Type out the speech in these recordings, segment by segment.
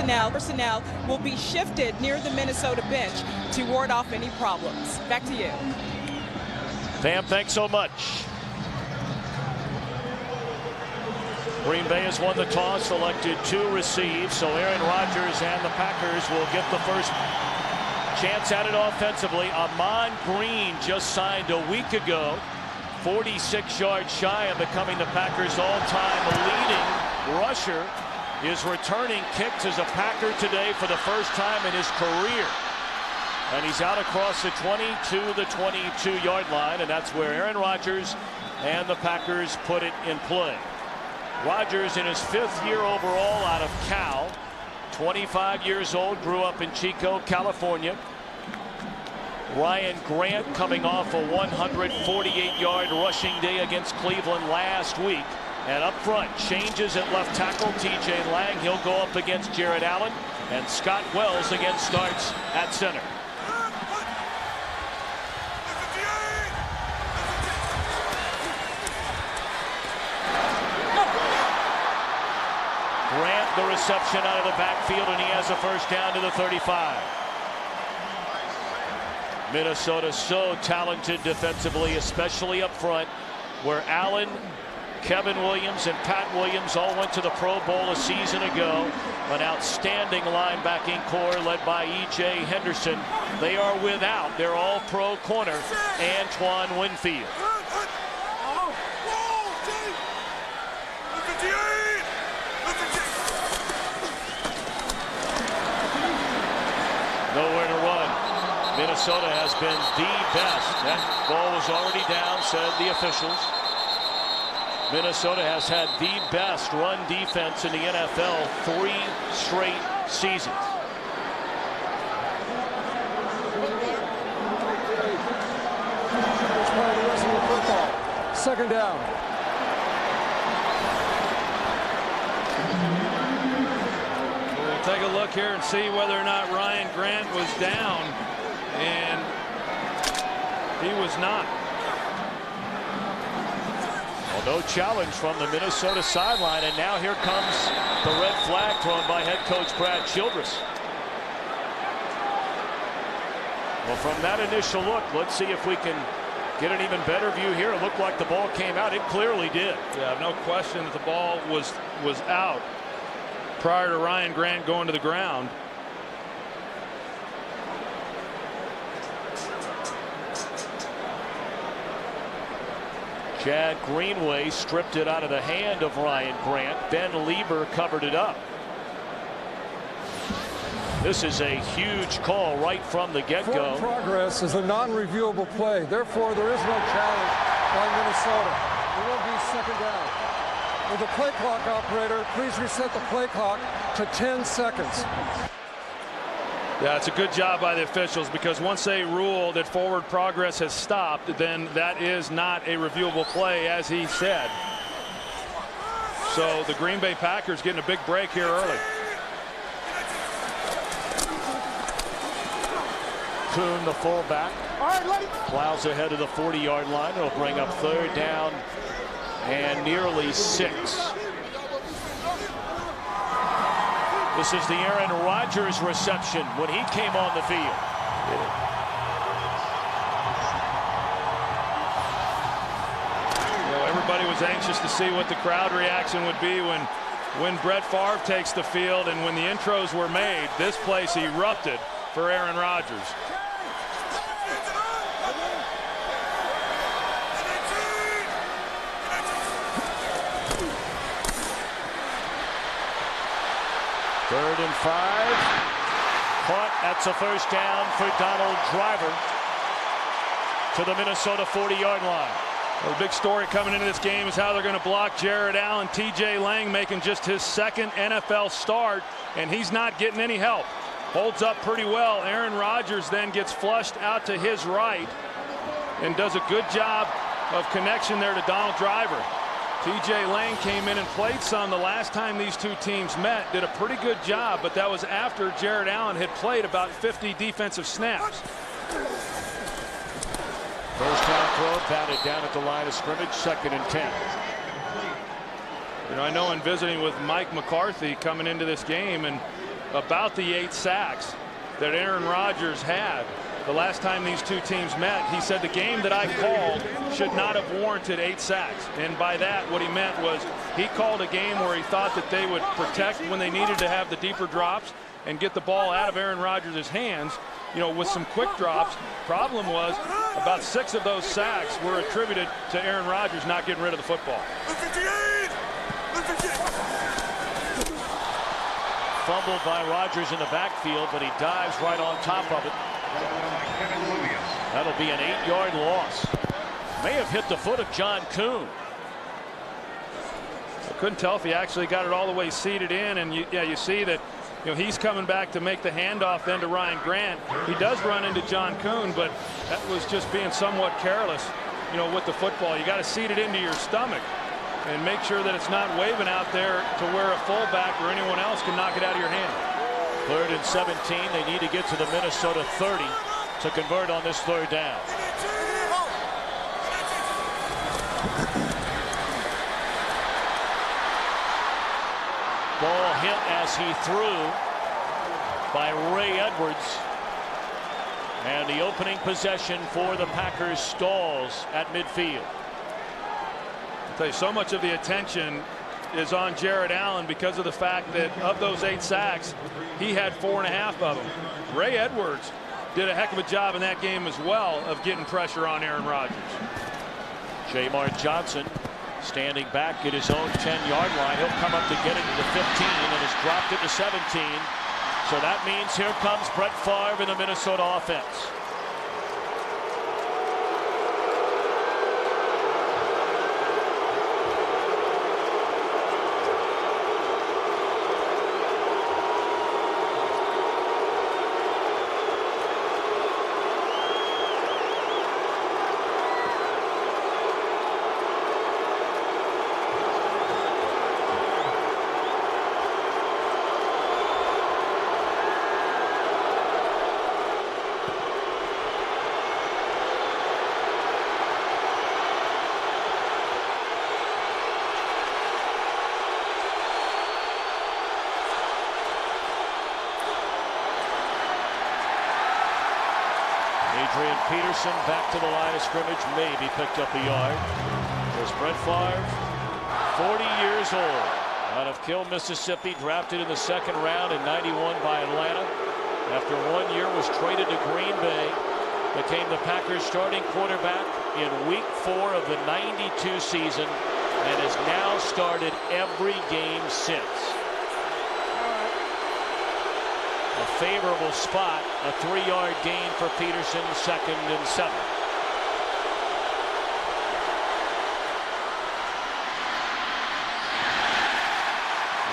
personnel will be shifted near the Minnesota bench to ward off any problems. Back to you. Pam, thanks so much. Green Bay has won the toss, selected to receive, so Aaron Rodgers and the Packers will get the first chance at it offensively. Ahman Green just signed a week ago, 46 yards shy of becoming the Packers' all-time leading rusher, is returning kicks as a Packer today for the first time in his career. And he's out across the 20 to the 22-yard line, and that's where Aaron Rodgers and the Packers put it in play. Rodgers in his 5th year overall out of Cal, 25 years old, grew up in Chico, California. Ryan Grant coming off a 148-yard rushing day against Cleveland last week. And up front, changes at left tackle, TJ Lang. He'll go up against Jared Allen. And Scott Wells again starts at center. Grant, the reception out of the backfield, and he has a first down to the 35. Minnesota so talented defensively, especially up front, where Allen, Kevin Williams, and Pat Williams all went to the Pro Bowl a season ago. An outstanding linebacking core led by E.J. Henderson. They are without their all-pro corner, Antoine Winfield. Nowhere to run. Minnesota has been the best. That ball was already down, said the officials. Minnesota has had the best run defense in the NFL 3 straight seasons. Second down. We'll take a look here and see whether or not Ryan Grant was down, and he was not. Well, no challenge from the Minnesota sideline, and now here comes the red flag thrown by head coach Brad Childress. Well, from that initial look, let's see if we can get an even better view here. It looked like the ball came out. It clearly did. Yeah, no question that the ball was out prior to Ryan Grant going to the ground. Chad Greenway stripped it out of the hand of Ryan Grant. Ben Lieber covered it up. This is a huge call right from the get-go. Progress is a non-reviewable play. Therefore, there is no challenge by Minnesota. It will be second down. With the play clock operator, please reset the play clock to 10 seconds. Yeah, it's a good job by the officials, because once they rule that forward progress has stopped, then that is not a reviewable play, as he said. So the Green Bay Packers getting a big break here early. Kuhn, the fullback, plows ahead of the 40-yard line. It'll bring up third down and nearly 6. This is the Aaron Rodgers reception when he came on the field. Everybody was anxious to see what the crowd reaction would be when Brett Favre takes the field, and when the intros were made, this place erupted for Aaron Rodgers. Third and 5. Caught. That's a first down for Donald Driver to the Minnesota 40-yard line. Well, the big story coming into this game is how they're going to block Jared Allen. TJ Lang making just his 2nd NFL start, and he's not getting any help. Holds up pretty well. Aaron Rodgers then gets flushed out to his right and does a good job of connection there to Donald Driver. TJ Lang came in and played some the last time these two teams met, did a pretty good job, but that was after Jared Allen had played about 50 defensive snaps. First down throw, batted down at the line of scrimmage, 2nd and 10. You know, I know in visiting with Mike McCarthy coming into this game, and about the 8 sacks that Aaron Rodgers had the last time these two teams met. He said the game that I called should not have warranted 8 sacks. And by that, what he meant was he called a game where he thought that they would protect when they needed to have the deeper drops and get the ball out of Aaron Rodgers' hands, you know, with some quick drops. Problem was about 6 of those sacks were attributed to Aaron Rodgers not getting rid of the football. Fumbled by Rodgers in the backfield, but he dives right on top of it. That'll be an 8-yard loss. May have hit the foot of John Kuhn. I couldn't tell if he actually got it all the way seated in, and you see that, you know, he's coming back to make the handoff then to Ryan Grant. He does run into John Kuhn, but that was just being somewhat careless, you know, with the football. You got to seat it into your stomach and make sure that it's not waving out there to where a fullback or anyone else can knock it out of your hand. 3rd and 17. They need to get to the Minnesota 30 to convert on this 3rd down. Ball hit as he threw by Ray Edwards. And the opening possession for the Packers stalls at midfield. I'll tell you, so much of the attention is on Jared Allen because of the fact that of those 8 sacks, he had 4.5 of them. Ray Edwards did a heck of a job in that game as well of getting pressure on Aaron Rodgers. Jamar Johnson standing back at his own 10-yard line. He'll come up to get it to the 15 and has dropped it to 17. So that means here comes Brett Favre in the Minnesota offense. Peterson back to the line of scrimmage, maybe picked up a yard. There's Brett Favre, 40 years old, out of Kill, Mississippi, drafted in the 2nd round in '91 by Atlanta. After 1 year was traded to Green Bay, became the Packers starting quarterback in week 4 of the '92 season and has now started every game since. A favorable spot, a 3-yard gain for Peterson, 2nd and 7.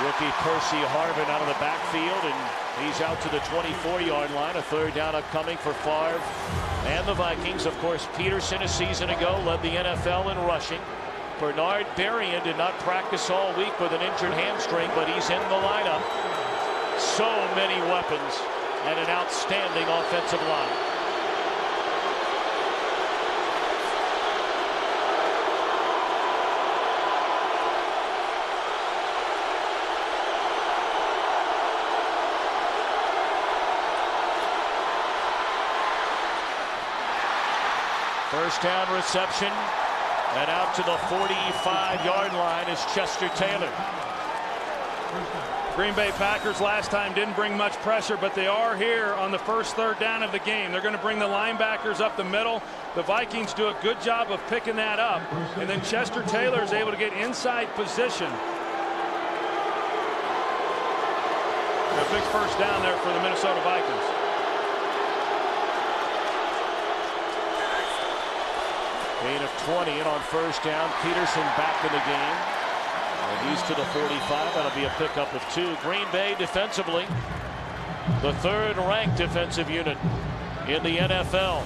Rookie Percy Harvin out of the backfield, and he's out to the 24-yard line. A 3rd down upcoming for Favre and the Vikings. Of course, Peterson a season ago led the NFL in rushing. Bernard Berrien did not practice all week with an injured hamstring, but he's in the lineup. So many weapons and an outstanding offensive line. First down reception, and out to the 45-yard line is Chester Taylor. Green Bay Packers last time didn't bring much pressure, but they are here on the first 3rd down of the game. They're going to bring the linebackers up the middle. The Vikings do a good job of picking that up, and then Chester Taylor is able to get inside position. A big first down there for the Minnesota Vikings. Gain of 20 and on first down. Peterson back in the game. And he's to the 45. That'll be a pickup of 2. Green Bay defensively, the 3rd ranked defensive unit in the NFL.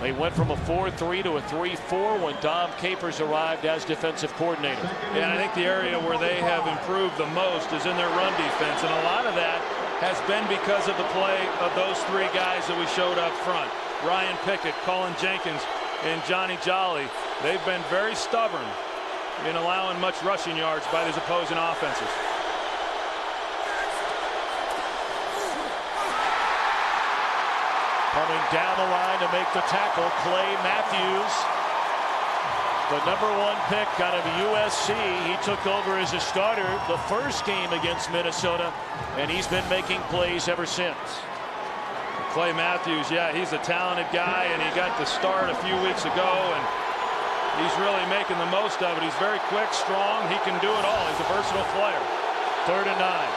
They went from a 4-3 to a 3-4 when Dom Capers arrived as defensive coordinator. Yeah, and I think the area where they have improved the most is in their run defense, and a lot of that has been because of the play of those 3 guys that we showed up front. Ryan Pickett, Colin Jenkins, and Johnny Jolly. They've been very stubborn in allowing much rushing yards by these opposing offenses. Coming down the line to make the tackle, Clay Matthews. The #1 pick out of USC. He took over as a starter the first game against Minnesota, and he's been making plays ever since. Clay Matthews, yeah, he's a talented guy, and he got the start a few weeks ago, and he's really making the most of it. He's very quick, strong. He can do it all. He's a versatile player. 3rd and 9.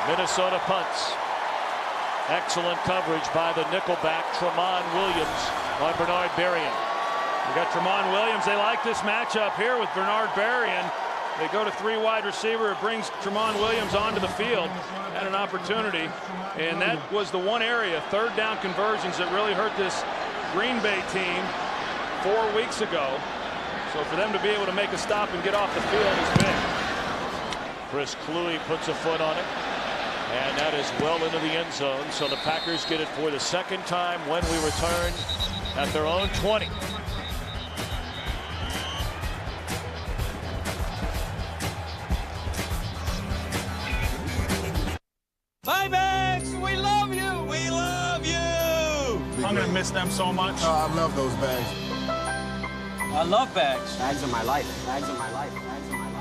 Minnesota punts. Excellent coverage by the nickelback Tramon Williams on Bernard Berrien. We got Tramon Williams. They like this matchup here with Bernard Berrien. They go to 3 wide receiver. It brings Tramon Williams onto the field. Had an opportunity, and that was the one area, 3rd down conversions, that really hurt this Green Bay team 4 weeks ago. So for them to be able to make a stop and get off the field is big. Chris Cluey puts a foot on it. And that is well into the end zone. So the Packers get it for the 2nd time when we return at their own 20. Bye, Bags! We love you! We love you! I'm going to miss them so much. Oh, I love those bags. I love Bags. Bags are my life. Bags are my life. Bags are my life.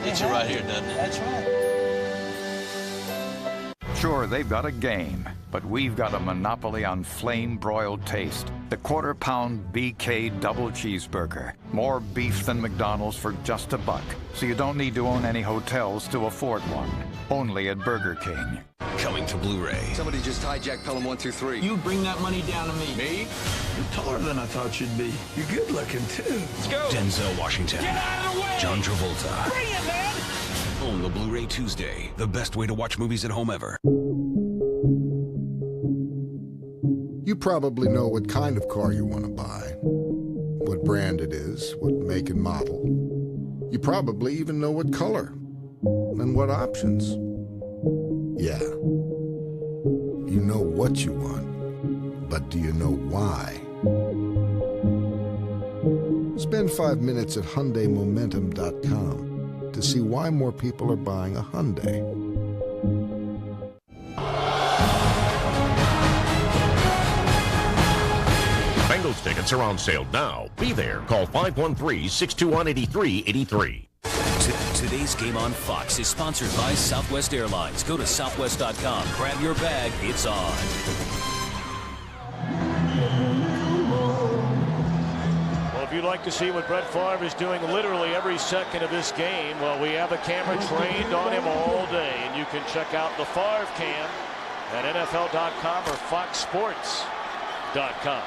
Gets you right here, doesn't it? That's right. Sure, they've got a game, but we've got a monopoly on flame-broiled taste. The quarter-pound BK double cheeseburger. More beef than McDonald's for just $1. So you don't need to own any hotels to afford one. Only at Burger King. Coming to Blu-ray. Somebody just hijacked Pelham 123. You bring that money down to me. Me? You're taller than I thought you'd be. You're good looking, too. Let's go. Denzel Washington. Get out of the way. John Travolta. Bring it, man. On the Blu-ray Tuesday. The best way to watch movies at home ever. You probably know what kind of car you want to buy, what brand it is, what make and model. You probably even know what color and what options. Yeah. You know what you want, but do you know why? Spend 5 minutes at HyundaiMomentum.com to see why more people are buying a Hyundai. Bengals tickets are on sale now. Be there. Call 513-621-8383. Today's game on Fox is sponsored by Southwest Airlines. Go to southwest.com. Grab your bag. It's on. Well, if you'd like to see what Brett Favre is doing literally every second of this game, well, we have a camera trained on him all day, and you can check out the Favre cam at NFL.com or FoxSports.com.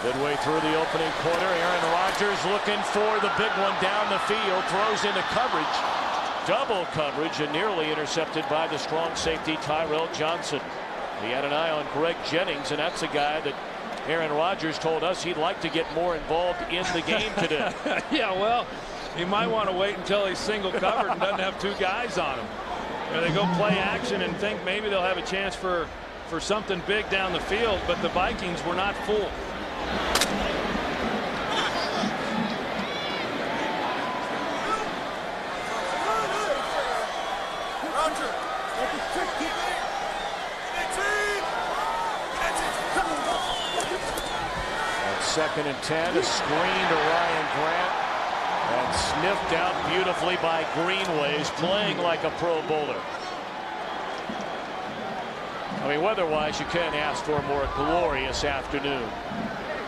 Midway through the opening quarter, Aaron Rodgers looking for the big one down the field, throws into coverage, double coverage, and nearly intercepted by the strong safety Tyrell Johnson. He had an eye on Greg Jennings, and that's a guy that Aaron Rodgers told us he'd like to get more involved in the game today. Yeah, well, he might want to wait until he's single covered and doesn't have 2 guys on him. You know, they go play action and think maybe they'll have a chance for something big down the field, but the Vikings were not fooled. Second and 10, a screen to Ryan Grant, and sniffed out beautifully by Greenways, playing like a Pro Bowler. I mean, weather-wise, you can't ask for a more glorious afternoon.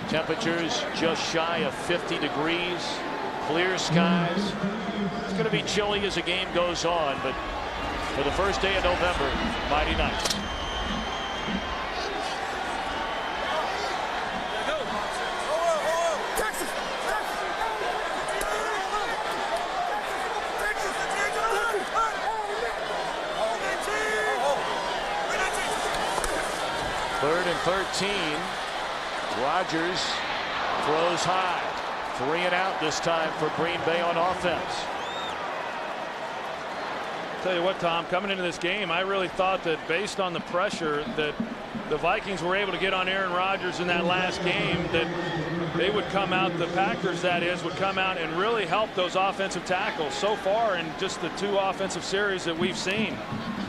Temperatures just shy of 50 degrees, clear skies. It's going to be chilly as the game goes on, but for the first day of November, mighty nice. 15. Rodgers throws high. 3 and out this time for Green Bay on offense. Tell you what, Tom, coming into this game, I really thought that based on the pressure that the Vikings were able to get on Aaron Rodgers in that last game, that they would come out, the Packers that is, would come out and really help those offensive tackles. So far in just the 2 offensive series that we've seen,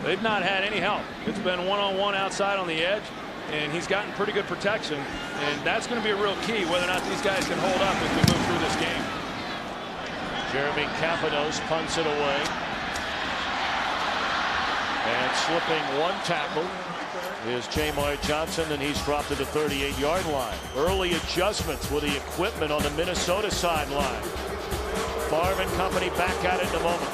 they've not had any help. It's been one-on-one outside on the edge, and he's gotten pretty good protection, and that's going to be a real key whether or not these guys can hold up as we move through this game. Jeremy Kapanos punts it away. And slipping 1 tackle is Jamar Johnson, and he's dropped to the 38-yard line. Early adjustments with the equipment on the Minnesota sideline. Favre and company back at it in a moment.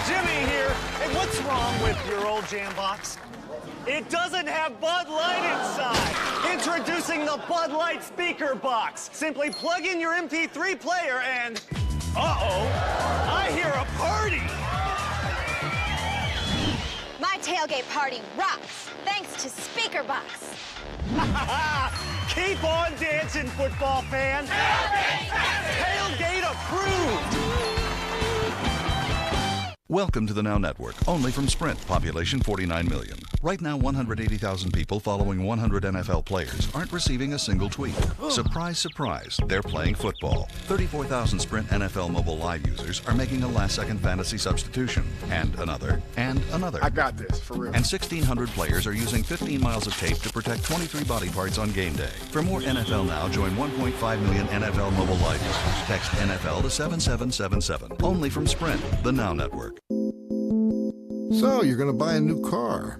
Jimmy here. Hey, what's wrong with your old jam box? It doesn't have Bud Light inside. Introducing the Bud Light speaker box. Simply plug in your MP3 player and... uh-oh, I hear a party. My tailgate party rocks, thanks to Speaker Box. Keep on dancing, football fan. Tailgate approved. Welcome to the Now Network, only from Sprint, population 49 million. Right now, 180,000 people following 100 NFL players aren't receiving a single tweet. Surprise, surprise, they're playing football. 34,000 Sprint NFL mobile live users are making a last-second fantasy substitution. And another, and another. I got this, for real. And 1,600 players are using 15 miles of tape to protect 23 body parts on game day. For more NFL Now, join 1.5 million NFL mobile live users. Text NFL to 7777. Only from Sprint, the Now Network. So, you're going to buy a new car.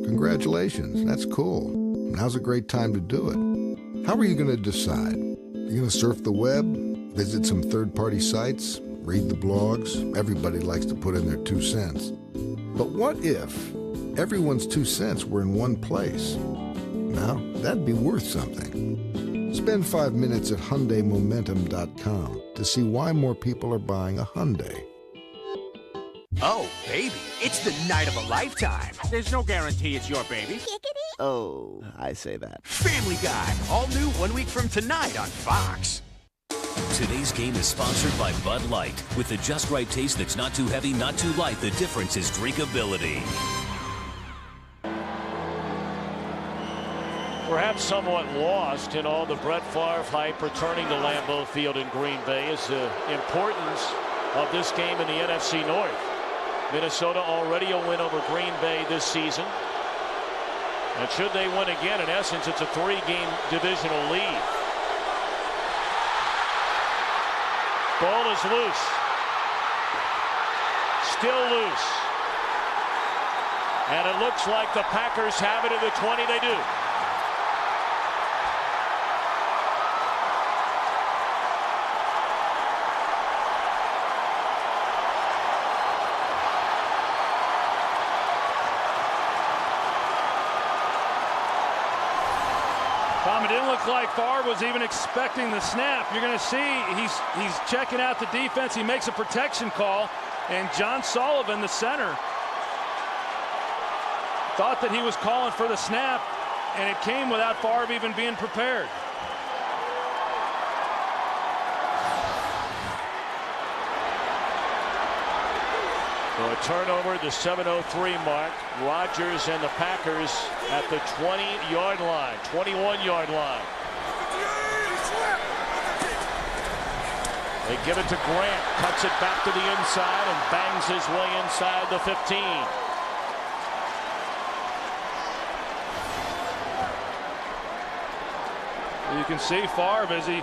Congratulations, that's cool. Now's a great time to do it. How are you going to decide? You're going to surf the web, visit some third-party sites, read the blogs? Everybody likes to put in their 2 cents. But what if everyone's 2 cents were in one place? Now, that'd be worth something. Spend 5 minutes at HyundaiMomentum.com to see why more people are buying a Hyundai. Oh, baby, it's the night of a lifetime. There's no guarantee it's your baby. Oh, I say that. Family Guy, all new 1 week from tonight on Fox. Today's game is sponsored by Bud Light. With the just right taste that's not too heavy, not too light, the difference is drinkability. Perhaps somewhat lost in all the Brett Favre hype returning to Lambeau Field in Green Bay is the importance of this game in the NFC North. Minnesota already a win over Green Bay this season. And should they win again, in essence, it's a 3-game divisional lead. Ball is loose. Still loose. And it looks like the Packers have it at the 20. They do. Tom, it didn't look like Favre was even expecting the snap. You're going to see he's checking out the defense. He makes a protection call, and John Sullivan, the center, thought that he was calling for the snap, and it came without Favre even being prepared. So a turnover at the 7:03 mark. Rodgers and the Packers at the 20-yard line, 21-yard line. They give it to Grant, cuts it back to the inside and bangs his way inside the 15. You can see Favre as he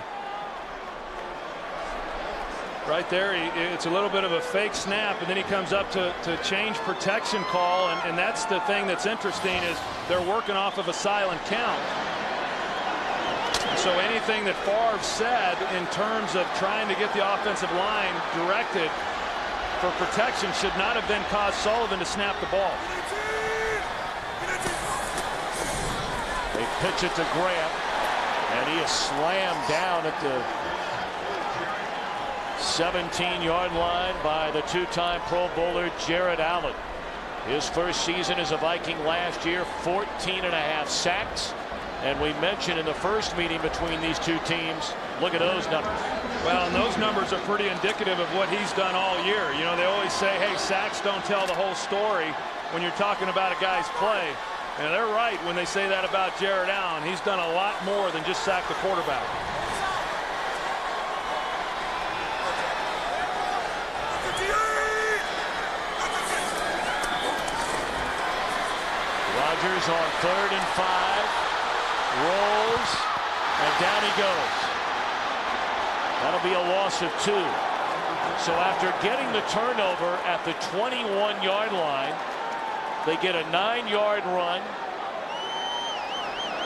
right there, it's a little bit of a fake snap, and then he comes up to change protection call, and that's the thing that's interesting is they're working off of a silent count. So anything that Favre said in terms of trying to get the offensive line directed for protection should not have then caused Sullivan to snap the ball. They pitch it to Grant, and he is slammed down at the 17-yard line by the 2-time Pro Bowler Jared Allen. His first season as a Viking last year, 14.5 sacks. And we mentioned in the first meeting between these two teams, look at those numbers. Well, and those numbers are pretty indicative of what he's done all year. You know, they always say, hey, sacks don't tell the whole story when you're talking about a guy's play. And they're right when they say that about Jared Allen. He's done a lot more than just sack the quarterback. Rodgers on 3rd and 5. Rolls, and down he goes. That'll be a loss of 2. So after getting the turnover at the 21-yard line, they get a 9-yard run,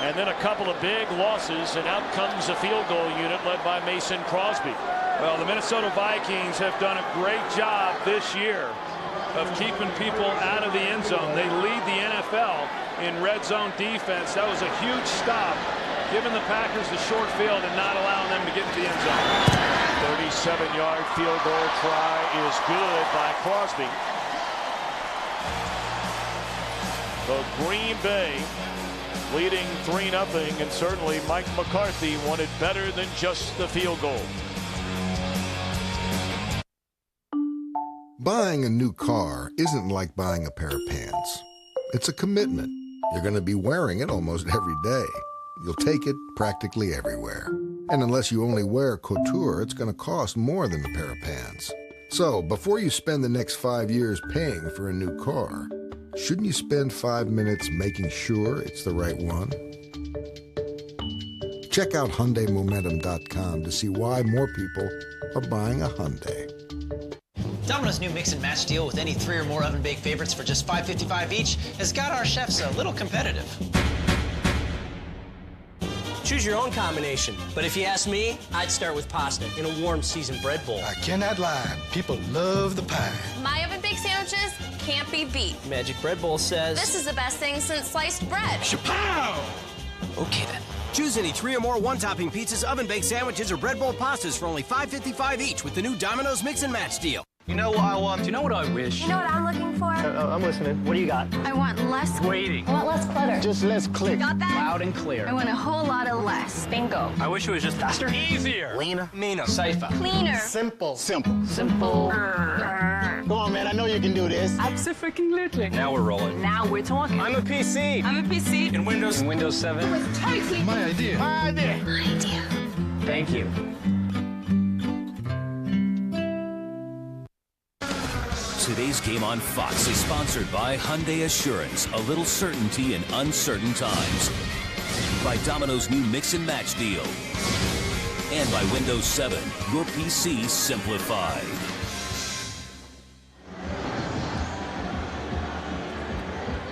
and then a couple of big losses, and out comes a field goal unit led by Mason Crosby. Well, the Minnesota Vikings have done a great job this year of keeping people out of the end zone. They lead the NFL in red zone defense. That was a huge stop, giving the Packers the short field and not allowing them to get to the end zone. 37-yard field goal try is good by Crosby. So Green Bay leading 3-0, and certainly Mike McCarthy wanted better than just the field goal. Buying a new car isn't like buying a pair of pants. It's a commitment. You're going to be wearing it almost every day. You'll take it practically everywhere. And unless you only wear couture, it's going to cost more than a pair of pants. So, before you spend the next 5 years paying for a new car, shouldn't you spend 5 minutes making sure it's the right one? Check out HyundaiMomentum.com to see why more people are buying a Hyundai. Domino's new mix and match deal with any 3 or more oven-baked favorites for just $5.55 each has got our chefs a little competitive. Choose your own combination, but if you ask me, I'd start with pasta in a warm seasoned bread bowl. I cannot lie. People love the pie. My oven-baked sandwiches can't be beat. Magic Bread Bowl says... This is the best thing since sliced bread. Chapow! Okay, then. Choose any 3 or more one-topping pizzas, oven-baked sandwiches, or bread bowl pastas for only $5.55 each with the new Domino's Mix and Match deal. You know what I want? Do you know what I wish? You know what I'm looking for? I'm listening. What do you got? I want less Waiting. I want less clutter. Just less click. Got that? Loud and clear. I want a whole lot of less. Bingo. I wish it was just faster. Easier. Leaner. Meaner. Safer. Cleaner. Simple. Simple. Simple. Come on, man. I know you can do this. Absolutely. Now we're rolling. Now we're talking. I'm a PC. I'm a PC. In Windows. In Windows 7. With totally My idea. My idea. my idea. Thank you. Today's game on Fox is sponsored by Hyundai Assurance, a little certainty in uncertain times. By Domino's new Mix and Match deal. And by Windows 7, your PC simplified.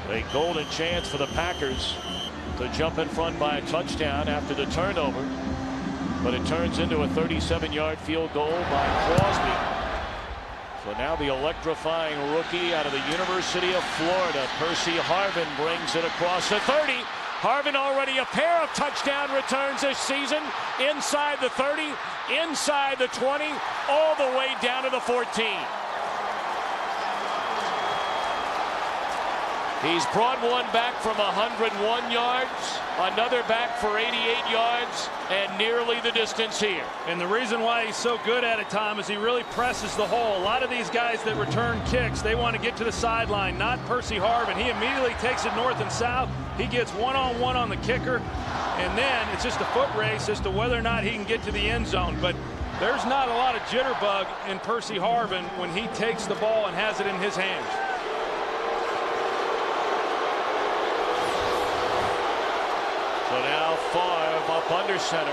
A golden chance for the Packers to jump in front by a touchdown after the turnover. But it turns into a 37-yard field goal by Crosby. So now the electrifying rookie out of the University of Florida, Percy Harvin, brings it across the 30. Harvin already a pair of touchdown returns this season. Inside the 30, inside the 20, all the way down to the 14. He's brought one back from 101 yards, another back for 88 yards, and nearly the distance here. And the reason why he's so good at it, Tom, is he really presses the hole. A lot of these guys that return kicks, they want to get to the sideline, not Percy Harvin. He immediately takes it north and south. He gets one-on-one on the kicker, and then it's just a foot race as to whether or not he can get to the end zone. But there's not a lot of jitterbug in Percy Harvin when he takes the ball and has it in his hands. So now Favre up under center.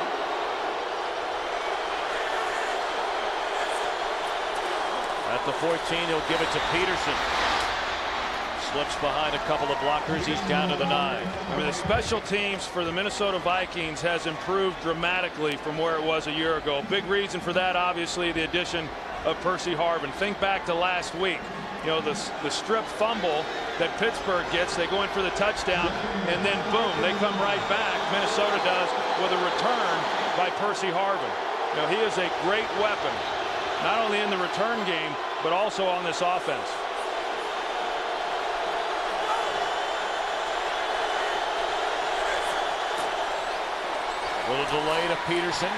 At the 14, he'll give it to Peterson. Slips behind a couple of blockers. He's down to the 9. I mean, the special teams for the Minnesota Vikings has improved dramatically from where it was a year ago. Big reason for that, obviously, the addition of Percy Harvin. Think back to last week. You know, the strip fumble that Pittsburgh gets, they go in for the touchdown, and then boom, they come right back. Minnesota does with a return by Percy Harvin. You know, he is a great weapon, not only in the return game, but also on this offense. Little delay to Peterson.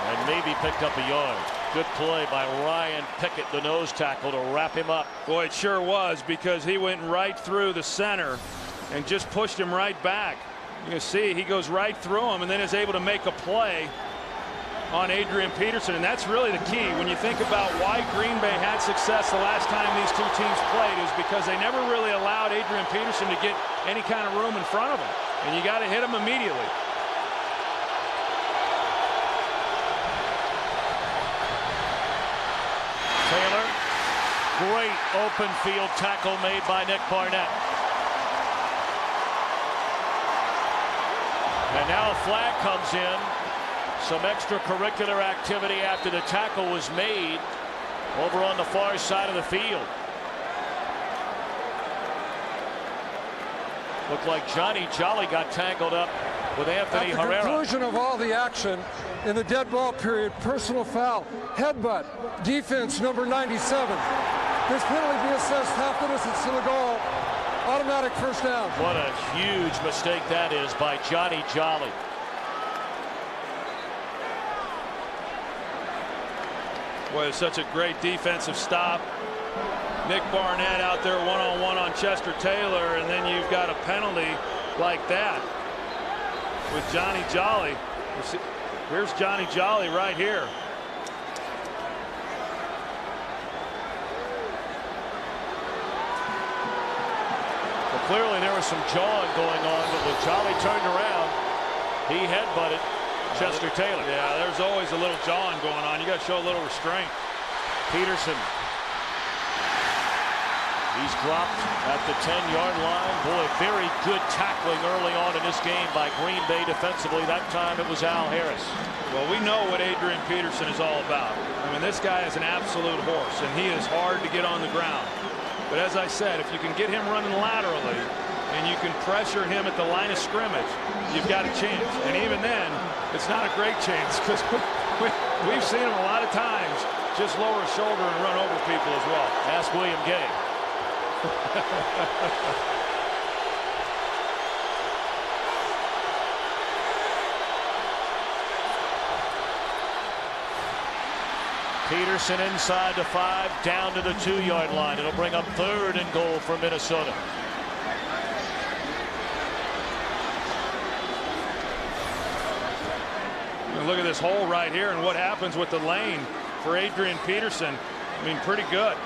And maybe picked up a yard. Good play by Ryan Pickett, the nose tackle, to wrap him up. Boy, it sure was, because he went right through the center and just pushed him right back. You can see he goes right through him and then is able to make a play on Adrian Peterson. And that's really the key when you think about why Green Bay had success the last time these two teams played, is because they never really allowed Adrian Peterson to get any kind of room in front of him. And you got to hit him immediately. Taylor, great open field tackle made by Nick Barnett. And now a flag comes in. Some extracurricular activity after the tackle was made over on the far side of the field. Looked like Johnny Jolly got tangled up with Anthony Herrera. At the conclusion of all the action in the dead ball period, personal foul, headbutt, defense number 97. This penalty be assessed half the distance to the goal. Automatic first down. What a huge mistake that is by Johnny Jolly. Boy, it's such a great defensive stop. Nick Barnett out there one-on-one on Chester Taylor, and then you've got a penalty like that with Johnny Jolly. Here's Johnny Jolly right here. Well, clearly there was some jawing going on, but when Jolly turned around, he headbutted Chester Taylor. Yeah, there's always a little jawing going on. You got to show a little restraint. Peterson. He's dropped at the 10-yard line. Boy, very good tackling early on in this game by Green Bay defensively. That time it was Al Harris. Well, we know what Adrian Peterson is all about. I mean, this guy is an absolute horse, and he is hard to get on the ground. But as I said, if you can get him running laterally and you can pressure him at the line of scrimmage, you've got a chance. And even then, it's not a great chance, because we've seen him a lot of times just lower his shoulder and run over people as well. Ask William Gay. Peterson inside the 5, down to the 2-yard line. It'll bring up 3rd and goal for Minnesota. And look at this hole right here and what happens with the lane for Adrian Peterson. I mean, pretty good.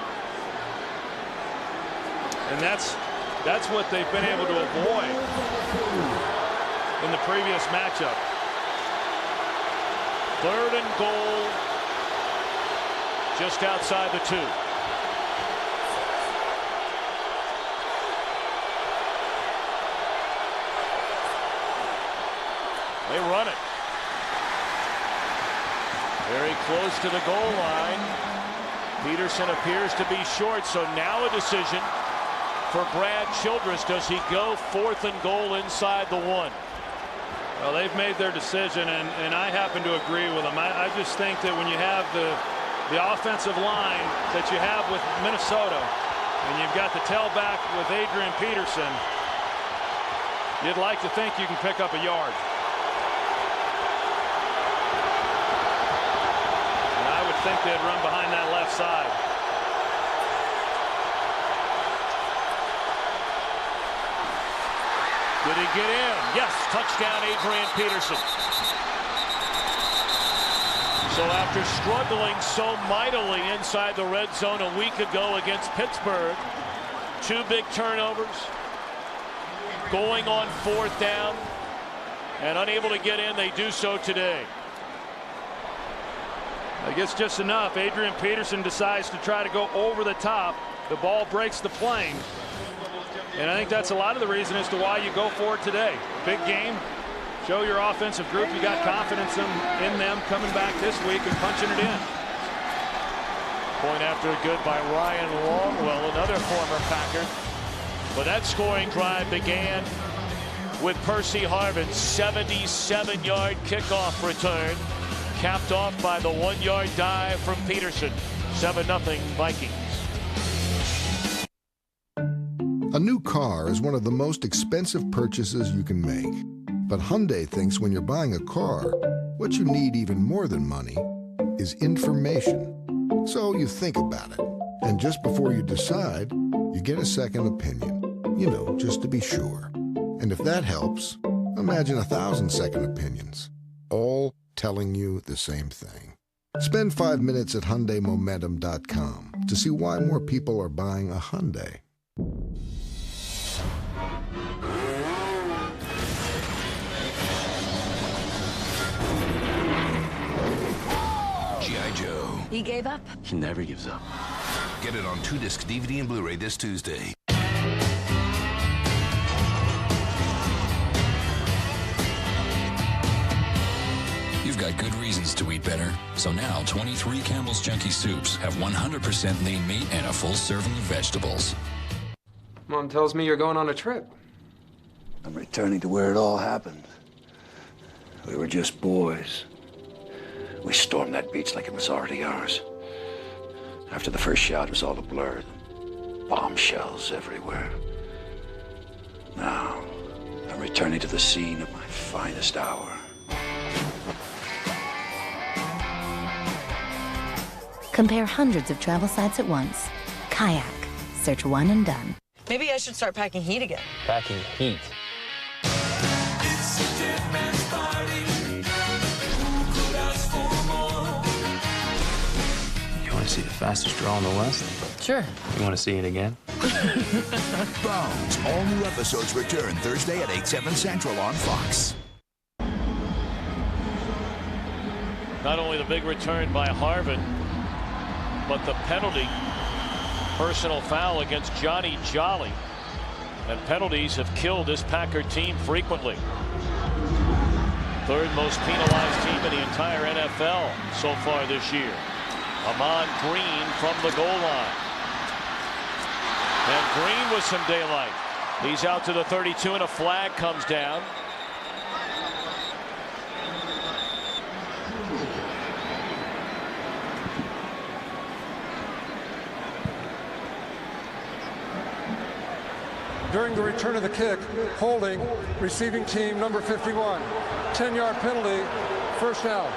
And that's what they've been able to avoid in the previous matchup. 3rd and goal, just outside the 2. They run it. Very close to the goal line. Peterson appears to be short, so now a decision for Brad Childress. Does he go 4th and goal inside the 1? Well, they've made their decision, and I happen to agree with them. I just think that when you have the offensive line that you have with Minnesota, and you've got the tailback with Adrian Peterson, you'd like to think you can pick up a yard. And I would think they'd run behind that left side. Did he get in? Yes, touchdown Adrian Peterson. So after struggling so mightily inside the red zone a week ago against Pittsburgh, 2 big turnovers, going on 4th down, and unable to get in, they do so today. I guess just enough. Adrian Peterson decides to try to go over the top. The ball breaks the plane. And I think that's a lot of the reason as to why you go for it today. Big game. Show your offensive group you got confidence in them coming back this week and punching it in. Point after good by Ryan Longwell, another former Packer. But that scoring drive began with Percy Harvin's 77-yard kickoff return, capped off by the 1-yard dive from Peterson. 7-0 Vikings. A new car is one of the most expensive purchases you can make. But Hyundai thinks when you're buying a car, what you need even more than money is information. So you think about it. And just before you decide, you get a second opinion. You know, just to be sure. And if that helps, imagine 1,000 second opinions, all telling you the same thing. Spend 5 minutes at HyundaiMomentum.com to see why more people are buying a Hyundai. G.I. Joe. He gave up? He never gives up. Get it on 2-disc DVD and Blu-ray this Tuesday. You've got good reasons to eat better. So now, 23 Campbell's Junkie Soups have 100% lean meat and a full serving of vegetables. Mom tells me you're going on a trip. I'm returning to where it all happened. We were just boys. We stormed that beach like it was already ours. After the first shot, it was all a blur. Bombshells everywhere. Now, I'm returning to the scene of my finest hour. Compare hundreds of travel sites at once. Kayak. Search one and done. Maybe I should start packing heat again. Packing heat. It's a dead man's party. Who could ask for more? You want to see the fastest draw in the West? Sure. You want to see it again? Bones. All new episodes return Thursday at 8/7 Central on Fox. Not only the big return by Harvin, but the penalty, personal foul against Johnny Jolly. And penalties have killed this Packer team frequently. Third most penalized team in the entire NFL so far this year. Ahman Green from the goal line. And Green with some daylight. He's out to the 32 and a flag comes down. During the return of the kick, holding, receiving team number 51. 10-yard penalty, first down.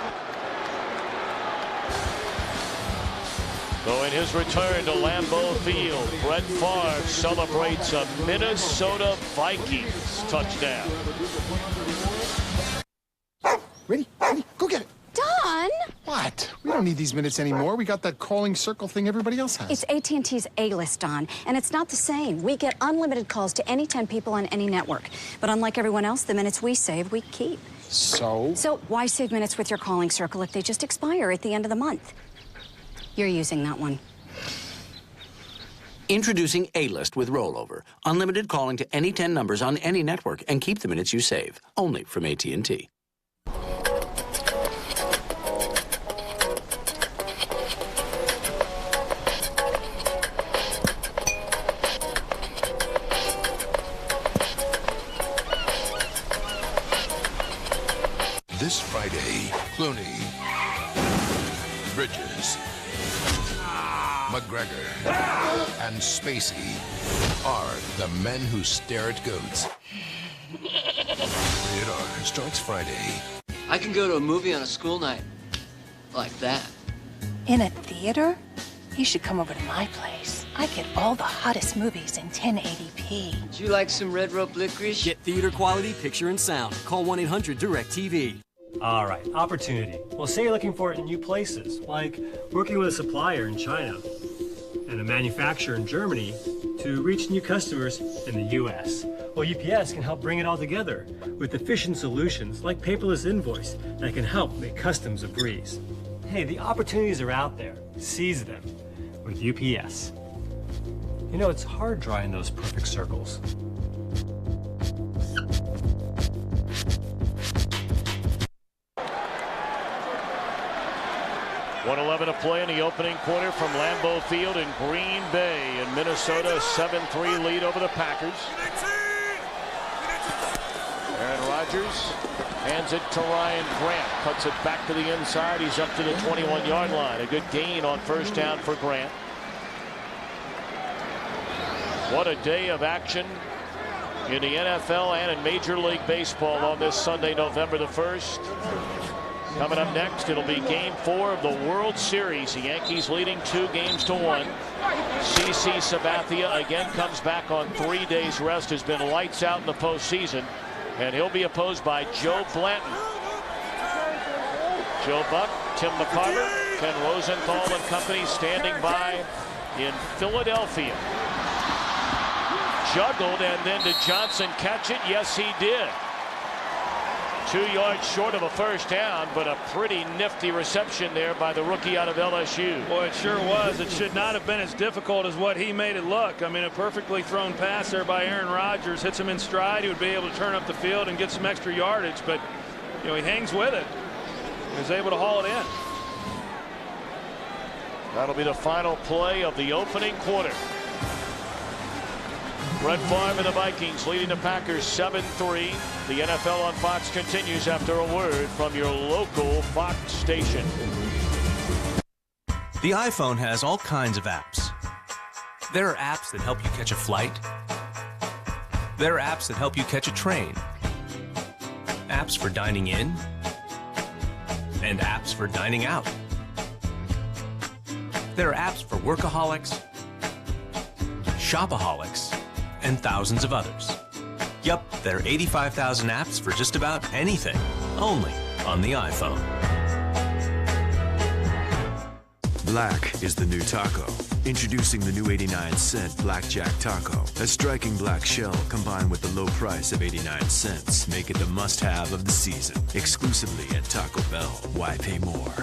So in his return to Lambeau Field, Brett Favre celebrates a Minnesota Vikings touchdown. Ready? Go get it. Don! What? We don't need these minutes anymore. We got that calling circle thing everybody else has. It's AT&T's A-List, Don, and it's not the same. We get unlimited calls to any 10 people on any network. But unlike everyone else, the minutes we save, we keep. So? So why save minutes with your calling circle if they just expire at the end of the month? You're using that one. Introducing A-List with rollover. Unlimited calling to any 10 numbers on any network and keep the minutes you save. Only from AT&T. This Friday, Clooney, Bridges, McGregor, and Spacey are the men who stare at goats. Rated R starts Friday. I can go to a movie on a school night. Like that. In a theater? You should come over to my place. I get all the hottest movies in 1080p. Would you like some red rope licorice? Get theater quality picture and sound. Call 1-800-DIRECTV. All right, opportunity. Well, say you're looking for it in new places, like working with a supplier in China and a manufacturer in Germany to reach new customers in the U.S. Well, UPS can help bring it all together with efficient solutions like paperless invoice that can help make customs a breeze. Hey, the opportunities are out there. Seize them with UPS. You know, it's hard drawing those perfect circles. 1:11 to play in the opening quarter from Lambeau Field in Green Bay in Minnesota. 7-3 lead over the Packers. Aaron Rodgers hands it to Ryan Grant. Cuts it back to the inside. He's up to the 21-yard line. A good gain on first down for Grant. What a day of action in the NFL and in Major League Baseball on this Sunday, November the 1st. Coming up next, it'll be Game 4 of the World Series. The Yankees leading 2-1. CC Sabathia again comes back on 3 days rest. Has been lights out in the postseason, and he'll be opposed by Joe Blanton. Joe Buck, Tim McCarver, Ken Rosenthal and company standing by in Philadelphia. Juggled, and then did Johnson catch it? Yes, he did. 2 yards short of a first down, but a pretty nifty reception there by the rookie out of LSU. Boy, it sure was. It should not have been as difficult as what he made it look. I mean, a perfectly thrown pass there by Aaron Rodgers. Hits him in stride. He would be able to turn up the field and get some extra yardage, but he hangs with it. He was able to haul it in. That'll be the final play of the opening quarter. Brett Favre and the Vikings leading the Packers 7-3. The NFL on Fox continues after a word from your local Fox station. The iPhone has all kinds of apps. There are apps that help you catch a flight. There are apps that help you catch a train. Apps for dining in. And apps for dining out. There are apps for workaholics, shopaholics, and thousands of others. Yup, there are 85,000 apps for just about anything, only on the iPhone. Black is the new taco. Introducing the new 89-cent Blackjack Taco. A striking black shell combined with the low price of 89 cents make it the must-have of the season. Exclusively at Taco Bell. Why pay more?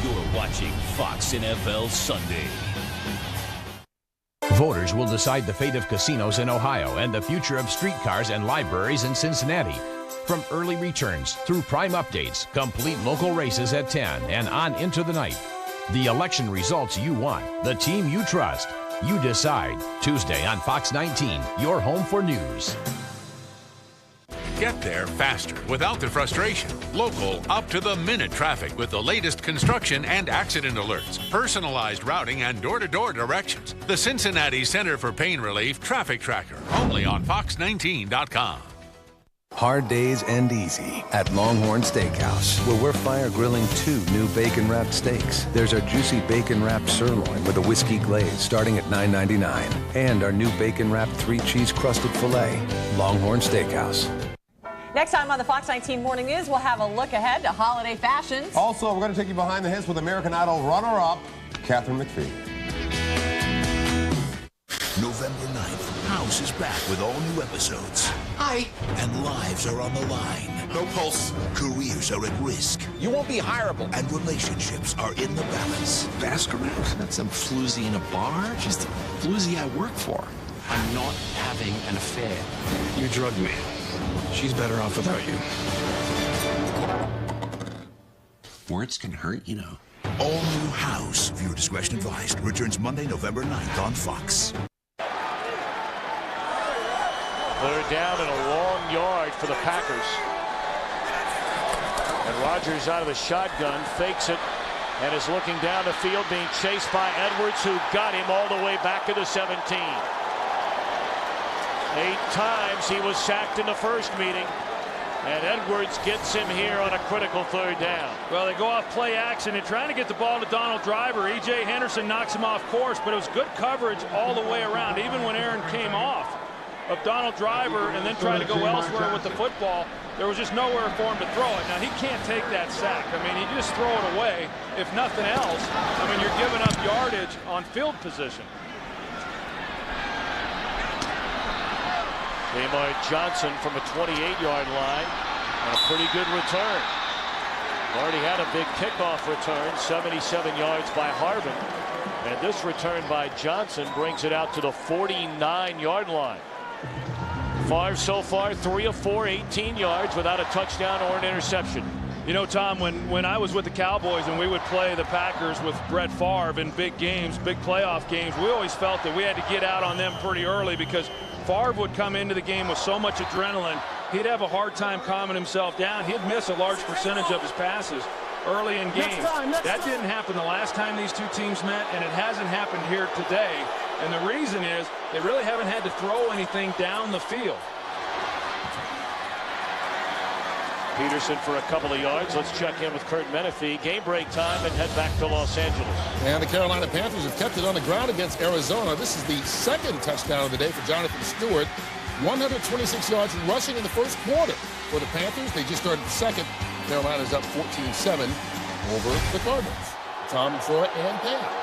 You're watching Fox NFL Sunday. Voters will decide the fate of casinos in Ohio and the future of streetcars and libraries in Cincinnati. From early returns through prime updates, complete local races at 10 and on into the night. The election results you want, the team you trust. You decide. Tuesday on Fox 19, your home for news. Get there faster without the frustration. Local, up-to-the-minute traffic with the latest construction and accident alerts, personalized routing, and door-to-door directions. The Cincinnati Center for Pain Relief Traffic Tracker, only on Fox19.com. Hard days end easy at Longhorn Steakhouse, where we're fire grilling 2 new bacon-wrapped steaks. There's our juicy bacon-wrapped sirloin with a whiskey glaze starting at $9.99. And our new bacon-wrapped 3-cheese-crusted filet. Longhorn Steakhouse. Next time on the Fox 19 Morning News, we'll have a look ahead to holiday fashions. Also, we're going to take you behind the hits with American Idol runner-up, Catherine McPhee. November 9th, House is back with all new episodes. Hi. And lives are on the line. No pulse. Careers are at risk. You won't be hireable. And relationships are in the balance. Ask around. Not some floozy in a bar, just the floozy I work for. I'm not having an affair. You drugged me. She's better off without you. Words can hurt, you know. All new House, viewer discretion advised, returns Monday, November 9th on Fox. 3rd down and a long yard for the Packers. And Rodgers out of the shotgun, fakes it, and is looking down the field, being chased by Edwards, who got him all the way back to the 17. 8 times he was sacked in the first meeting, and Edwards gets him here on a critical 3rd down. Well, they go off play action and trying to get the ball to Donald Driver. E.J. Henderson knocks him off course, but it was good coverage all the way around. Even when Aaron came off of Donald Driver and then tried to go elsewhere with the football, there was just nowhere for him to throw it. Now, he can't take that sack. I mean, you just throw it away. If nothing else, I mean, you're giving up yardage on field position. Jamar Johnson from a 28-yard line, and a pretty good return. Already had a big kickoff return, 77 yards by Harvin. And this return by Johnson brings it out to the 49-yard line. Favre so far 3 of 4, 18 yards without a touchdown or an interception. You know, Tom, when I was with the Cowboys and we would play the Packers with Brett Favre in big games, big playoff games, we always felt that we had to get out on them pretty early because Favre would come into the game with so much adrenaline, he'd have a hard time calming himself down. He'd miss a large percentage of his passes. early in games. That didn't happen the last time these two teams met, and it hasn't happened here today. And the reason is they really haven't had to throw anything down the field. Peterson for a couple of yards. Let's check in with Kurt Menefee. Game break time and head back to Los Angeles. And the Carolina Panthers have kept it on the ground against Arizona. This is the second touchdown of the day for Jonathan Stewart. 126 yards rushing in the first quarter for the Panthers. They just started the second. Carolina's up 14-7 over the Cardinals. Tom, Troy, and Pam.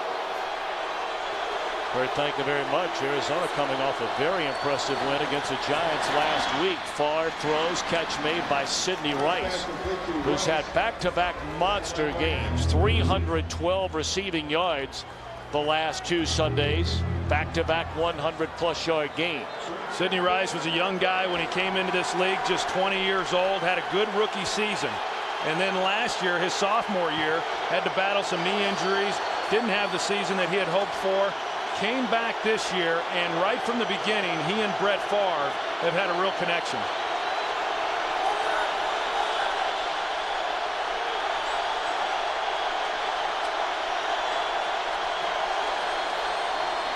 Kurt, thank you very much. Arizona coming off a very impressive win against the Giants last week. Favre throws, catch made by Sidney Rice, who's had back-to-back monster games. 312 receiving yards the last two Sundays. Back-to-back 100-plus yard games. Sidney Rice was a young guy when he came into this league, just 20 years old, had a good rookie season. And then last year, his sophomore year, had to battle some knee injuries, didn't have the season that he had hoped for. Came back this year, and right from the beginning, he and Brett Favre have had a real connection.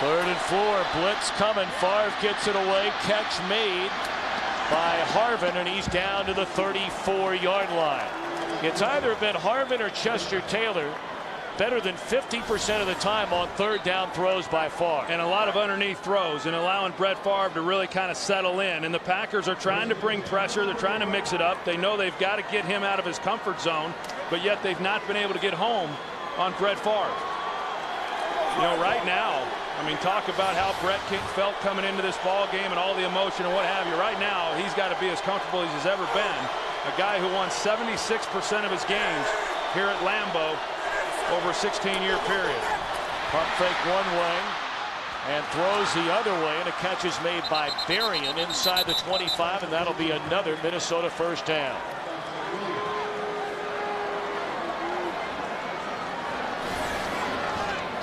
Third and 4, blitz coming. Favre gets it away. Catch made by Harvin, and he's down to the 34-yard line. It's either been Harvin or Chester Taylor better than 50% of the time on third down throws by Favre. And a lot of underneath throws and allowing Brett Favre to really kind of settle in. And the Packers are trying to bring pressure. They're trying to mix it up. They know they've got to get him out of his comfort zone, but yet they've not been able to get home on Brett Favre. You know, right now, I mean, talk about how Brett felt coming into this ball game and all the emotion and what have you. Right now, he's got to be as comfortable as he's ever been. A guy who won 76% of his games here at Lambeau over a 16-year period. Pump fake one way and throws the other way, and a catch is made by Berrien inside the 25, and that'll be another Minnesota first down.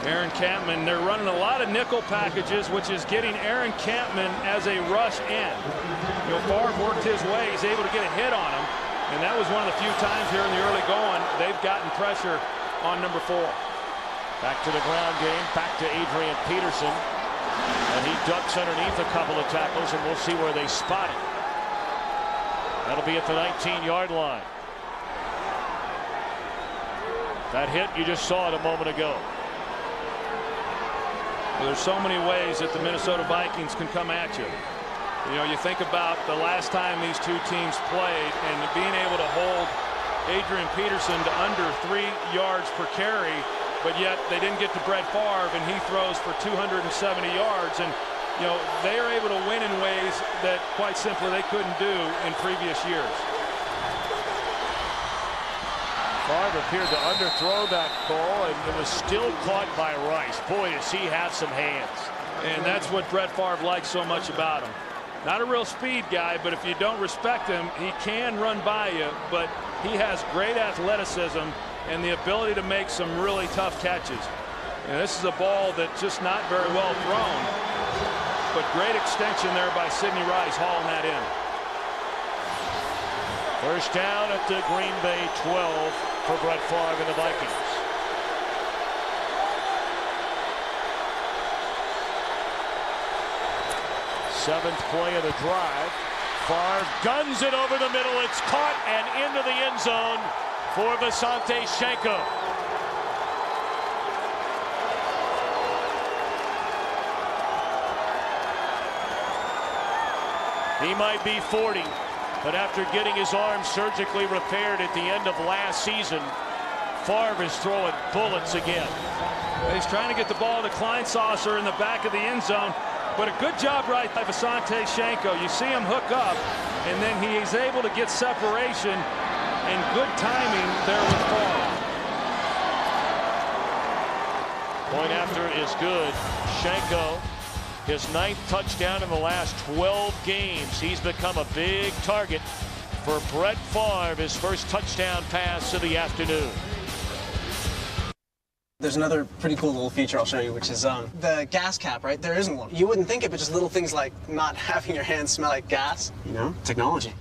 Aaron Campman, they're running a lot of nickel packages, which is getting Aaron Campman as a rush end. You know, Favre worked his way. He's able to get a hit on him, and that was one of the few times here in the early going they've gotten pressure on number 4. Back to the ground game, back to Adrian Peterson, and he ducks underneath a couple of tackles, and we'll see where they spot him. That'll be at the 19-yard line. That hit, you just saw it a moment ago. Well, there's so many ways that the Minnesota Vikings can come at you. You know, you think about the last time these two teams played and being able to hold Adrian Peterson to under 3 yards per carry, but yet they didn't get to Brett Favre, and he throws for 270 yards. And, you know, they are able to win in ways that, quite simply, they couldn't do in previous years. Favre appeared to underthrow that ball, and it was still caught by Rice. Boy, does he have some hands. And that's what Brett Favre likes so much about him. Not a real speed guy, but if you don't respect him, he can run by you, but he has great athleticism and the ability to make some really tough catches. And this is a ball that's just not very well thrown, but great extension there by Sidney Rice hauling that in. First down at the Green Bay 12 for Brett Favre and the Vikings. Seventh play of the drive. Favre guns it over the middle. It's caught and into the end zone for Visanthe Shiancoe. He might be 40, but after getting his arm surgically repaired at the end of last season, Favre is throwing bullets again. He's trying to get the ball to Kleinsasser in the back of the end zone. But a good job right by Visanthe Shiancoe. You see him hook up, and then he's able to get separation and good timing there with Favre. Point after is good. Shiancoe, his 9th touchdown in the last 12 games. He's become a big target for Brett Favre, his first touchdown pass of the afternoon. There's another pretty cool little feature I'll show you, which is the gas cap, right? There isn't one. You wouldn't think it, but just little things like not having your hands smell like gas. You know, technology.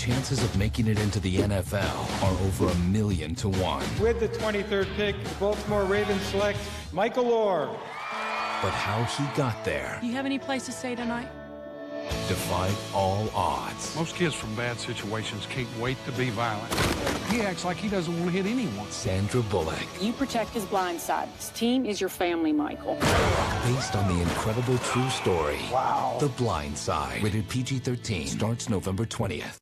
chances of making it into the NFL are over 1,000,000 to 1. With the 23rd pick, the Baltimore Ravens select Michael Orr. But how he got there You have any place to stay tonight? defied all odds. Most kids from bad situations can't wait to be violent. He acts like he doesn't want to hit anyone. Sandra Bullock, You protect his blind side. His team is your family, Michael. based on the incredible true story. Wow. The Blind Side, rated PG-13, starts November 20th.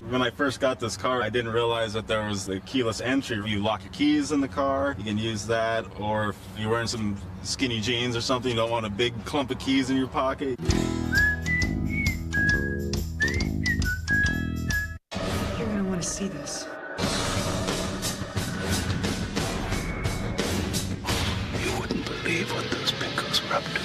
When I first got this car, I didn't realize that there was the keyless entry. You lock your keys in the car, you can use that, or if you're wearing some skinny jeans or something, you don't want a big clump of keys in your pocket. You're gonna want to see this. You wouldn't believe what those Bengals were up to.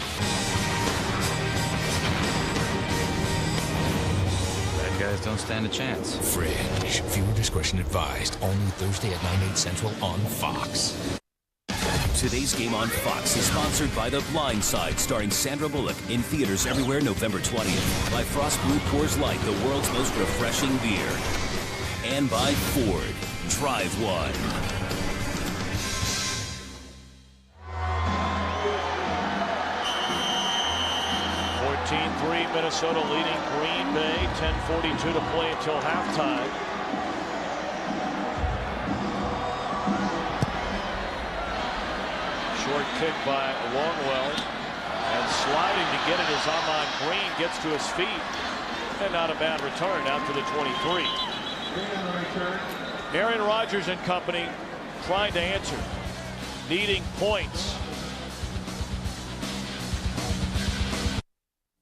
Guys don't stand a chance. Fringe. Viewer discretion advised. Only Thursday at 9/8 Central on Fox. Today's game on Fox is sponsored by The Blind Side, starring Sandra Bullock, in theaters everywhere November 20th. By Frost Brew Coors Light, the world's most refreshing beer. And by Ford. Drive one. 14-3, Minnesota leading Green Bay. 10:42 to play until halftime. Short kick by Longwell. And sliding to get it as Ahman Green gets to his feet. And not a bad return out to the 23. Aaron Rodgers and company trying to answer. Needing points.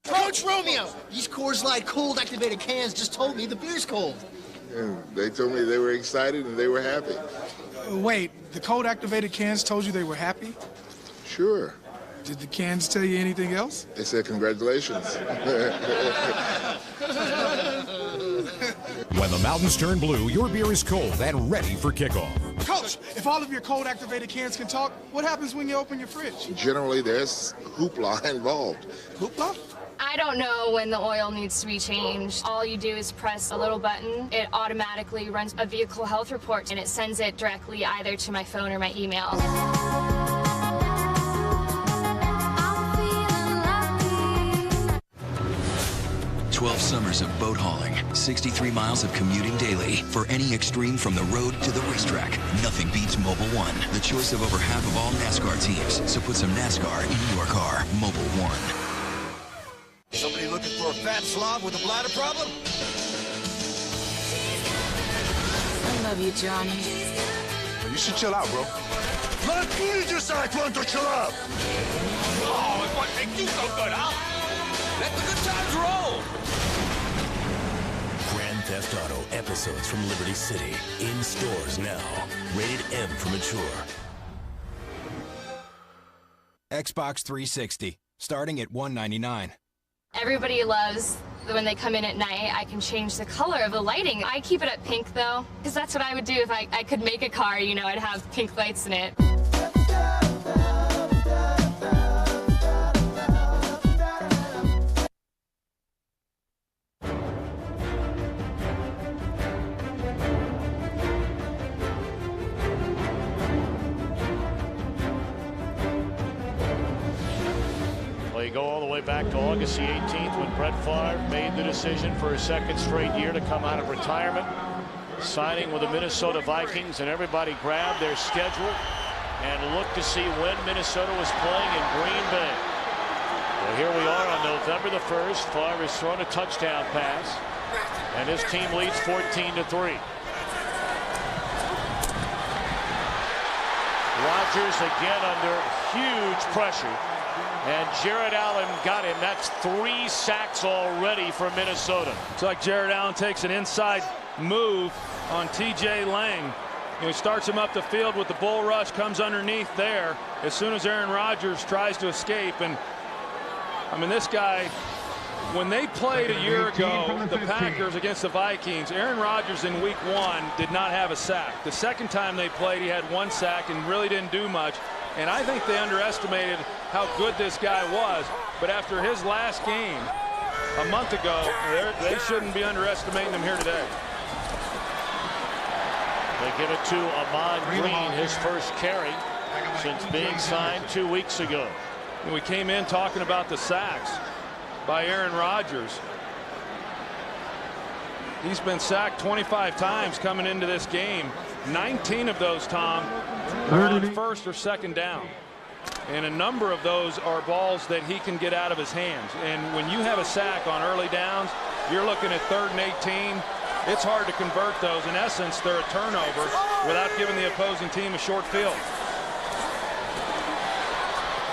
Coach Romeo, these Coors Light cold activated cans just told me the beer's cold. Yeah, they told me they were excited and they were happy. Wait, the cold activated cans told you they were happy? Sure. Did the cans tell you anything else? They said congratulations. When the mountains turn blue, your beer is cold and ready for kickoff. Coach, if all of your cold activated cans can talk, what happens when you open your fridge? Generally, there's hoopla involved. Hoopla? I don't know when the oil needs to be changed. All you do is press a little button. It automatically runs a vehicle health report, and it sends it directly either to my phone or my email. 12 summers of boat hauling, 63 miles of commuting daily. For any extreme from the road to the racetrack, nothing beats Mobil 1. The choice of over half of all NASCAR teams. So put some NASCAR in your car. Mobil 1. Somebody looking for a fat slob with a bladder problem? I love you, Johnny. You should chill out, bro. Let me decide when to chill out. Oh, it what makes you so good, huh? Let the good times roll. Grand Theft Auto episodes from Liberty City. In stores now. Rated M for mature. Xbox 360. Starting at $199. Everybody loves when they come in at night, I can change the color of the lighting. I keep it at pink, though, because that's what I would do if I could make a car, you know, I'd have pink lights in it. You go all the way back to August the 18th when Brett Favre made the decision for his second straight year to come out of retirement, signing with the Minnesota Vikings, and everybody grabbed their schedule and looked to see when Minnesota was playing in Green Bay. Well, here we are on November the 1st. Favre has thrown a touchdown pass, and his team leads 14-3. Rodgers again under huge pressure. And Jared Allen got him. That's 3 sacks already for Minnesota. It's like Jared Allen takes an inside move on TJ Lang. He starts him up the field with the bull rush, comes underneath there as soon as Aaron Rodgers tries to escape. And I mean, this guy When they played a year ago, the Packers against the Vikings, Aaron Rodgers in week 1 did not have a sack. The second time they played, he had 1 sack and really didn't do much. And I think they underestimated how good this guy was. But after his last game a month ago, they shouldn't be underestimating him here today. They give it to Ahman Green, his first carry since being signed 2 weeks ago. And we came in talking about the sacks by Aaron Rodgers. He's been sacked 25 times coming into this game. 19 of those, Tom, are on first or second down. And a number of those are balls that he can get out of his hands. And when you have a sack on early downs, you're looking at 3rd and 18. It's hard to convert those. In essence, they're a turnover without giving the opposing team a short field.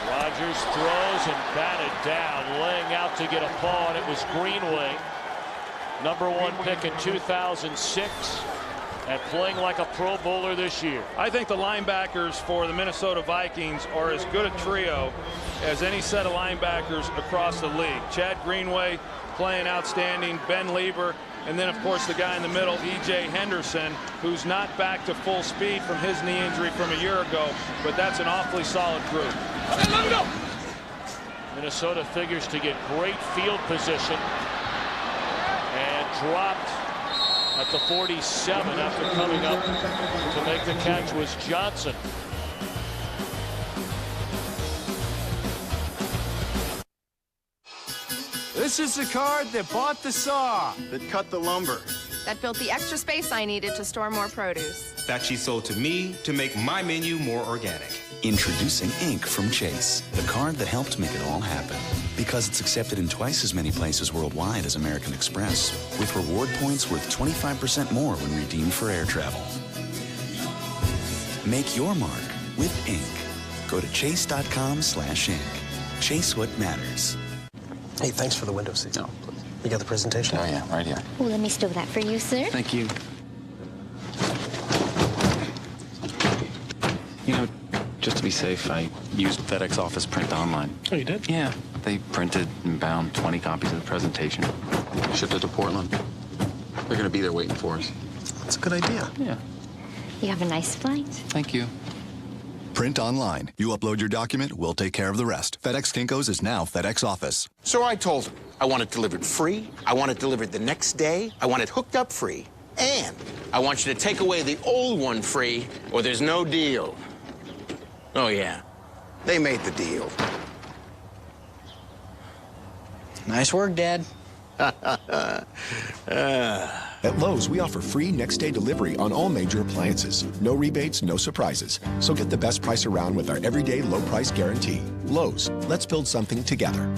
Rodgers throws and batted down, laying out to get a paw, and it was Greenway, #1 pick in 2006, and playing like a Pro Bowler this year. I think the linebackers for the Minnesota Vikings are as good a trio as any set of linebackers across the league. Chad Greenway playing outstanding, Ben Lieber, and then of course the guy in the middle, E.J. Henderson, who's not back to full speed from his knee injury from a year ago, but that's an awfully solid group. Minnesota figures to get great field position and dropped at the 47 after coming up to make the catch was Johnson. This is the card that bought the saw, that cut the lumber, that built the extra space I needed to store more produce, that she sold to me to make my menu more organic. Introducing Ink from Chase, the card that helped make it all happen. Because it's accepted in twice as many places worldwide as American Express, with reward points worth 25% more when redeemed for air travel. Make your mark with Ink. Go to chase.com/ink. Chase what matters. Hey, thanks for the window seat. No, please. You got the presentation? Oh, yeah, right here. Oh, let me stow that for you, sir. Thank you. You know, just to be safe, I used FedEx Office Print Online. Oh, you did? Yeah. They printed and bound 20 copies of the presentation. Shipped it to Portland. They're going to be there waiting for us. That's a good idea. Yeah. You have a nice flight. Thank you. Print online. You upload your document, we'll take care of the rest. FedEx Kinko's is now FedEx Office. So I told him I want it delivered free, I want it delivered the next day, I want it hooked up free, and I want you to take away the old one free or there's no deal. Oh, yeah. They made the deal. Nice work, Dad. At Lowe's, we offer free next-day delivery on all major appliances. No rebates, no surprises. So get the best price around with our everyday low price guarantee. Lowe's, let's build something together.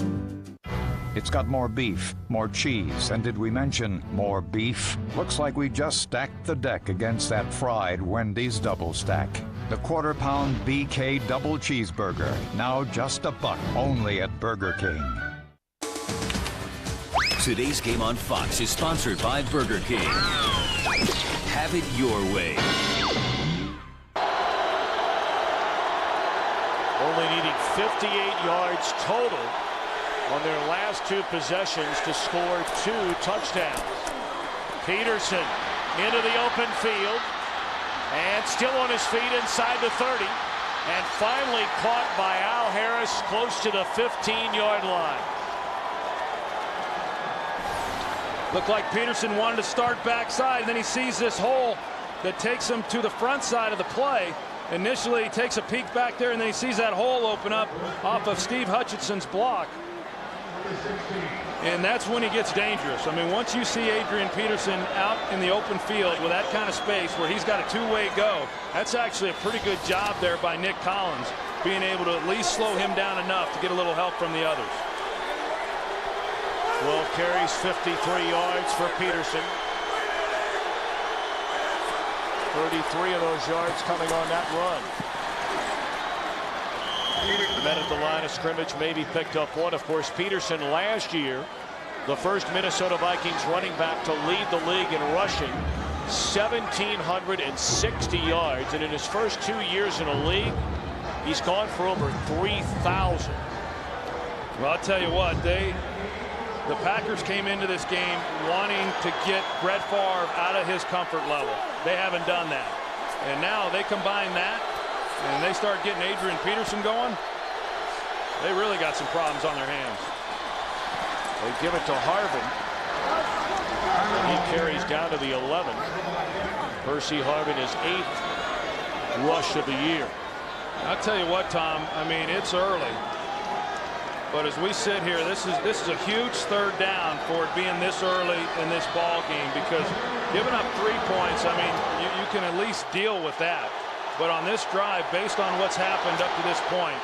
It's got more beef, more cheese, and did we mention more beef? Looks like we just stacked the deck against that fried Wendy's double stack. The quarter-pound BK double cheeseburger, now just $1 only at Burger King. Today's game on Fox is sponsored by Burger King. Have it your way. Only needing 58 yards total on their last 2 possessions to score 2 touchdowns. Peterson into the open field and still on his feet inside the 30 and finally caught by Al Harris close to the 15-yard line. Looked like Peterson wanted to start backside, and then he sees this hole that takes him to the front side of the play. Initially, he takes a peek back there, and then he sees that hole open up off of Steve Hutchinson's block. And that's when he gets dangerous. I mean, once you see Adrian Peterson out in the open field with that kind of space where he's got a two-way go, that's actually a pretty good job there by Nick Collins, being able to at least slow him down enough to get a little help from the others. 12 carries, 53 yards for Peterson. 33 of those yards coming on that run. The men at the line of scrimmage maybe picked up 1. Of course, Peterson last year, the first Minnesota Vikings running back to lead the league in rushing, 1,760 yards. And in his first 2 years in the league, he's gone for over 3,000. Well, I'll tell you what, The Packers came into this game wanting to get Brett Favre out of his comfort level. They haven't done that. And now they combine that, and they start getting Adrian Peterson going. They really got some problems on their hands. They give it to Harvin. He carries down to the 11. Percy Harvin is 8th rush of the year. I'll tell you what, Tom, I mean, it's early. But as we sit here, this is a huge third down for it being this early in this ball game, because giving up 3 points, I mean, you can at least deal with that. But on this drive, based on what's happened up to this point,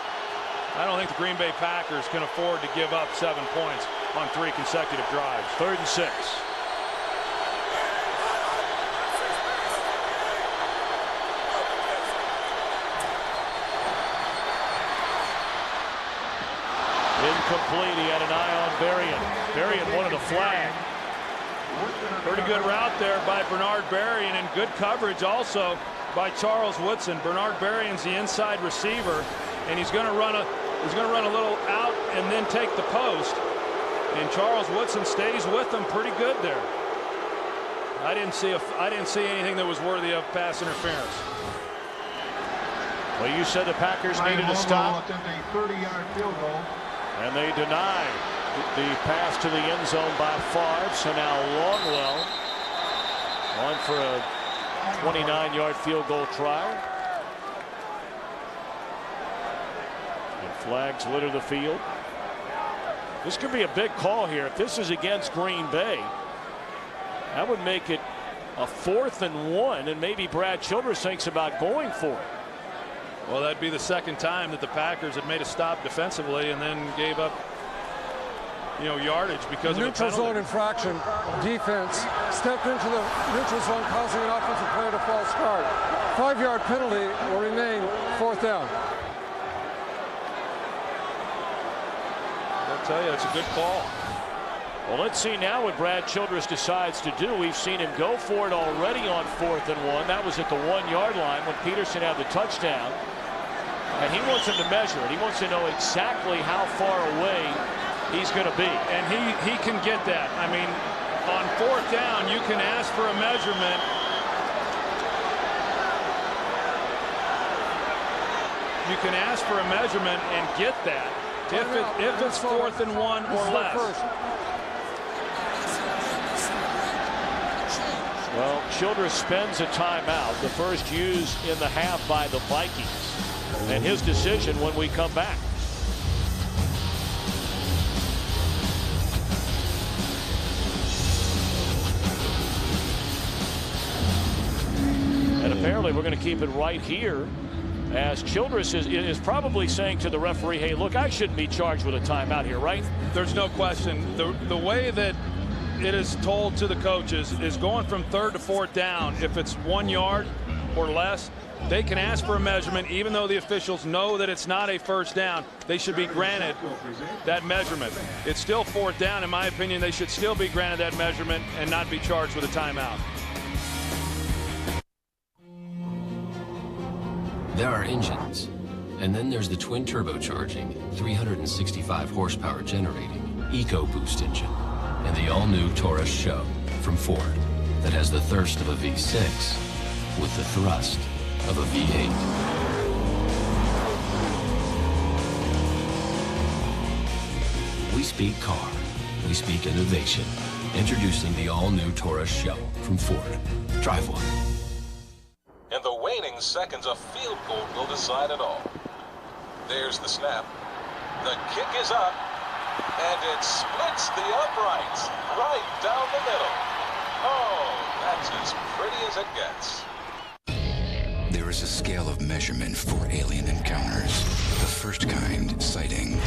I don't think the Green Bay Packers can afford to give up 7 points on 3 consecutive drives. 3rd and 6. Incomplete. He had an eye on Berrien. Berrien wanted a flag. Pretty good route there by Bernard Berrien, and good coverage also by Charles Woodson. Bernard Berrien's the inside receiver, and he's going to run a little out and then take the post. And Charles Woodson stays with them pretty good there. I didn't see anything that was worthy of pass interference. Well, you said the Packers needed to stop. 30-yard field goal. And they deny the pass to the end zone by Favre. So now Longwell on for a 29-yard field goal try. And flags litter the field. This could be a big call here. If this is against Green Bay, that would make it a 4th and 1, and maybe Brad Childress thinks about going for it. Well, that'd be the second time that the Packers had made a stop defensively and then gave up, yardage because of a neutral zone infraction. Defense stepped into the neutral zone, causing an offensive player to false start. 5-yard penalty will remain 4th down. I'll tell you, it's a good call. Well, let's see now what Brad Childress decides to do. We've seen him go for it already on 4th and 1. That was at the 1-yard line when Peterson had the touchdown. And he wants him to measure it. He wants to know exactly how far away he's going to be. And he can get that. I mean, on 4th down, you can ask for a measurement. You can ask for a measurement and get that if it's 4th and 1 or less. Well, Childress spends a timeout, the first used in the half by the Vikings. And his decision when we come back. And apparently we're going to keep it right here, as Childress is probably saying to the referee, hey, look, I shouldn't be charged with a timeout here, right? There's no question. The way that it is told to the coaches is going from 3rd to 4th down. If it's 1 yard or less, they can ask for a measurement. Even though the officials know that it's not a first down, they should be granted that measurement. It's still 4th down. In my opinion, they should still be granted that measurement and not be charged with a timeout. There are engines, and then there's the twin turbocharging, 365 horsepower generating EcoBoost engine, and the all-new Taurus Show from Ford that has the thirst of a V6 with the thrust of a V8. We speak car. We speak innovation. Introducing the all-new Taurus Show from Ford. Drive one. In the waning seconds, a field goal will decide it all. There's the snap. The kick is up, and it splits the uprights right down the middle. Oh, that's as pretty as it gets. There is a scale of measurement for alien encounters. The first kind, sighting.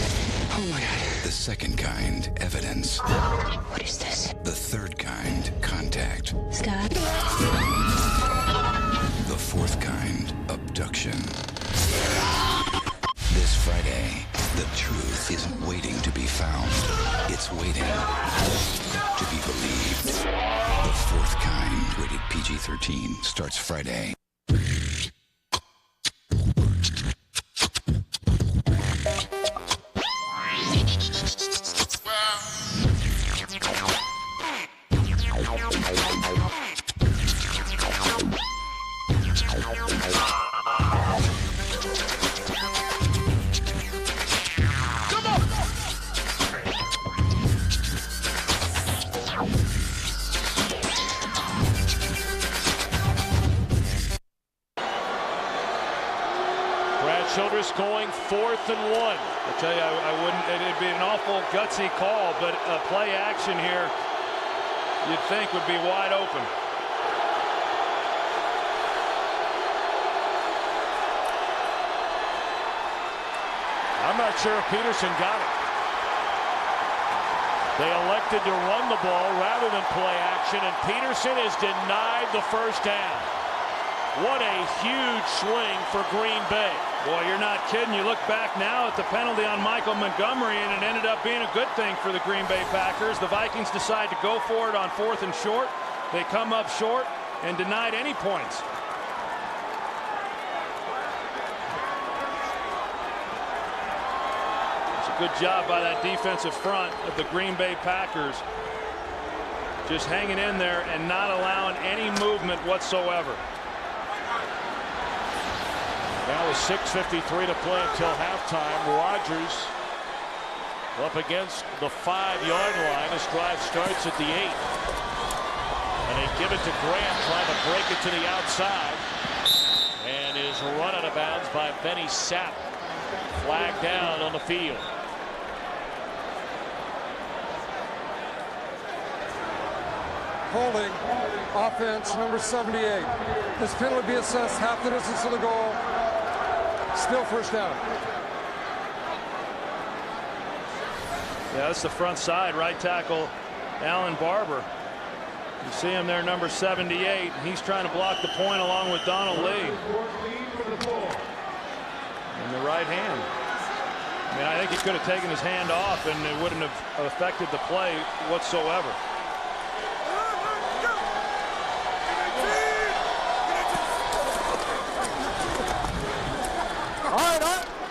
Oh my God. The second kind, evidence. What is this? The third kind, contact. Scott? The fourth kind, abduction. This Friday, the truth isn't waiting to be found. It's waiting to be believed. The fourth kind, rated PG-13, starts Friday. Minnesota's going 4th and 1. I tell you, I wouldn't. It'd be an awful gutsy call, but a play action here, you'd think would be wide open. I'm not sure if Peterson got it. They elected to run the ball rather than play action, and Peterson is denied the first down. What a huge swing for Green Bay. Boy, you're not kidding. You look back now at the penalty on Michael Montgomery, and it ended up being a good thing for the Green Bay Packers. The Vikings decide to go for it on 4th and short. They come up short and denied any points. It's a good job by that defensive front of the Green Bay Packers. Just hanging in there and not allowing any movement whatsoever. Now with 6:53 to play until halftime. Rodgers up against the 5-yard line. This drive starts at the 8. And they give it to Grant, trying to break it to the outside. And is run out of bounds by Benny Sapp. Flag down on the field. Holding, offense, number 78. This penalty will be assessed half the distance to the goal. Still first down. Yeah, that's the front side, right tackle Alan Barber. You see him there, number 78. He's trying to block the point along with Donald Lee. In the right hand. I mean, I think he could have taken his hand off and it wouldn't have affected the play whatsoever.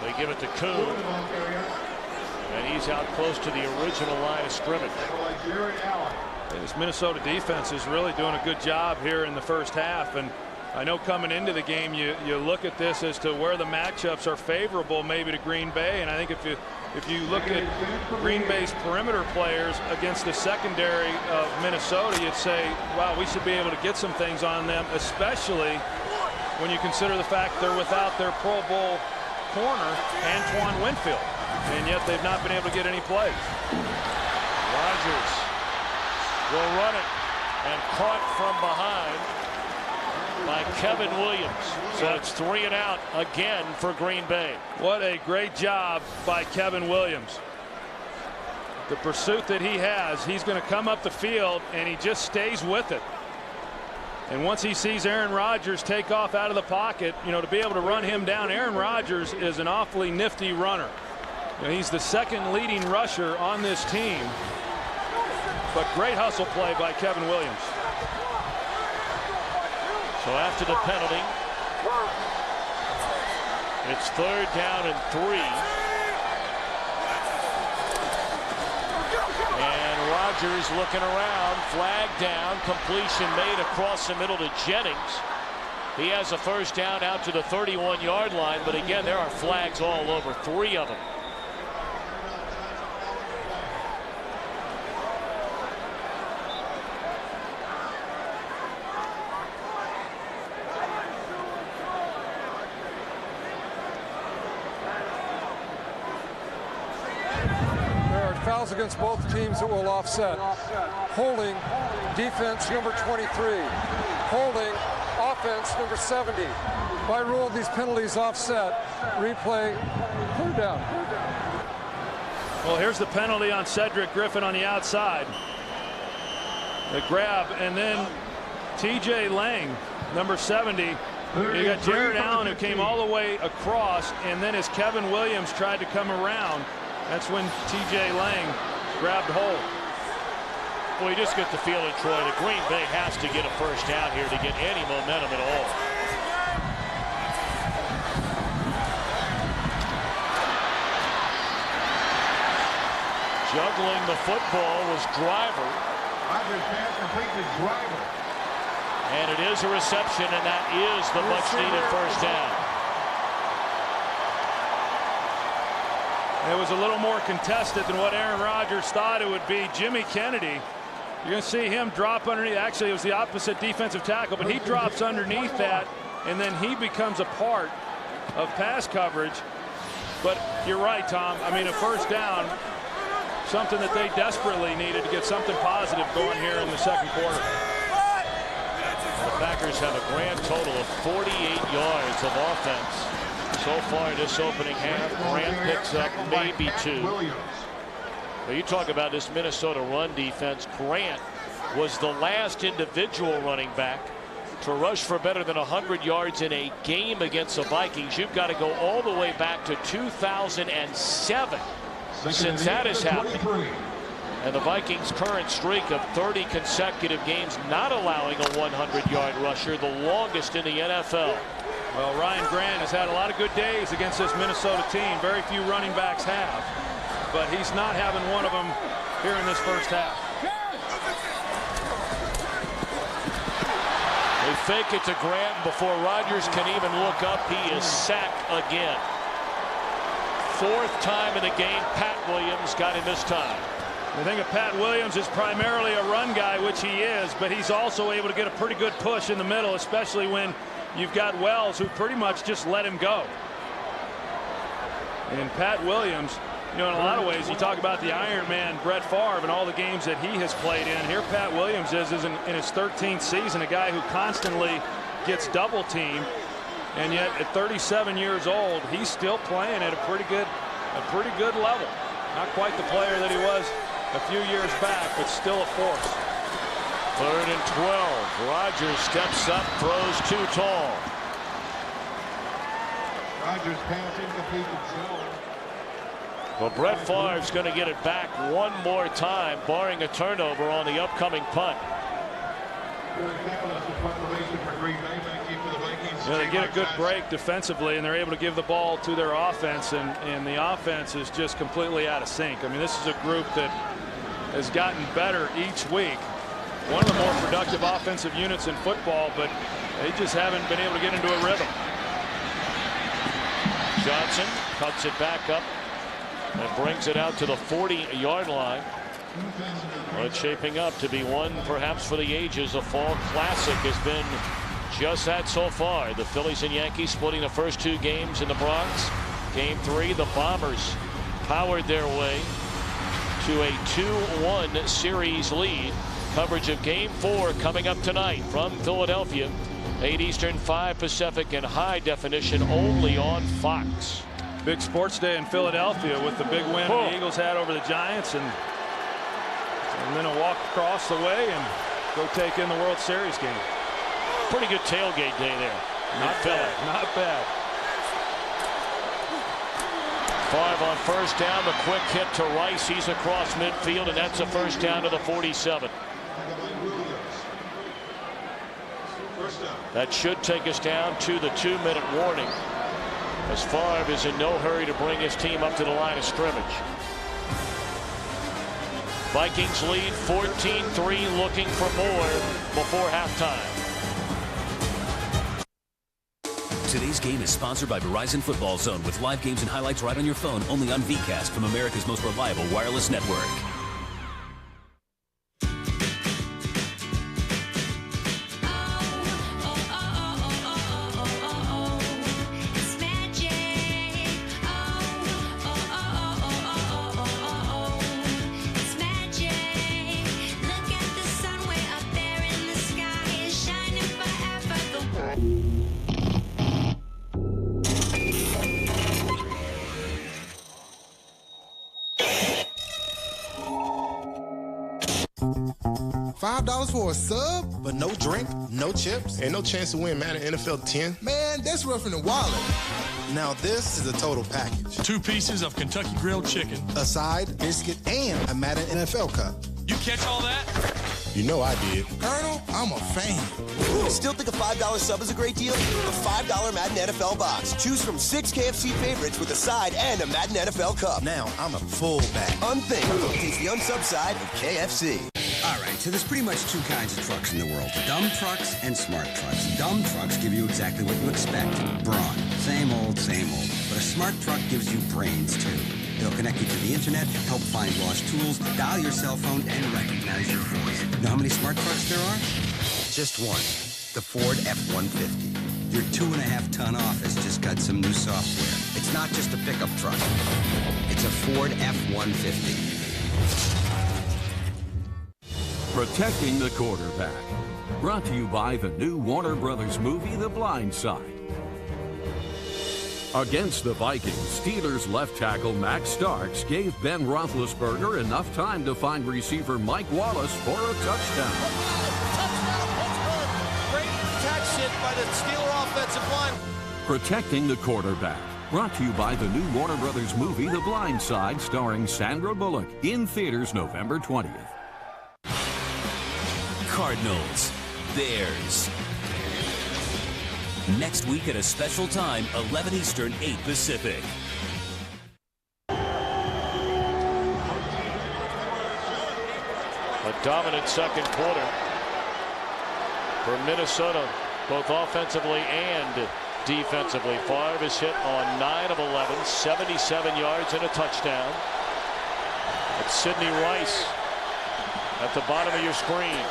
They give it to Kuhn. And he's out close to the original line of scrimmage. This Minnesota defense is really doing a good job here in the first half. And I know coming into the game, you look at this as to where the matchups are favorable maybe to Green Bay. And I think if you look at Green Bay's perimeter players against the secondary of Minnesota, you'd say, wow, we should be able to get some things on them, especially when you consider the fact they're without their Pro Bowl corner, Antoine Winfield, and yet they've not been able to get any plays. Rodgers will run it and caught from behind by Kevin Williams. So it's 3 and out again for Green Bay. What a great job by Kevin Williams. The pursuit that he has, he's going to come up the field and he just stays with it. And once he sees Aaron Rodgers take off out of the pocket, you know, to be able to run him down, Aaron Rodgers is an awfully nifty runner. You know, he's the second leading rusher on this team. But great hustle play by Kevin Williams. So after the penalty, it's 3rd down and 3. And Rodgers looking around, flag down, completion made across the middle to Jennings. He has a first down out to the 31-yard line, but again, there are flags all over, 3 of them. Fouls against both teams that will offset. Holding, defense number 23. Holding, offense number 70. By rule, these penalties offset. Replay, third down. Well, here's the penalty on Cedric Griffin on the outside. The grab, and then TJ Lang, number 70. You got Jared Allen, who came all the way across, and then as Kevin Williams tried to come around, that's when TJ Lang grabbed hold. Well, you just get the feeling, Troy, that Green Bay has to get a first down here to get any momentum at all. Juggling the football was Driver. Rodgers pass complete to Driver. And it is a reception, and that is the much-needed first down. It was a little more contested than what Aaron Rodgers thought it would be. Jimmy Kennedy, you're going to see him drop underneath. Actually, it was the opposite defensive tackle, but he drops underneath that, and then he becomes a part of pass coverage. But you're right, Tom. I mean, a first down, something that they desperately needed to get something positive going here in the second quarter. The Packers have a grand total of 48 yards of offense so far this opening half. Grant picks up maybe 2. Now you talk about this Minnesota run defense. Grant was the last individual running back to rush for better than 100 yards in a game against the Vikings. You've got to go all the way back to 2007 since that has happened. And the Vikings' current streak of 30 consecutive games not allowing a 100-yard rusher, the longest in the NFL. Well, Ryan Grant has had a lot of good days against this Minnesota team. Very few running backs have. But he's not having one of them here in this first half. They fake it to Grant before Rodgers can even look up. He is sacked again. 4th time in the game. Pat Williams got him this time. The thing of Pat Williams is primarily a run guy, which he is, but he's also able to get a pretty good push in the middle, especially when you've got Wells, who pretty much just let him go. And Pat Williams, you know, in a lot of ways, you talk about the Iron Man, Brett Favre, and all the games that he has played in. Here Pat Williams is in his 13th season, a guy who constantly gets double teamed, and yet at 37 years old, he's still playing at a pretty good level. Not quite the player that he was a few years back, but still a force. 3rd and 12. Rodgers steps up, throws too tall. Rodgers pass incomplete to Zornes. Well, Brett Favre's going to get it back one more time, barring a turnover on the upcoming punt. You know, they get a good break defensively, and they're able to give the ball to their offense, and the offense is just completely out of sync. I mean, this is a group that has gotten better each week. One of the more productive offensive units in football, but they just haven't been able to get into a rhythm. Johnson cuts it back up and brings it out to the 40-yard line. Well, it's shaping up to be one perhaps for the ages. A fall classic has been just that so far. The Phillies and Yankees splitting the first 2 games in the Bronx. Game 3, the Bombers powered their way to a 2-1 series lead. Coverage of Game 4 coming up tonight from Philadelphia. 8 Eastern, 5 Pacific, and high definition only on Fox. Big sports day in Philadelphia with the big win the Eagles had over the Giants, and then a walk across the way and go take in the World Series game. Pretty good tailgate day there. Not bad. Not bad. Favre on first down. The quick hit to Rice. He's across midfield, and that's a first down to the 47. That should take us down to the 2-minute warning, as Favre is in no hurry to bring his team up to the line of scrimmage. Vikings lead 14-3, looking for more before halftime. Today's game is sponsored by Verizon Football Zone, with live games and highlights right on your phone, only on VCast from America's most reliable wireless network. $5 for a sub, but no drink, no chips, and no chance to win Madden NFL 10. Man, that's roughing the wallet. Now this is a total package. 2 pieces of Kentucky grilled chicken, a side, biscuit, and a Madden NFL cup. You catch all that? You know I did. Colonel, I'm a fan. Still think a $5 sub is a great deal? The $5 Madden NFL box. Choose from 6 KFC favorites with a side and a Madden NFL cup. Now I'm a fullback. Unthinkable. Taste the unsub side of KFC. All right, so there's pretty much 2 kinds of trucks in the world. Dumb trucks and smart trucks. Dumb trucks give you exactly what you expect. Brawn. Same old, same old. But a smart truck gives you brains, too. They'll connect you to the internet, help find lost tools, dial your cell phone, and recognize your voice. You know how many smart trucks there are? Just one. The Ford F-150. Your 2.5-ton office just got some new software. It's not just a pickup truck. It's a Ford F-150. Protecting the quarterback. Brought to you by the new Warner Brothers movie, The Blind Side. Against the Vikings, Steelers left tackle Max Starks gave Ben Roethlisberger enough time to find receiver Mike Wallace for a touchdown. Touchdown, Pittsburgh! Great protection by the Steeler offensive line. Protecting the quarterback. Brought to you by the new Warner Brothers movie, The Blind Side, starring Sandra Bullock. In theaters November 20th. Cardinals, Bears. Next week at a special time, 11 Eastern, 8 Pacific. A dominant second quarter for Minnesota, both offensively and defensively. Favre is hit on 9 of 11, 77 yards and a touchdown. It's Sidney Rice at the bottom of your screen.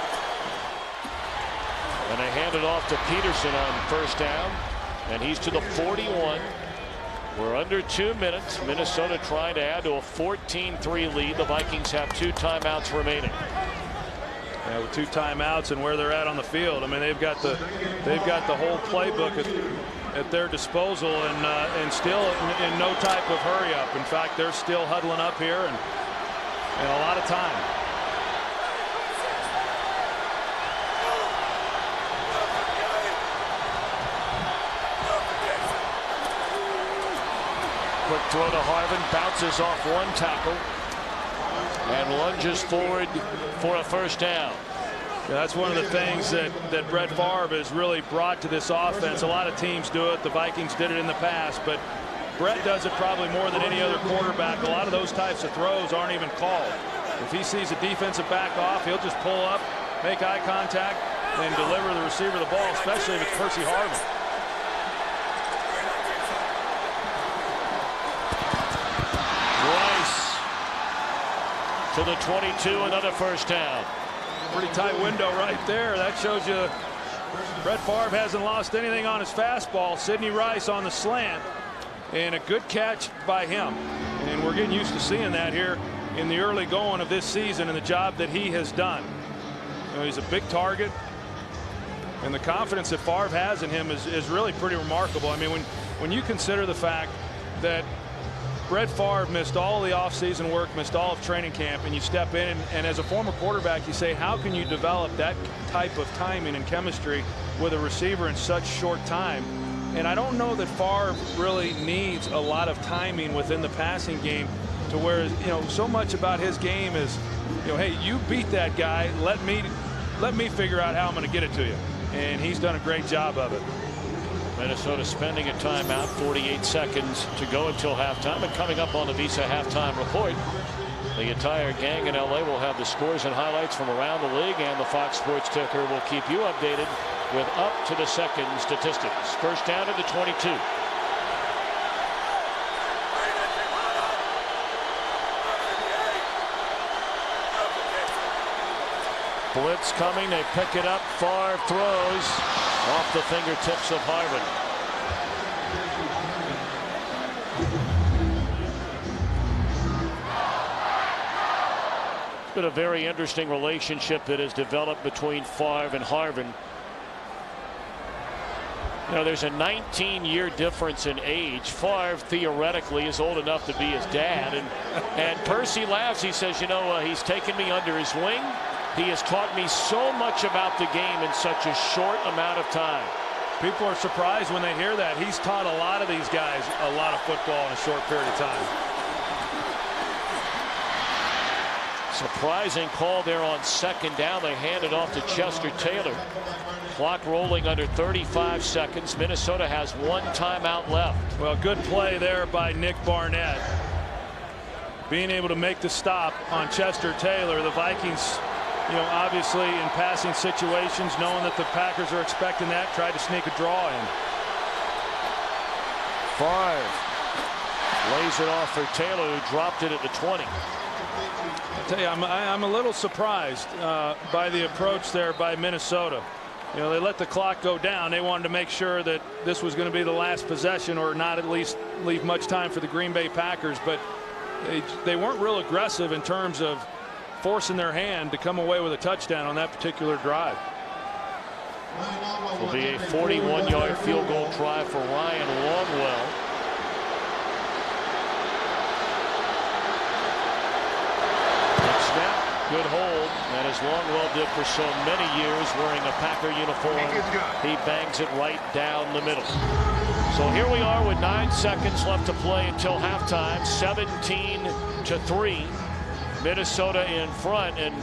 And they hand it off to Peterson on first down, and he's to the 41. We're under 2 minutes. Minnesota trying to add to a 14-3 lead. The Vikings have 2 timeouts remaining. Yeah, with 2 timeouts and where they're at on the field, I mean, they've got the whole playbook at their disposal, and still in no type of hurry up. In fact, they're still huddling up here and a lot of time. Quick throw to Harvin, bounces off 1 tackle and lunges forward for a first down. Yeah, that's one of the things that Brett Favre has really brought to this offense. A lot of teams do it. The Vikings did it in the past, but Brett does it probably more than any other quarterback. A lot of those types of throws aren't even called. If he sees a defensive back off, he'll just pull up, make eye contact, and deliver the receiver the ball, especially if it's Percy Harvin. To the 22, another first down. Pretty tight window right there. That shows you Brett Favre hasn't lost anything on his fastball. Sidney Rice on the slant, and a good catch by him. And we're getting used to seeing that here in the early going of this season and the job that he has done. You know, he's a big target, and the confidence that Favre has in him is really pretty remarkable. I mean, when you consider the fact that Brett Favre missed all of the offseason work, missed all of training camp, and you step in and as a former quarterback, you say, how can you develop that type of timing and chemistry with a receiver in such short time? And I don't know that Favre really needs a lot of timing within the passing game, to where, you know, so much about his game is, you know, hey, you beat that guy, let me figure out how I'm going to get it to you. And he's done a great job of it. Minnesota spending a timeout, 48 seconds to go until halftime. And coming up on the Visa halftime report, the entire gang in LA will have the scores and highlights from around the league, and the Fox Sports ticker will keep you updated with up to the second statistics. First down at the 22. Blitz coming, they pick it up. Favre throws off the fingertips of Harvin. It's been a very interesting relationship that has developed between Favre and Harvin. You know, there's a 19-year difference in age. Favre theoretically is old enough to be his dad, and Percy laughs. He says, you know, he's taken me under his wing. He has taught me so much about the game in such a short amount of time. People are surprised when they hear that. He's taught a lot of these guys a lot of football in a short period of time. Surprising call there on second down. They hand it off to Chester Taylor. Clock rolling under 35 seconds. Minnesota has 1 timeout left. Well, good play there by Nick Barnett. Being able to make the stop on Chester Taylor. The Vikings, you know, obviously in passing situations, knowing that the Packers are expecting that, tried to sneak a draw in. Favre lays it off for Taylor, who dropped it at the 20. I tell you, I'm a little surprised by the approach there by Minnesota. You know, they let the clock go down. They wanted to make sure that this was going to be the last possession, or not at least leave much time for the Green Bay Packers. But they weren't real aggressive in terms of forcing their hand to come away with a touchdown on that particular drive. It will be a 41-yard field goal try for Ryan Longwell. Snap, good hold, and as Longwell did for so many years, wearing a Packer uniform, he bangs it right down the middle. So here we are with 9 seconds left to play until halftime. 17-3, Minnesota in front. And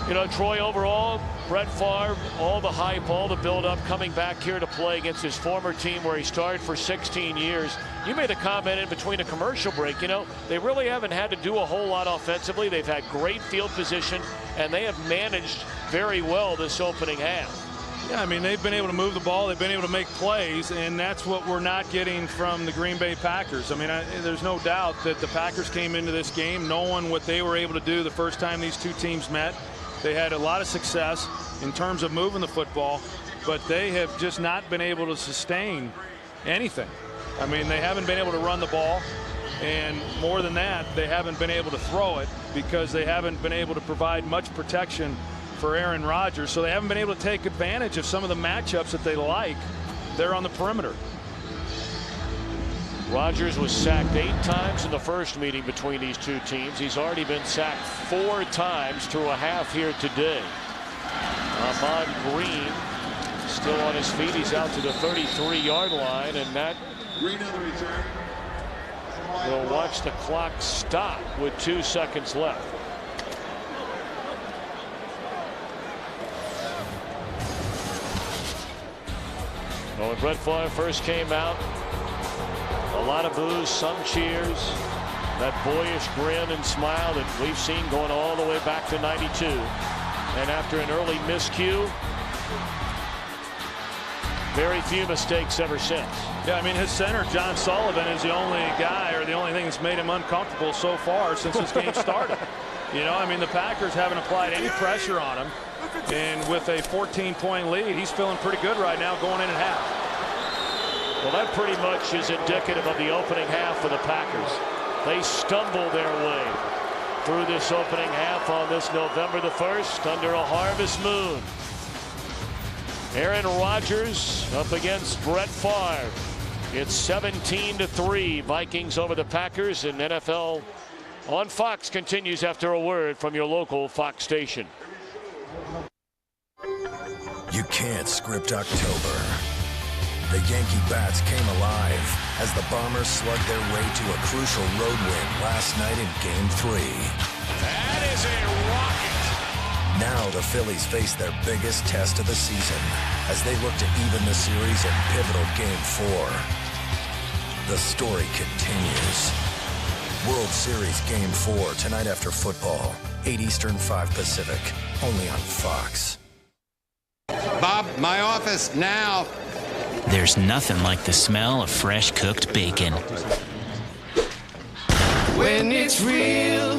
you know, Troy, overall, Brett Favre, all the hype, all the build-up, coming back here to play against his former team where he started for 16 years. You made a comment in between a commercial break. You know, they really haven't had to do a whole lot offensively. They've had great field position, and they have managed very well this opening half. Yeah, I mean, they've been able to move the ball. They've been able to make plays, and that's what we're not getting from the Green Bay Packers. I mean, there's no doubt that the Packers came into this game knowing what they were able to do the first time these two teams met. They had a lot of success in terms of moving the football, but they have just not been able to sustain anything. I mean, they haven't been able to run the ball, and more than that, they haven't been able to throw it because they haven't been able to provide much protection for Aaron Rodgers. So they haven't been able to take advantage of some of the matchups that they like there on the perimeter. Rodgers was sacked 8 times in the first meeting between these two teams. He's already been sacked 4 times through a half here today. Ahman Green still on his feet. He's out to the 33-yard line, and that will watch the clock stop with 2 seconds left. Well, when Brett Favre first came out, a lot of boos, some cheers, that boyish grin and smile that we've seen going all the way back to '92. And after an early miscue, very few mistakes ever since. Yeah, I mean, his center, John Sullivan, is the only guy, or the only thing that's made him uncomfortable so far since this game started. You know, I mean, the Packers haven't applied any pressure on him. And with a 14-point lead, he's feeling pretty good right now going in at half. Well, that pretty much is indicative of the opening half for the Packers. They stumble their way through this opening half on this November the 1st under a harvest moon. Aaron Rodgers up against Brett Favre. It's 17-3, Vikings over the Packers, and NFL on Fox continues after a word from your local Fox station. You can't script October. The Yankee bats came alive as the Bombers slugged their way to a crucial road win last night in Game 3. That is a rocket. Now the Phillies face their biggest test of the season as they look to even the series in pivotal Game 4. The story continues. World Series Game 4 tonight after football, 8 Eastern, 5 Pacific, only on Fox. Bob, my office now. There's nothing like the smell of fresh cooked bacon. When it's real,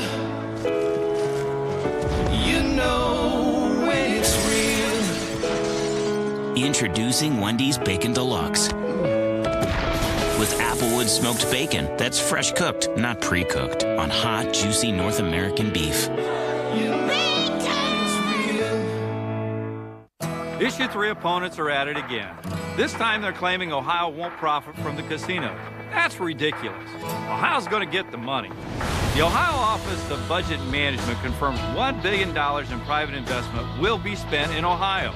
you know when it's real. Introducing Wendy's Bacon Deluxe. With Applewood smoked bacon that's fresh cooked, not pre-cooked, on hot, juicy North American beef. Issue 3 opponents are at it again. This time they're claiming Ohio won't profit from the casino. That's ridiculous. Ohio's going to get the money. The Ohio Office of Budget Management confirms $1 billion in private investment will be spent in Ohio.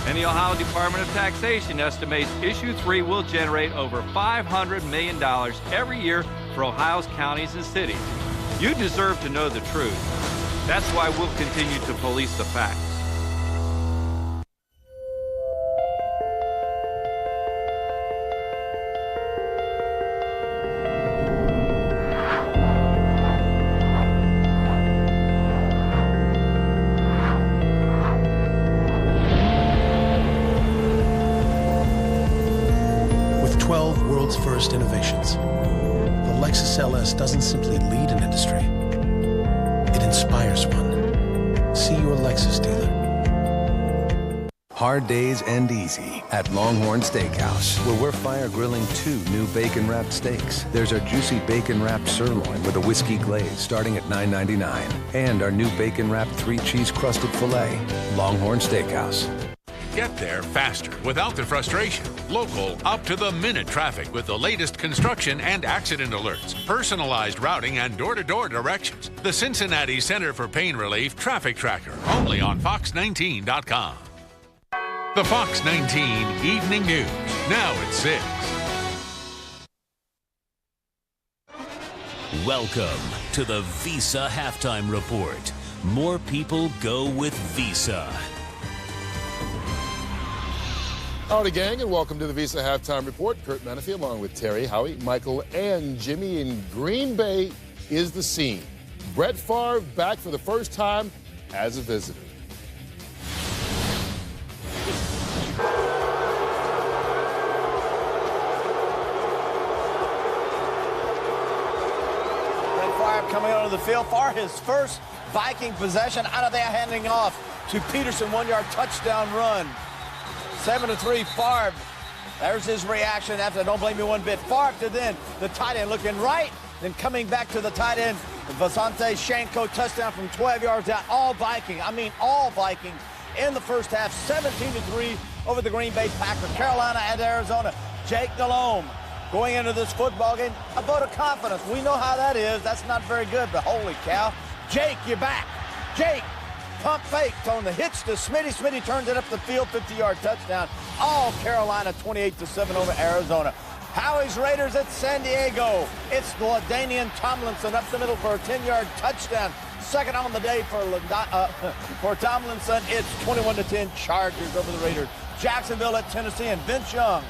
And the Ohio Department of Taxation estimates Issue 3 will generate over $500 million every year for Ohio's counties and cities. You deserve to know the truth. That's why we'll continue to police the facts. First innovations. The Lexus LS doesn't simply lead an industry, it inspires one. See your Lexus dealer. Hard days end easy at Longhorn Steakhouse, where we're fire grilling 2 new bacon-wrapped steaks. There's our juicy bacon-wrapped sirloin with a whiskey glaze starting at $9.99. And our new bacon-wrapped 3-cheese crusted filet. Longhorn Steakhouse. Get there faster without the frustration. Local, up-to-the-minute traffic with the latest construction and accident alerts, personalized routing, and door-to-door directions. The Cincinnati Center for Pain Relief Traffic Tracker, only on Fox19.com. The Fox 19 Evening News, now at 6. Welcome to the Visa Halftime Report. More people go with Visa. Howdy, gang, and welcome to the Visa Halftime Report. Kurt Menefee along with Terry, Howie, Michael, and Jimmy in Green Bay is the scene. Brett Favre back for the first time as a visitor. Brett Favre coming onto the field for his first Viking possession out of there, handing off to Peterson, 1-yard touchdown run. 7-3 Favre. There's his reaction after, don't blame me one bit. Favre to then the tight end looking right, then coming back to the tight end. Vasante Shanko touchdown from 12 yards out. All Viking. I mean all Vikings in the first half. 17-3 over the Green Bay Packers. Carolina and Arizona. Jake Delhomme going into this football game. A vote of confidence. We know how that is. That's not very good, but holy cow. Jake, you're back. Jake. Pump fake on the hitch to Smitty. Smitty turns it up the field, 50-yard touchdown. All Carolina 28-7 over Arizona. Howie's Raiders at San Diego. It's LaDainian Tomlinson up the middle for a 10-yard touchdown. Second on the day for Tomlinson. It's 21-10 Chargers over the Raiders. Jacksonville at Tennessee, and Vince Young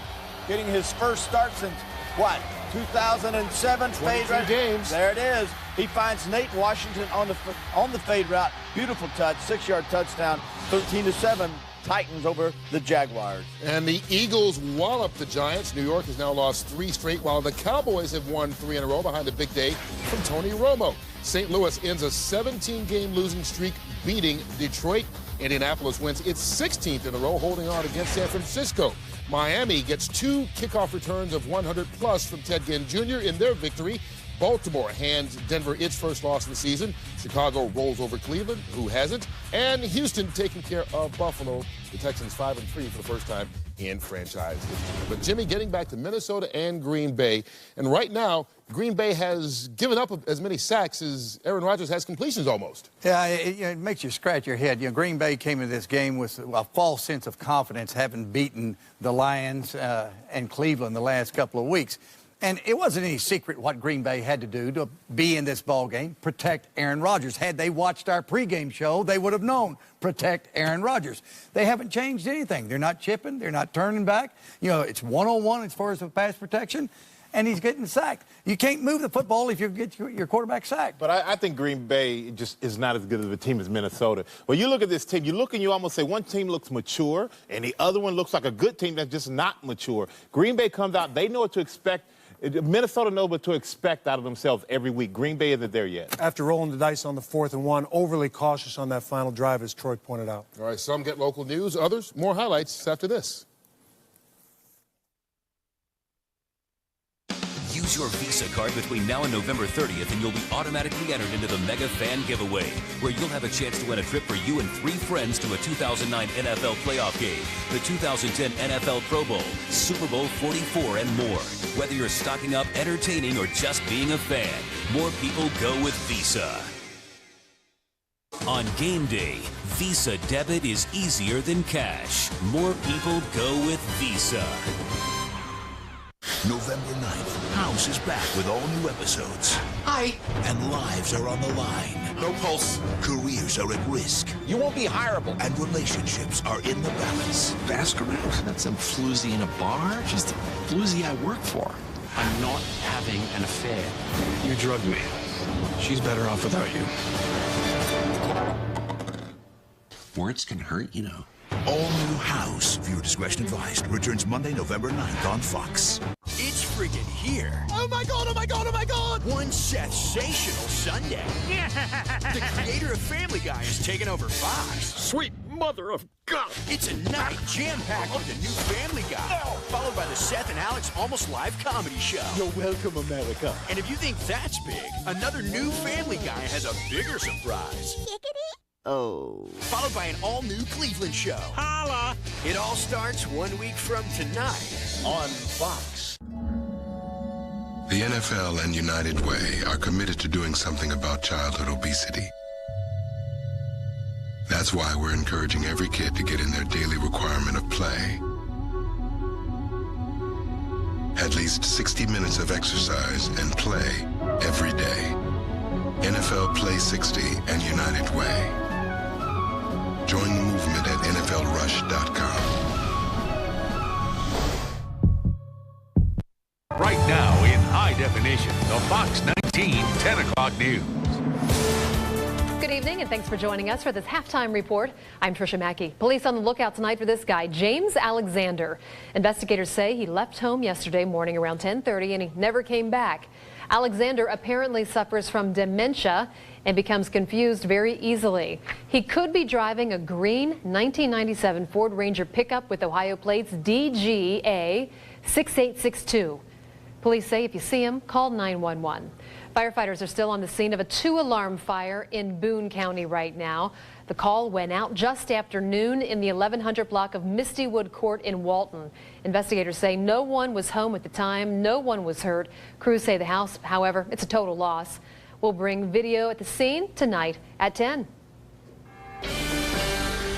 getting his first start since, what, 2007 fade route. Games. There it is. He finds Nate Washington on the fade route. Beautiful touch, 6-yard touchdown, 13-7. Titans over the Jaguars. And the Eagles wallop the Giants. New York has now lost 3 straight, while the Cowboys have won 3 in a row behind a big day from Tony Romo. St. Louis ends a 17-game losing streak, beating Detroit. Indianapolis wins its 16th in a row, holding on against San Francisco. Miami gets 2 kickoff returns of 100-plus from Ted Ginn Jr. in their victory. Baltimore hands Denver its first loss of the season. Chicago rolls over Cleveland, who hasn't. And Houston taking care of Buffalo. The Texans 5-3 for the first time in franchise history. But Jimmy, getting back to Minnesota and Green Bay. And right now, Green Bay has given up as many sacks as Aaron Rodgers has completions almost. Yeah, it makes you scratch your head. You know, Green Bay came into this game with a false sense of confidence, having beaten the Lions and Cleveland the last couple of weeks. And it wasn't any secret what Green Bay had to do to be in this ball game, protect Aaron Rodgers. Had they watched our pregame show, they would have known, protect Aaron Rodgers. They haven't changed anything. They're not chipping. They're not turning back. You know, it's 1-on-1 as far as the pass protection, and he's getting sacked. You can't move the football if you get your quarterback sacked. But I think Green Bay just is not as good of a team as Minnesota. When you look at this team, you look and you almost say one team looks mature, and the other one looks like a good team that's just not mature. Green Bay comes out, they know what to expect. Minnesota knows what to expect out of themselves every week. Green Bay isn't there yet. After rolling the dice on the 4th and 1, overly cautious on that final drive, as Troy pointed out. All right, some get local news, others more highlights after this. Use your Visa card between now and November 30th and you'll be automatically entered into the Mega Fan Giveaway, where you'll have a chance to win a trip for you and 3 friends to a 2009 NFL playoff game, the 2010 NFL Pro Bowl, Super Bowl 44, and more. Whether you're stocking up, entertaining, or just being a fan, more people go with Visa. On game day, Visa debit is easier than cash. More people go with Visa. November 9th, House is back with all new episodes. Hi. And lives are on the line. No pulse. Careers are at risk. You won't be hireable. And relationships are in the balance. Baskerville? Not some floozy in a bar, just a floozy I work for. I'm not having an affair. You drugged me. She's better off without you. Words can hurt, you know. All new House, viewer discretion advised, returns Monday, November 9th on Fox. It's friggin' here. Oh my God, oh my God, oh my God! One sensational Sunday. The creator of Family Guy is taking over Fox. Sweet mother of God! It's a night jam-packed with a new Family Guy, followed by the Seth and Alex Almost Live comedy show. You're welcome, America. And if you think that's big, another new Family Guy has a bigger surprise. Oh. Followed by an all-new Cleveland show. Holla! It all starts 1 week from tonight on Fox. The NFL and United Way are committed to doing something about childhood obesity. That's why we're encouraging every kid to get in their daily requirement of play. At least 60 minutes of exercise and play every day. NFL Play 60 and United Way. Join the movement at NFLRush.com. Right now in high definition, the Fox 19 10 o'clock news. Good evening and thanks for joining us for this halftime report. I'm Tricia Mackey. Police on the lookout tonight for this guy, James Alexander. Investigators say he left home yesterday morning around 10:30 and he never came back. Alexander apparently suffers from dementia and becomes confused very easily. He could be driving a green 1997 Ford Ranger pickup with Ohio plates DGA 6862. Police say if you see him, call 911. Firefighters are still on the scene of a 2-alarm fire in Boone County right now. The call went out just after noon in the 1100 block of Mistywood Court in Walton. Investigators say no one was home at the time, no one was hurt. Crews say the house, however, it's a total loss. We'll bring video at the scene tonight at 10.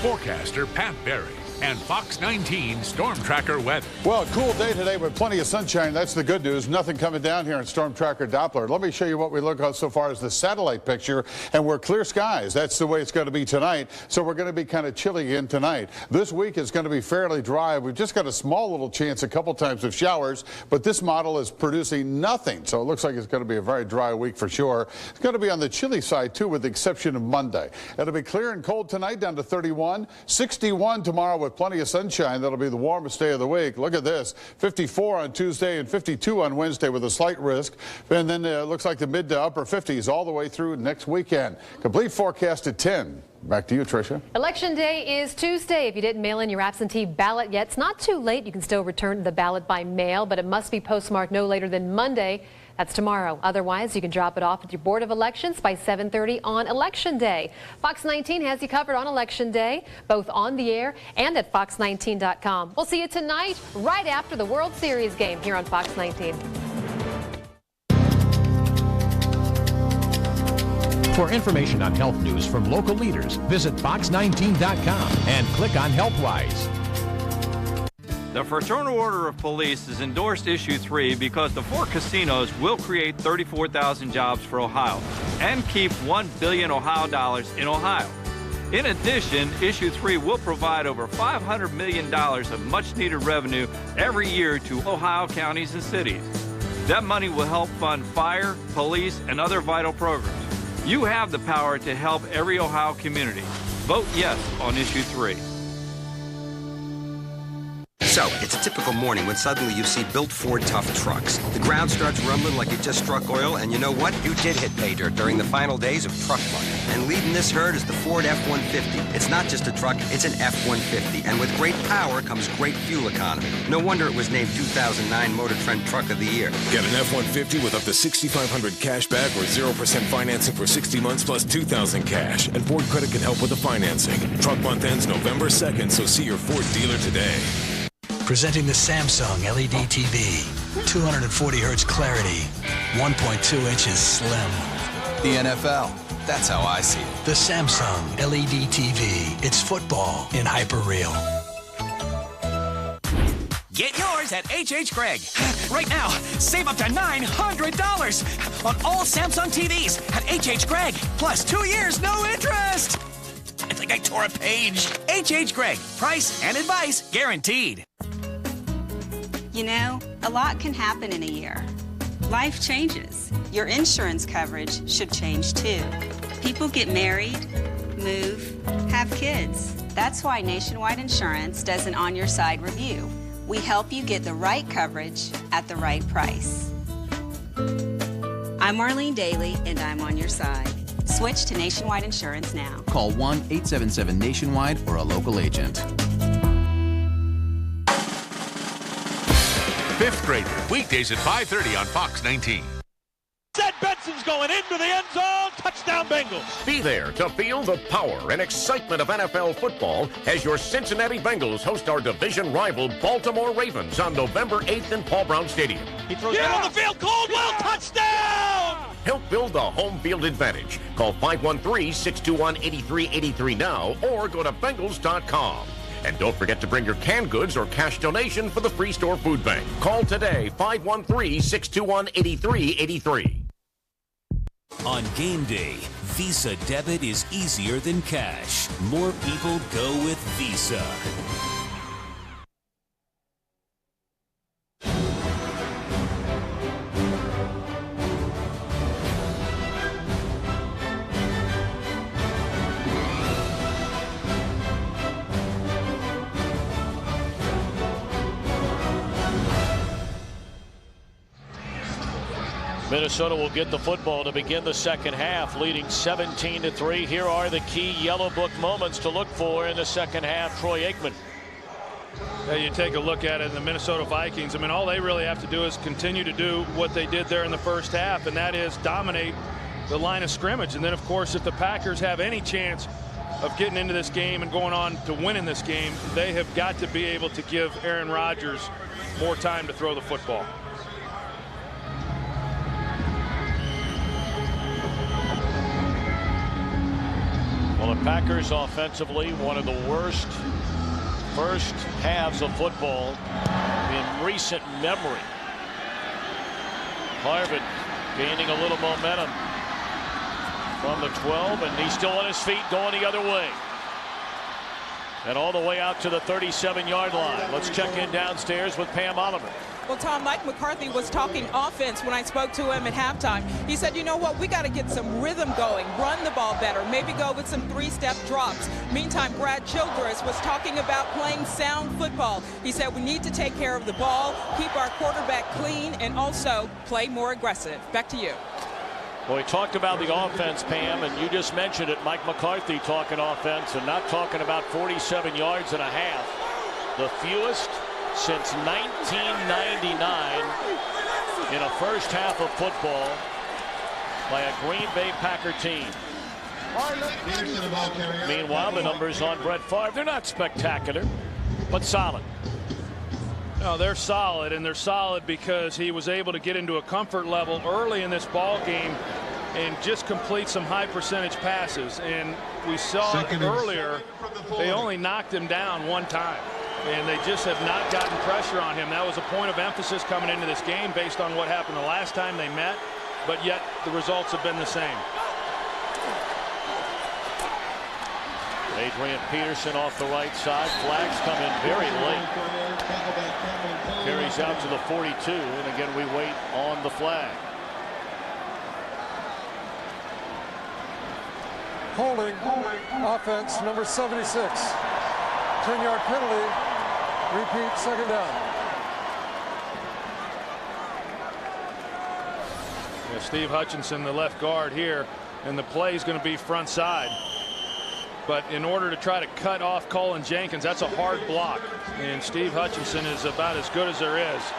Forecaster Pat Berry and Fox 19 Storm Tracker weather. Well, a cool day today with plenty of sunshine. That's the good news. Nothing coming down here in Storm Tracker Doppler. Let me show you what we look at so far as the satellite picture, and we're clear skies. That's the way it's going to be tonight. So we're going to be kind of chilly again tonight. This week is going to be fairly dry. We've just got a small little chance a couple times of showers, but this model is producing nothing. So it looks like it's going to be a very dry week for sure. It's going to be on the chilly side too, with the exception of Monday. It'll be clear and cold tonight, down to 31, 61 tomorrow with plenty of sunshine. That'll be the warmest day of the week. Look at this, 54 on Tuesday and 52 on Wednesday with a slight risk. And then it looks like the mid to upper 50s all the way through next weekend. Complete forecast at 10. Back to you, Tricia. Election day is Tuesday. If you didn't mail in your absentee ballot yet, it's not too late. You can still return the ballot by mail, but it must be postmarked no later than Monday. That's tomorrow. Otherwise, you can drop it off at your Board of Elections by 7:30 on Election Day. Fox 19 has you covered on Election Day, both on the air and at fox19.com. We'll see you tonight, right after the World Series game here on Fox 19. For information on health news from local leaders, visit fox19.com and click on HealthWise. The Fraternal Order of Police has endorsed Issue 3 because the 4 casinos will create 34,000 jobs for Ohio and keep $1 billion Ohio dollars in Ohio. In addition, Issue 3 will provide over $500 million of much-needed revenue every year to Ohio counties and cities. That money will help fund fire, police, and other vital programs. You have the power to help every Ohio community. Vote yes on Issue 3. So, it's a typical morning when suddenly you see built Ford tough trucks. The ground starts rumbling like it just struck oil, and you know what? You did hit pay dirt during the final days of Truck Month. And leading this herd is the Ford F-150. It's not just a truck, it's an F-150. And with great power comes great fuel economy. No wonder it was named 2009 Motor Trend Truck of the Year. Get an F-150 with up to $6,500 cash back or 0% financing for 60 months plus $2,000 cash. And Ford Credit can help with the financing. Truck Month ends November 2nd, so see your Ford dealer today. Presenting the Samsung LED TV. 240 hertz clarity. 1.2 inches slim. The NFL. That's how I see it. The Samsung LED TV. It's football in hyperreal. Get yours at H.H. Gregg. Right now, save up to $900 on all Samsung TVs at H.H. Gregg. Plus 2 years, no interest. I think I tore a page. H.H. Gregg. Price and advice guaranteed. You know, a lot can happen in a year. Life changes. Your insurance coverage should change too. People get married, move, have kids. That's why Nationwide Insurance does an On Your Side review. We help you get the right coverage at the right price. I'm Marlene Daly, and I'm on your side. Switch to Nationwide Insurance now. Call 1-877-NATIONWIDE or a local agent. Fifth Grader, weekdays at 5:30 on Fox 19. Said Benson's going into the end zone. Touchdown Bengals. Be there to feel the power and excitement of NFL football as your Cincinnati Bengals host our division rival Baltimore Ravens on November 8th in Paul Brown Stadium. He throws it on the field. Caldwell, touchdown! Help build the home field advantage. Call 513-621-8383 now or go to Bengals.com. And don't forget to bring your canned goods or cash donation for the Free Store Food Bank. Call today, 513-621-8383. On game day, Visa debit is easier than cash. More people go with Visa. Minnesota will get the football to begin the second half, leading 17-3. Here are the key Yellow Book moments to look for in the second half. Troy Aikman. You take a look at it, the Minnesota Vikings, I mean, all they really have to do is continue to do what they did there in the first half, and that is dominate the line of scrimmage. And then, of course, if the Packers have any chance of getting into this game and going on to winning this game, they have got to be able to give Aaron Rodgers more time to throw the football. Well, the Packers offensively, one of the worst first halves of football in recent memory. Favre gaining a little momentum from the 12, and he's still on his feet going the other way. And all the way out to the 37-yard line. Let's check in downstairs with Pam Oliver. Well, Tom, Mike McCarthy was talking offense when I spoke to him at halftime. He said, you know what, we got to get some rhythm going, run the ball better, maybe go with some three-step drops. Meantime, Brad Childress was talking about playing sound football. He said we need to take care of the ball, keep our quarterback clean, and also play more aggressive. Back to you. Well, we talked about the offense, Pam, and you just mentioned it. Mike McCarthy talking offense and not talking about 47 yards and a half. The fewest since 1999 in a first half of football by a Green Bay Packer team. Meanwhile, the numbers on Brett Favre, they're not spectacular, but solid. No, they're solid, and they're solid because he was able to get into a comfort level early in this ball game and just complete some high percentage passes. And we saw earlier, they only knocked him down one time. And they just have not gotten pressure on him. That was a point of emphasis coming into this game based on what happened the last time they met, but yet the results have been the same. Adrian Peterson off the right side. Flags come in very late. Carries out to the 42, and again we wait on the flag. Holding offense number 76. 10-yard penalty. Repeat, second down. Yeah, Steve Hutchinson, the left guard here, and the play is going to be front side. But in order to try to cut off Colin Jenkins, that's a hard block. And Steve Hutchinson is about as good as there is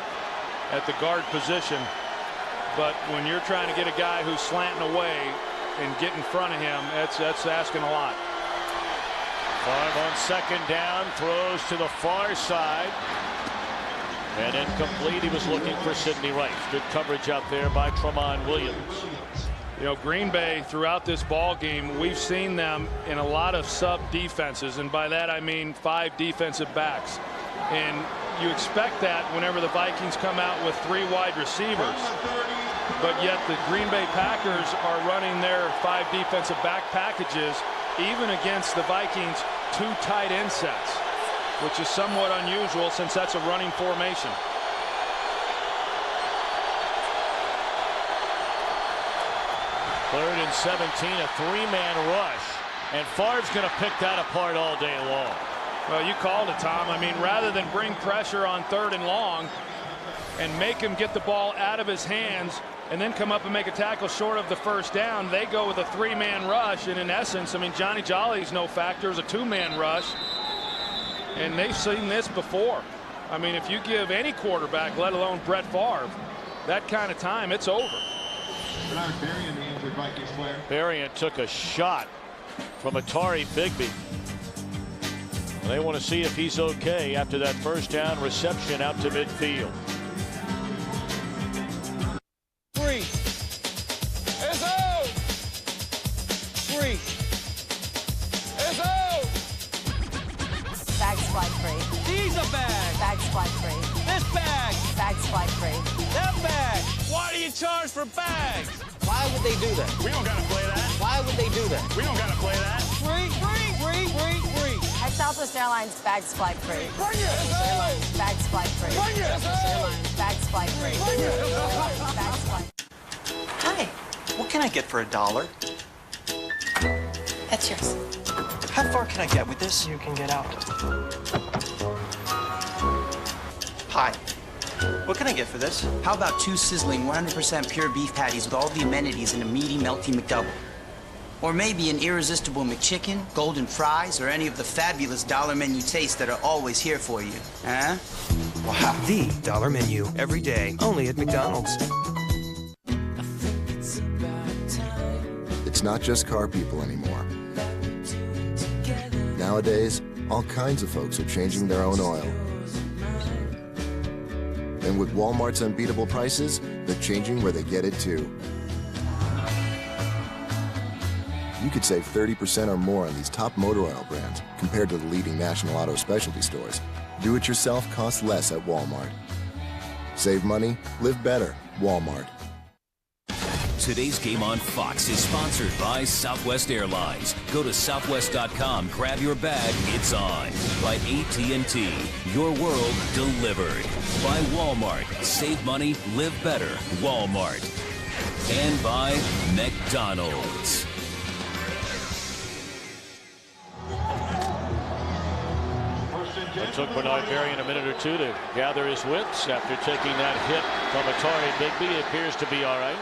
at the guard position. But when you're trying to get a guy who's slanting away and get in front of him, that's asking a lot. Favre on second down, throws to the far side. And incomplete. He was looking for Sidney Rice. Good coverage out there by Tramon Williams. You know, Green Bay, throughout this ball game, we've seen them in a lot of sub defenses, and by that I mean 5 defensive backs. And you expect that whenever the Vikings come out with 3 wide receivers. But yet the Green Bay Packers are running their 5 defensive back packages even against the Vikings' 2 tight end sets, which is somewhat unusual since that's a running formation. Third and 17, a 3-man rush, and Favre's going to pick that apart all day long. Well, you called it, Tom. I mean, rather than bring pressure on 3rd and long and make him get the ball out of his hands and then come up and make a tackle short of the first down. They go with a 3-man rush, and in essence, I mean, Johnny Jolly's no factor. It was a 2-man rush, and they've seen this before. I mean, if you give any quarterback, let alone Brett Favre, that kind of time, it's over. Berrien took a shot from Atari Bigby. They want to see if he's okay after that first down reception out to midfield. 3. It's out. 3. It's out. Bags fly free. These are bags. Bags fly free. This bag. Bags fly free. That bag. Why do you charge for bags? Why would they do that? We don't gotta play that. Why would they do that? We don't gotta play that. Free. At Southwest Airlines, bags fly free. Bring it. Airlines, bags fly free. Bring it. Airlines, bags fly free. Bring it. Airlines, bags fly. Hi. What can I get for $1? That's yours. How far can I get with this? You can get out. Hi. What can I get for this? How about 2 sizzling 100% pure beef patties with all the amenities in a meaty, melty McDouble? Or maybe an irresistible McChicken, golden fries, or any of the fabulous dollar menu tastes that are always here for you, huh? Wow. The dollar menu, every day, only at McDonald's. It's not just car people anymore. Nowadays, all kinds of folks are changing their own oil. And with Walmart's unbeatable prices, they're changing where they get it too. You could save 30% or more on these top motor oil brands compared to the leading national auto specialty stores. Do-it-yourself costs less at Walmart. Save money, live better. Walmart. Today's game on Fox is sponsored by Southwest Airlines. Go to southwest.com, grab your bag, it's on. By AT&T, your world delivered. By Walmart, save money, live better. Walmart. And by McDonald's. It took Bernard Berrien a minute or two to gather his wits after taking that hit from Atari Bigby. It appears to be all right.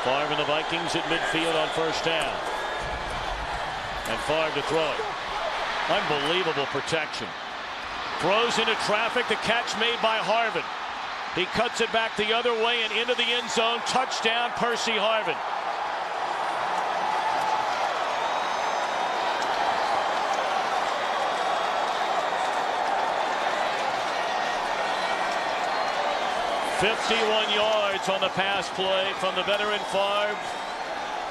Favre and the Vikings at midfield on first down. And Favre to throw. Unbelievable protection. Throws into traffic. The catch made by Harvin. He cuts it back the other way and into the end zone. Touchdown, Percy Harvin. "51 yards on the pass play from the veteran Favre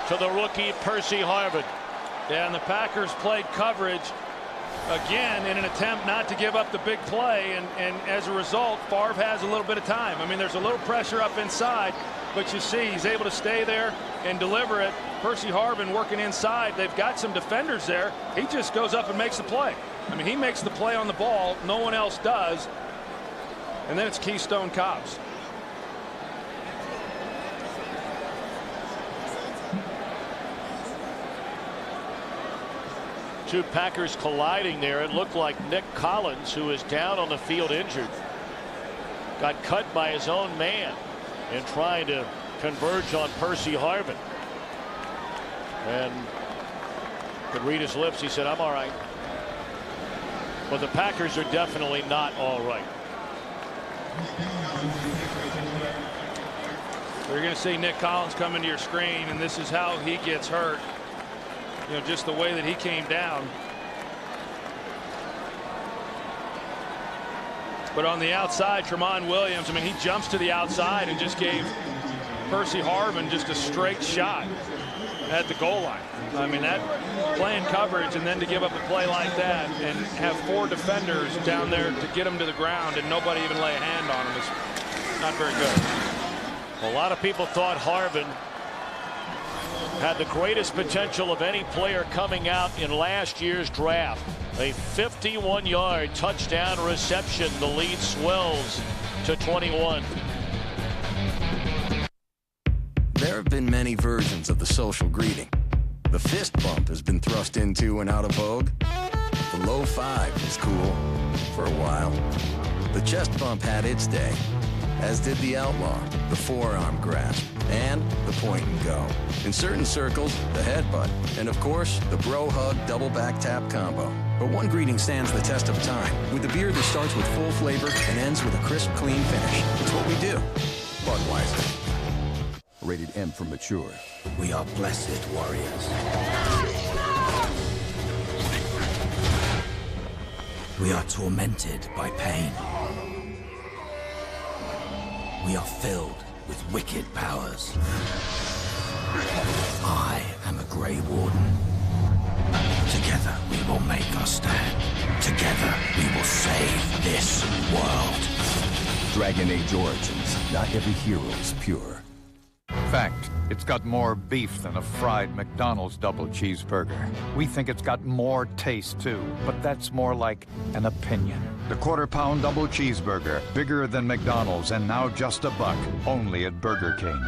to the rookie Percy Harvin." Yeah, and the Packers played coverage again in an attempt not to give up the big play, and as a result, Favre has a little bit of time. I mean, there's a little pressure up inside, but you see he's able to stay there and deliver it. Percy Harvin working inside. They've got some defenders there. He just goes up and makes the play. I mean, he makes the play on the ball. No one else does. And then it's Keystone Cops. Two Packers colliding there. It looked like Nick Collins, who is down on the field injured, got cut by his own man in trying to converge on Percy Harvin. And could read his lips. He said, "I'm all right." But the Packers are definitely not all right. You're going to see Nick Collins come into your screen, and this is how he gets hurt. You know, just the way that he came down. But on the outside, Tramon Williams, I mean, he jumps to the outside and just gave Percy Harvin just a straight shot at the goal line. I mean, that playing coverage and then to give up a play like that and have 4 defenders down there to get him to the ground and nobody even lay a hand on him is not very good. A lot of people thought Harvin had the greatest potential of any player coming out in last year's draft. A 51-yard touchdown reception. The lead swells to 21. There have been many versions of the social greeting. The fist bump has been thrust into and out of vogue. The low five was cool for a while. The chest bump had its day. as did the outlaw, the forearm grasp, and the point and go. In certain circles, the headbutt, and of course, the bro hug double back tap combo. But one greeting stands the test of time, with a beer that starts with full flavor and ends with a crisp, clean finish. It's what we do. Budweiser. Rated M for mature. We are blessed warriors. We are tormented by pain. We are filled with wicked powers. I am a Grey Warden. Together we will make our stand. Together we will save this world. Dragon Age Origins. Not every hero is pure. Fact, it's got more beef than a fried McDonald's double cheeseburger. We think it's got more taste too, but that's more like an opinion. The quarter-pound double cheeseburger, bigger than McDonald's and now just $1, only at Burger King.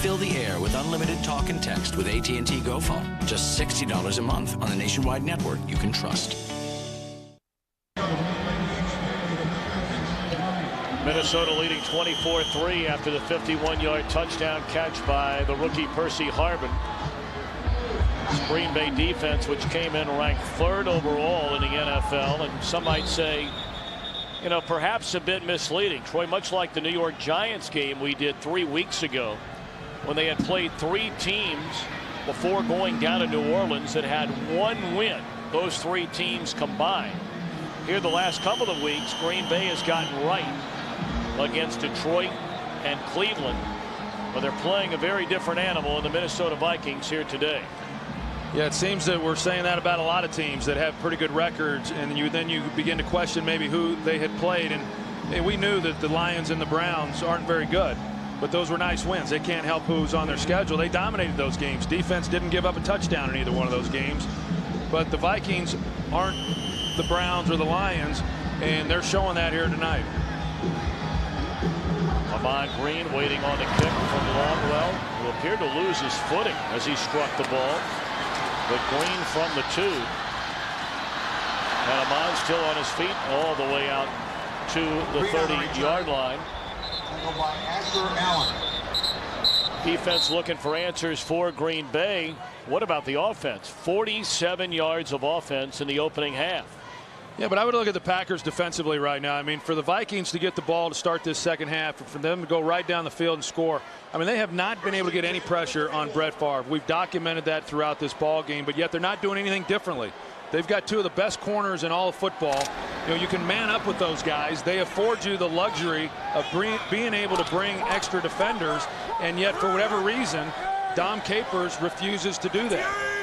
Fill the air with unlimited talk and text with AT&T Go Phone. Just $60 a month on the nationwide network you can trust. Minnesota leading 24-3 after the 51-yard touchdown catch by the rookie Percy Harvin. This Green Bay defense, which came in ranked 3rd overall in the NFL, and some might say, you know, perhaps a bit misleading. Troy, much like the New York Giants game we did 3 weeks ago, when they had played 3 teams before going down to New Orleans that had 1 win, those 3 teams combined. Here the last couple of weeks, Green Bay has gotten right against Detroit and Cleveland, but they're playing a very different animal in the Minnesota Vikings here today. Yeah, it seems that we're saying that about a lot of teams that have pretty good records, and then you begin to question maybe who they had played, and we knew that the Lions and the Browns aren't very good. But those were nice wins. They can't help who's on their schedule. They dominated those games. Defense didn't give up a touchdown in either one of those games. But the Vikings aren't the Browns or the Lions, and they're showing that here tonight. Ahman Green waiting on the kick from Longwell, who appeared to lose his footing as he struck the ball. But Green from the 2. And Ahman still on his feet all the way out to the 30-yard line. Defense looking for answers for Green Bay. What about the offense? 47 yards of offense in the opening half. Yeah, but I would look at the Packers defensively right now. I mean, for the Vikings to get the ball to start this second half, for them to go right down the field and score, I mean, they have not been able to get any pressure on Brett Favre. We've documented that throughout this ball game, but yet they're not doing anything differently. They've got 2 of the best corners in all of football. You know, you can man up with those guys. They afford you the luxury of being able to bring extra defenders, and yet for whatever reason, Dom Capers refuses to do that.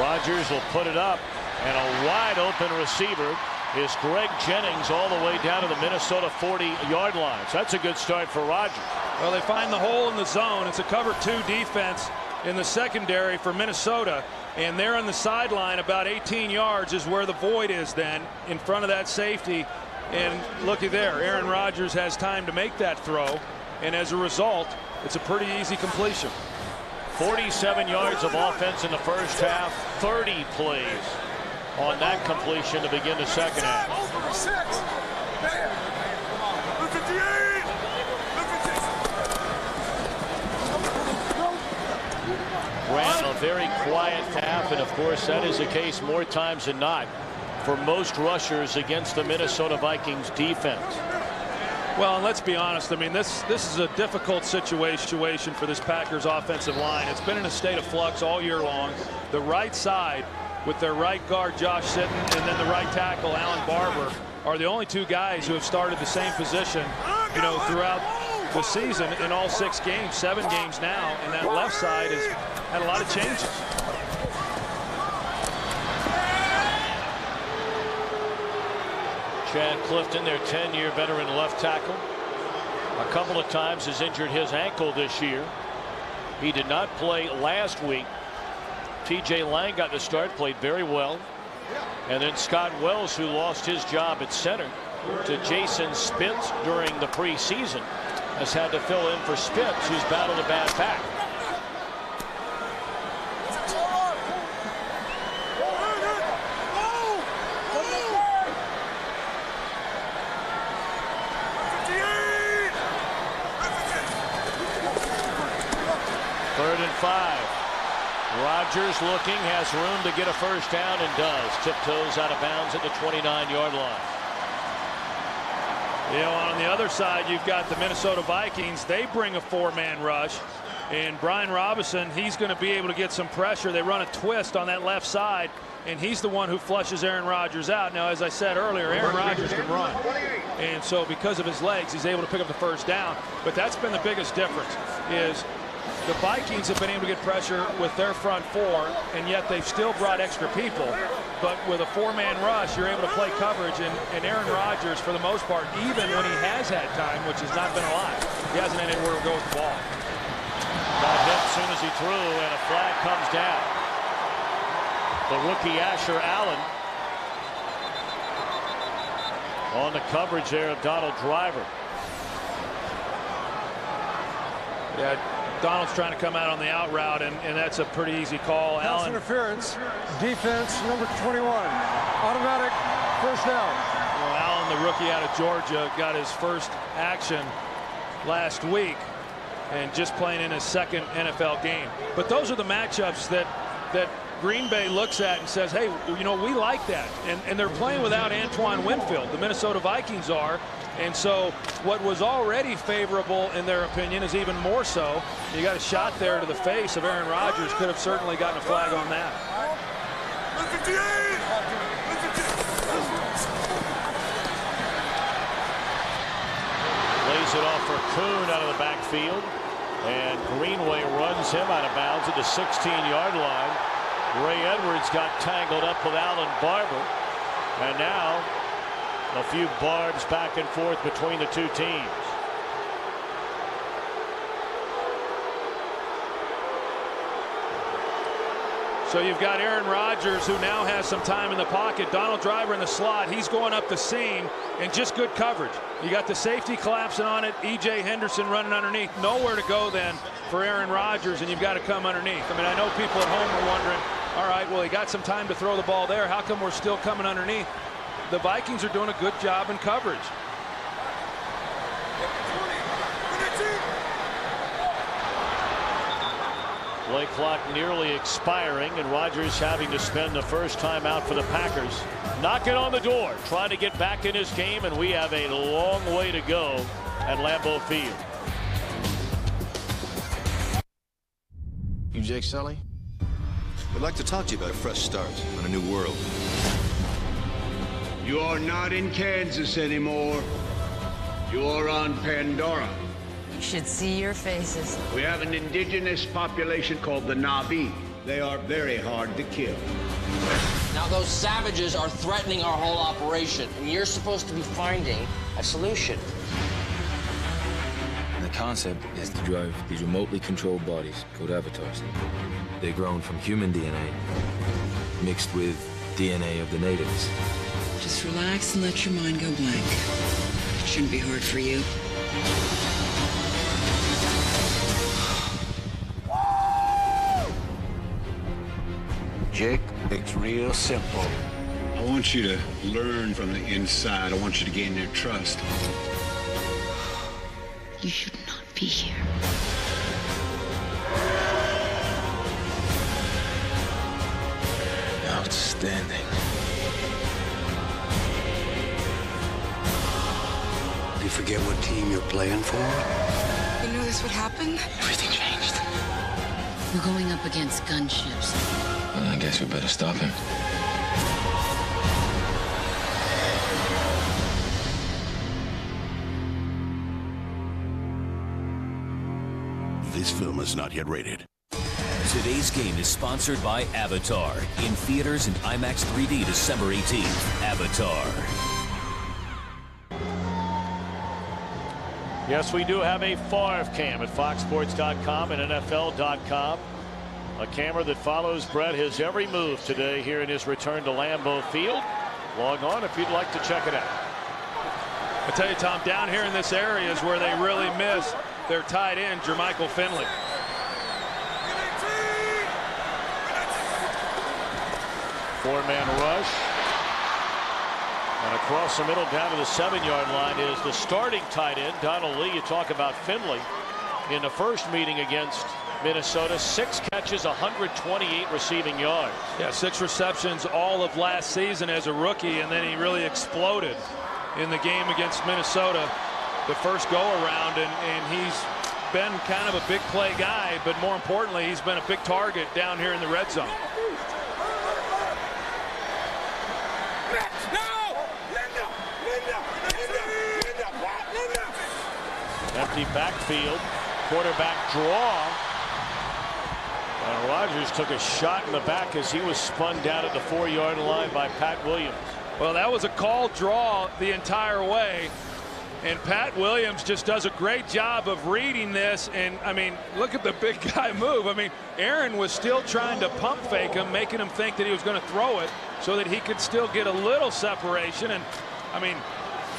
Rodgers will put it up, and a wide open receiver is Greg Jennings all the way down to the Minnesota 40-yard line. So that's a good start for Rodgers. Well, they find the hole in the zone. It's a cover 2 defense in the secondary for Minnesota, and there on the sideline about 18 yards is where the void is then in front of that safety. And looky there, Aaron Rodgers has time to make that throw, and as a result, it's a pretty easy completion. 47 yards of offense in the first half, 30 plays on that completion to begin the second half. Ran a very quiet half, and of course that is the case more times than not for most rushers against the Minnesota Vikings defense. Well, and let's be honest, I mean, this is a difficult situation for this Packers offensive line. It's been in a state of flux all year long. The right side with their right guard Josh Sitton and then the right tackle Alan Barber are the only 2 guys who have started the same position, you know, throughout the season in all 6 games, 7 games now, and that left side has had a lot of changes. Chad Clifton, their 10-year veteran left tackle, a couple of times has injured his ankle this year. He did not play last week. TJ Lang got the start, played very well. And then Scott Wells, who lost his job at center to Jason Spitz during the preseason, has had to fill in for Spitz, who's battled a bad back. Third and 5. Rodgers looking, has room to get a first down, and does. Tiptoes out of bounds at the 29-yard line. You know, on the other side, you've got the Minnesota Vikings. They bring a 4-man rush. And Brian Robinson, he's going to be able to get some pressure. They run a twist on that left side, and he's the one who flushes Aaron Rodgers out. Now, as I said earlier, Aaron Rodgers can run. And so because of his legs, he's able to pick up the first down. But that's been the biggest difference, is the Vikings have been able to get pressure with their front four, and yet they've still brought extra people. But with a 4-man rush, you're able to play coverage, and Aaron Rodgers, for the most part, even when he has had time, which has not been a lot, he hasn't had anywhere to go with the ball. Got hit as soon as he threw, and a flag comes down. The rookie Asher Allen on the coverage there of Donald Driver. Yeah, Donald's trying to come out on the out route, and that's a pretty easy call. Pass interference, defense, number 21. Automatic first down. Well, Allen, the rookie out of Georgia, got his first action last week and just playing in his second NFL game. But those are the matchups that Green Bay looks at and says, hey, you know, we like that. And they're playing without Antoine Winfield. The Minnesota Vikings are. And so what was already favorable in their opinion is even more so. You got a shot there to the face of Aaron Rodgers. Could have certainly gotten a flag on that. Lays it off for Kuhn out of the backfield. And Greenway runs him out of bounds at the 16-yard line. Ray Edwards got tangled up with Alan Barber. And now a few barbs back and forth between the two teams. So you've got Aaron Rodgers, who now has some time in the pocket. Donald Driver in the slot. He's going up the seam, and just good coverage. You got the safety collapsing on it. E.J. Henderson running underneath. Nowhere to go then for Aaron Rodgers, and you've got to come underneath. I mean, I know people at home are wondering, all right, well, he got some time to throw the ball there. How come we're still coming underneath? The Vikings are doing a good job in coverage. Play clock nearly expiring, and Rodgers having to spend the first time out for the Packers. Knocking on the door, trying to get back in his game, and we have a long way to go at Lambeau Field. You Jake Sully? I'd like to talk to you about a fresh start on a new world. You're not in Kansas anymore. You're on Pandora. You should see your faces. We have an indigenous population called the Na'vi. They are very hard to kill. Now those savages are threatening our whole operation, and you're supposed to be finding a solution. And the concept is to drive these remotely controlled bodies called avatars. They're grown from human DNA, mixed with DNA of the natives. Just relax and let your mind go blank. It shouldn't be hard for you. Jake, it's real simple. I want you to learn from the inside. I want you to gain their trust. You should not be here. Outstanding. You forget what team you're playing for? You knew this would happen? Everything changed. We're going up against gunships. Well, I guess we better stop him. This film is not yet rated. Today's game is sponsored by Avatar. In theaters and IMAX 3D December 18th. Avatar. Yes, we do have a Favre cam at foxsports.com and NFL.com. A camera that follows Brett his every move today here in his return to Lambeau Field. Log on if you'd like to check it out. I tell you, Tom, down here in this area is where they really miss their tight end, Jermichael Finley. Four-man rush. And across the middle down to the 7-yard line is the starting tight end, Donald Lee. You talk about Finley in the first meeting against Minnesota. 6 catches, 128 receiving yards. Yeah, 6 receptions all of last season as a rookie, and then he really exploded in the game against Minnesota the first go-around, and he's been kind of a big play guy, but more importantly, he's been a big target down here in the red zone. Empty backfield, quarterback draw. And Rodgers took a shot in the back as he was spun down at the 4-yard line by Pat Williams. Well, that was a called draw the entire way. And Pat Williams just does a great job of reading this. And, I mean, look at the big guy move. I mean, Aaron was still trying to pump fake him, making him think that he was going to throw it so that he could still get a little separation. And, I mean,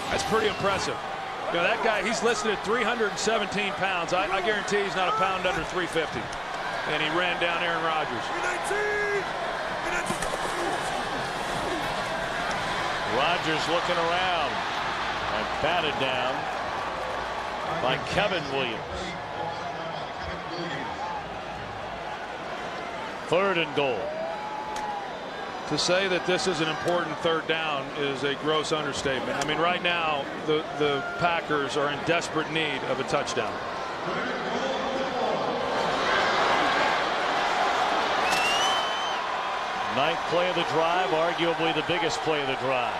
that's pretty impressive. You know, that guy, he's listed at 317 pounds. I guarantee he's not a pound under 350. And he ran down Aaron Rodgers. Rodgers looking around and batted down by Kevin Williams. 3rd and goal. To say that this is an important 3rd down is a gross understatement. I mean, right now, the Packers are in desperate need of a touchdown. Ninth play of the drive, arguably the biggest play of the drive.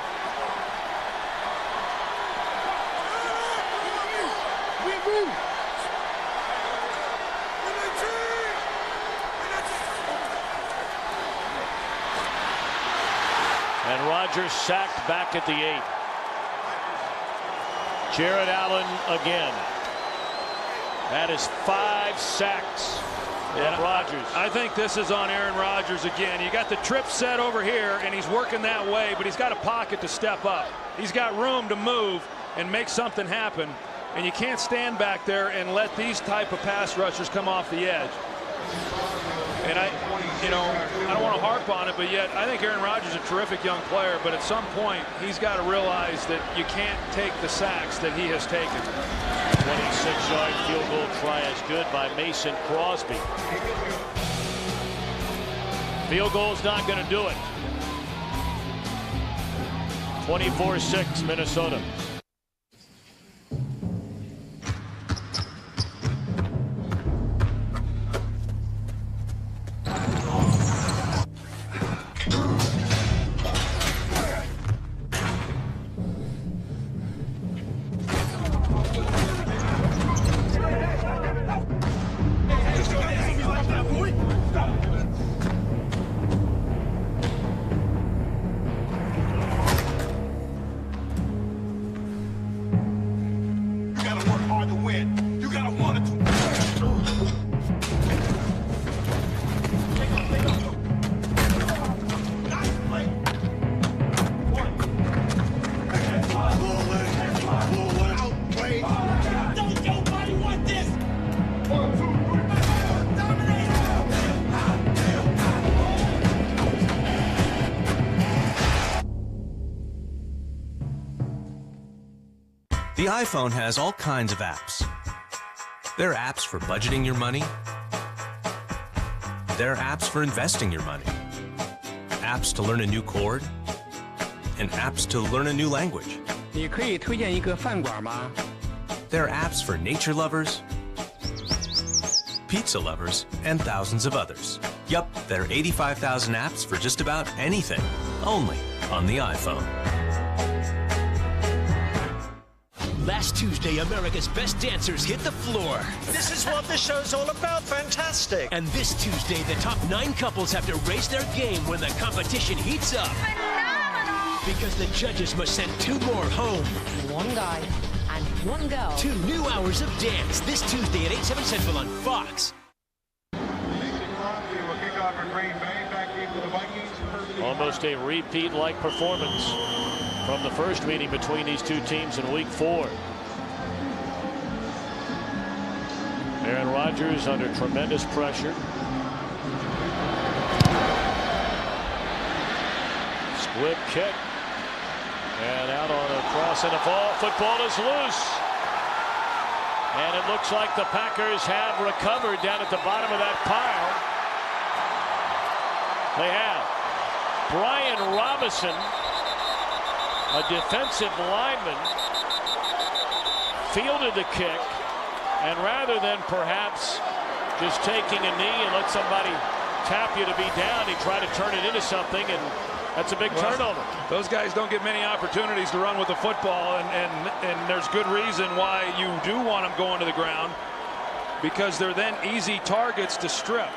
And Rodgers sacked back at the 8. Jared Allen again. That is 5 sacks. Yeah, Rodgers. I think this is on Aaron Rodgers again. You got the trip set over here, and he's working that way, but he's got a pocket to step up. He's got room to move and make something happen, and you can't stand back there and let these type of pass rushers come off the edge. And I don't want to harp on it, but yet I think Aaron Rodgers is a terrific young player, but at some point he's got to realize that you can't take the sacks that he has taken. 26-yard field goal try is good by Mason Crosby. Field goal's not going to do it. 24-6 Minnesota. The iPhone has all kinds of apps. There are apps for budgeting your money. There are apps for investing your money. Apps to learn a new chord. And apps to learn a new language. 你可以推荐一个饭馆吗? There are apps for nature lovers, pizza lovers, and thousands of others. Yup, there are 85,000 apps for just about anything. Only on the iPhone. Last Tuesday, America's Best Dancers hit the floor. This is what the show's all about. Fantastic. And this Tuesday, the top 9 couples have to raise their game when the competition heats up. Phenomenal! Because the judges must send 2 more home. One guy and one go. 2 new hours of dance this Tuesday at 8, 7 Central on Fox. Almost a repeat-like performance from the first meeting between these two teams in Week 4. Aaron Rodgers under tremendous pressure. Squib kick. And out on a cross and a ball. Football is loose. And it looks like the Packers have recovered down at the bottom of that pile. They have. Brian Robinson, a defensive lineman, fielded the kick, and rather than perhaps just taking a knee and let somebody tap you to be down, he tried to turn it into something, and that's a big turnover. Those guys don't get many opportunities to run with the football, and there's good reason why you do want them going to the ground, because they're then easy targets to strip.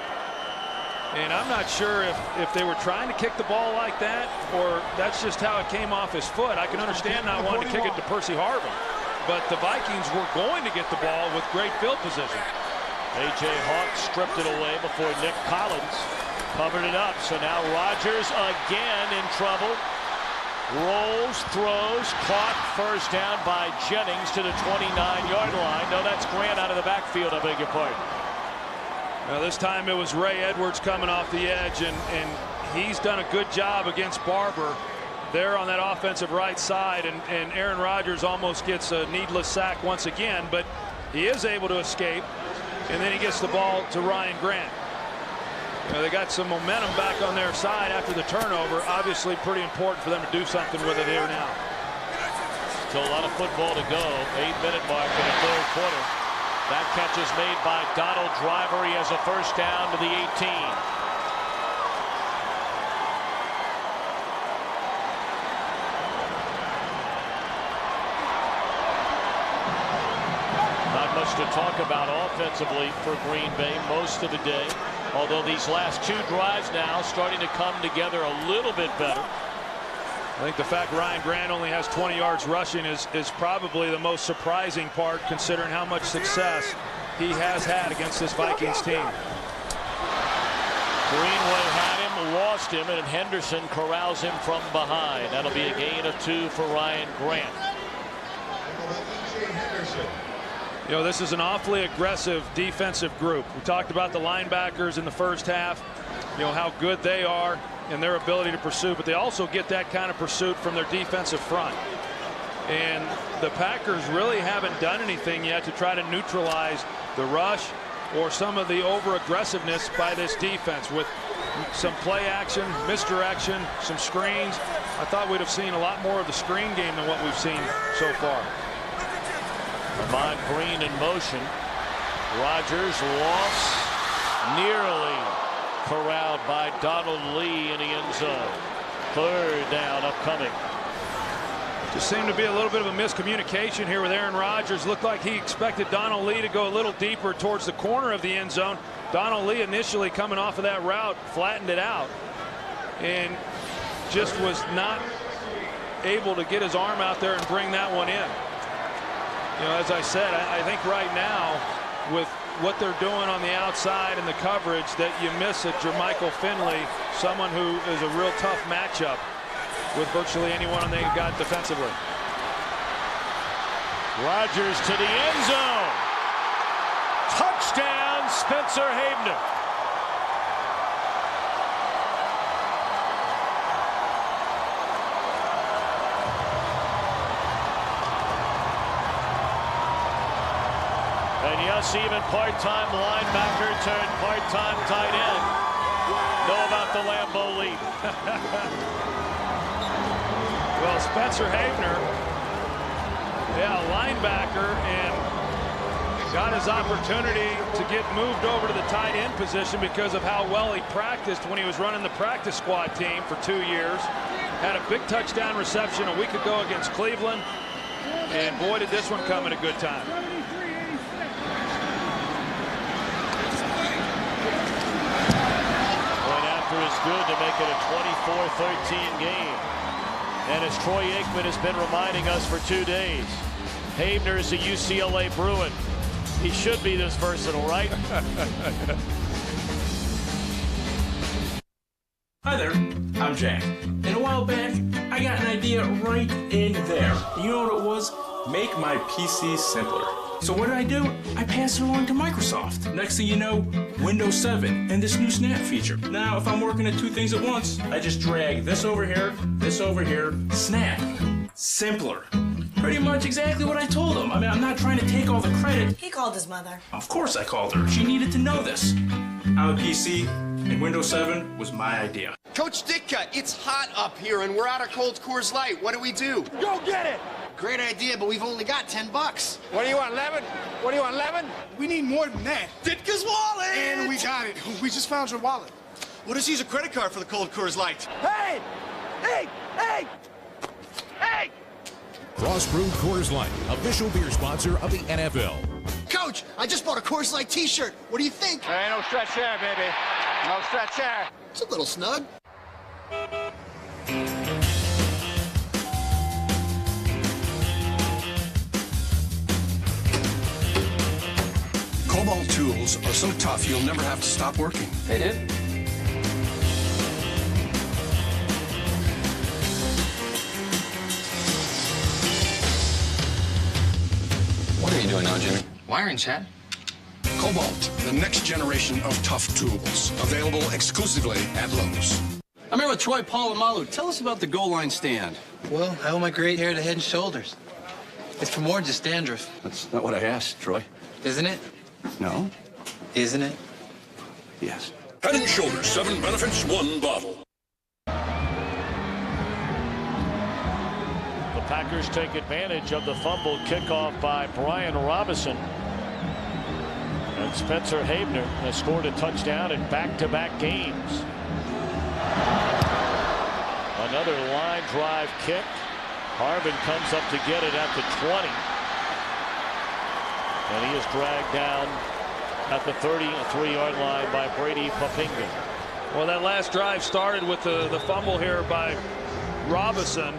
And I'm not sure if they were trying to kick the ball like that, or that's just how it came off his foot. I can understand not wanting to kick it to Percy Harvin, but the Vikings were going to get the ball with great field position. A.J. Hawk stripped it away before Nick Collins covered it up. So now Rodgers again in trouble. Rolls, throws, caught, first down by Jennings to the 29-yard line. No, that's Grant out of the backfield, I beg your pardon. Now this time it was Ray Edwards coming off the edge, and he's done a good job against Barber there on that offensive right side, and Aaron Rodgers almost gets a needless sack once again, but he is able to escape, and then he gets the ball to Ryan Grant. They got some momentum back on their side after the turnover. Obviously pretty important for them to do something with it here now. Still a lot of football to go. 8-minute mark in the third quarter. That catch is made by Donald Driver. He has a first down to the 18. Not much to talk about offensively for Green Bay most of the day. Although these last 2 drives now starting to come together a little bit better. I think the fact Ryan Grant only has 20 yards rushing is probably the most surprising part, considering how much success he has had against this Vikings team. Greenway had him, lost him, and Henderson corrals him from behind. That'll be a gain of 2 for Ryan Grant. This is an awfully aggressive defensive group. We talked about the linebackers in the first half, how good they are and their ability to pursue, but they also get that kind of pursuit from their defensive front. And the Packers really haven't done anything yet to try to neutralize the rush or some of the over-aggressiveness by this defense with some play action, misdirection, some screens. I thought we'd have seen a lot more of the screen game than what we've seen so far. Ahman Green in motion. Rodgers lofts, nearly corralled by Donald Lee in the end zone. Third down upcoming. Just seemed to be a little bit of a miscommunication here with Aaron Rodgers. Looked like he expected Donald Lee to go a little deeper towards the corner of the end zone. Donald Lee initially coming off of that route flattened it out and just was not able to get his arm out there and bring that one in. As I said, I think right now with what they're doing on the outside and the coverage that you miss a Jermichael Finley, someone who is a real tough matchup with virtually anyone they've got defensively. Rodgers to the end zone. Touchdown, Spencer Havner. And yes, even part-time linebacker turned part-time tight end. Know about the Lambeau lead. Well, Spencer Havner, linebacker, and got his opportunity to get moved over to the tight end position because of how well he practiced when he was running the practice squad team for 2 years. Had a big touchdown reception a week ago against Cleveland, and boy, did this one come at a good time. Is good to make it a 24-13 game. And as Troy Aikman has been reminding us for 2 days, Havner is a UCLA Bruin. He should be this versatile, right? Hi there, I'm Jack. And a while back, I got an idea right in there. You know what it was? Make my PC simpler. So what did? I passed it along to Microsoft. Next thing you know, Windows 7 and this new Snap feature. Now, if I'm working at two things at once, I just drag this over here, Snap. Simpler. Pretty much exactly what I told him. I mean, I'm not trying to take all the credit. He called his mother. Of course I called her. She needed to know this. I'm a PC, and Windows 7 was my idea. Coach Ditka, it's hot up here, and we're out of cold Coors Light. What do? Go get it! Great idea, but we've only got $10. What do you want, 11? What do you want, 11? We need more than that. Ditka's wallet! And we got it. We just found your wallet. We'll just use a credit card for the cold Coors Light. Hey! Hey! Hey! Hey! Cross-brewed Coors Light, official beer sponsor of the NFL. Coach, I just bought a Coors Light t-shirt. What do you think? There ain't no stretch there, baby. No stretch there. It's a little snug. Cobalt tools are so tough you'll never have to stop working. They did? What are you doing now, Jimmy? Wiring, Chad. Cobalt, the next generation of tough tools. Available exclusively at Lowe's. I'm here with Troy Polamalu. Tell us about the goal line stand. Well, I owe my great hair to Head & Shoulders. It's for more than just dandruff. That's not what I asked, Troy. Isn't it? No. Isn't it? Yes. Head & Shoulders, 7 benefits, 1 bottle. The Packers take advantage of the fumble kickoff by Brian Robinson. And Spencer Havner has scored a touchdown in back-to-back games. Another line drive kick. Harvin comes up to get it at the 20. And he is dragged down at the 33-yard line by Brady Papinga. Well, that last drive started with the fumble here by Robinson,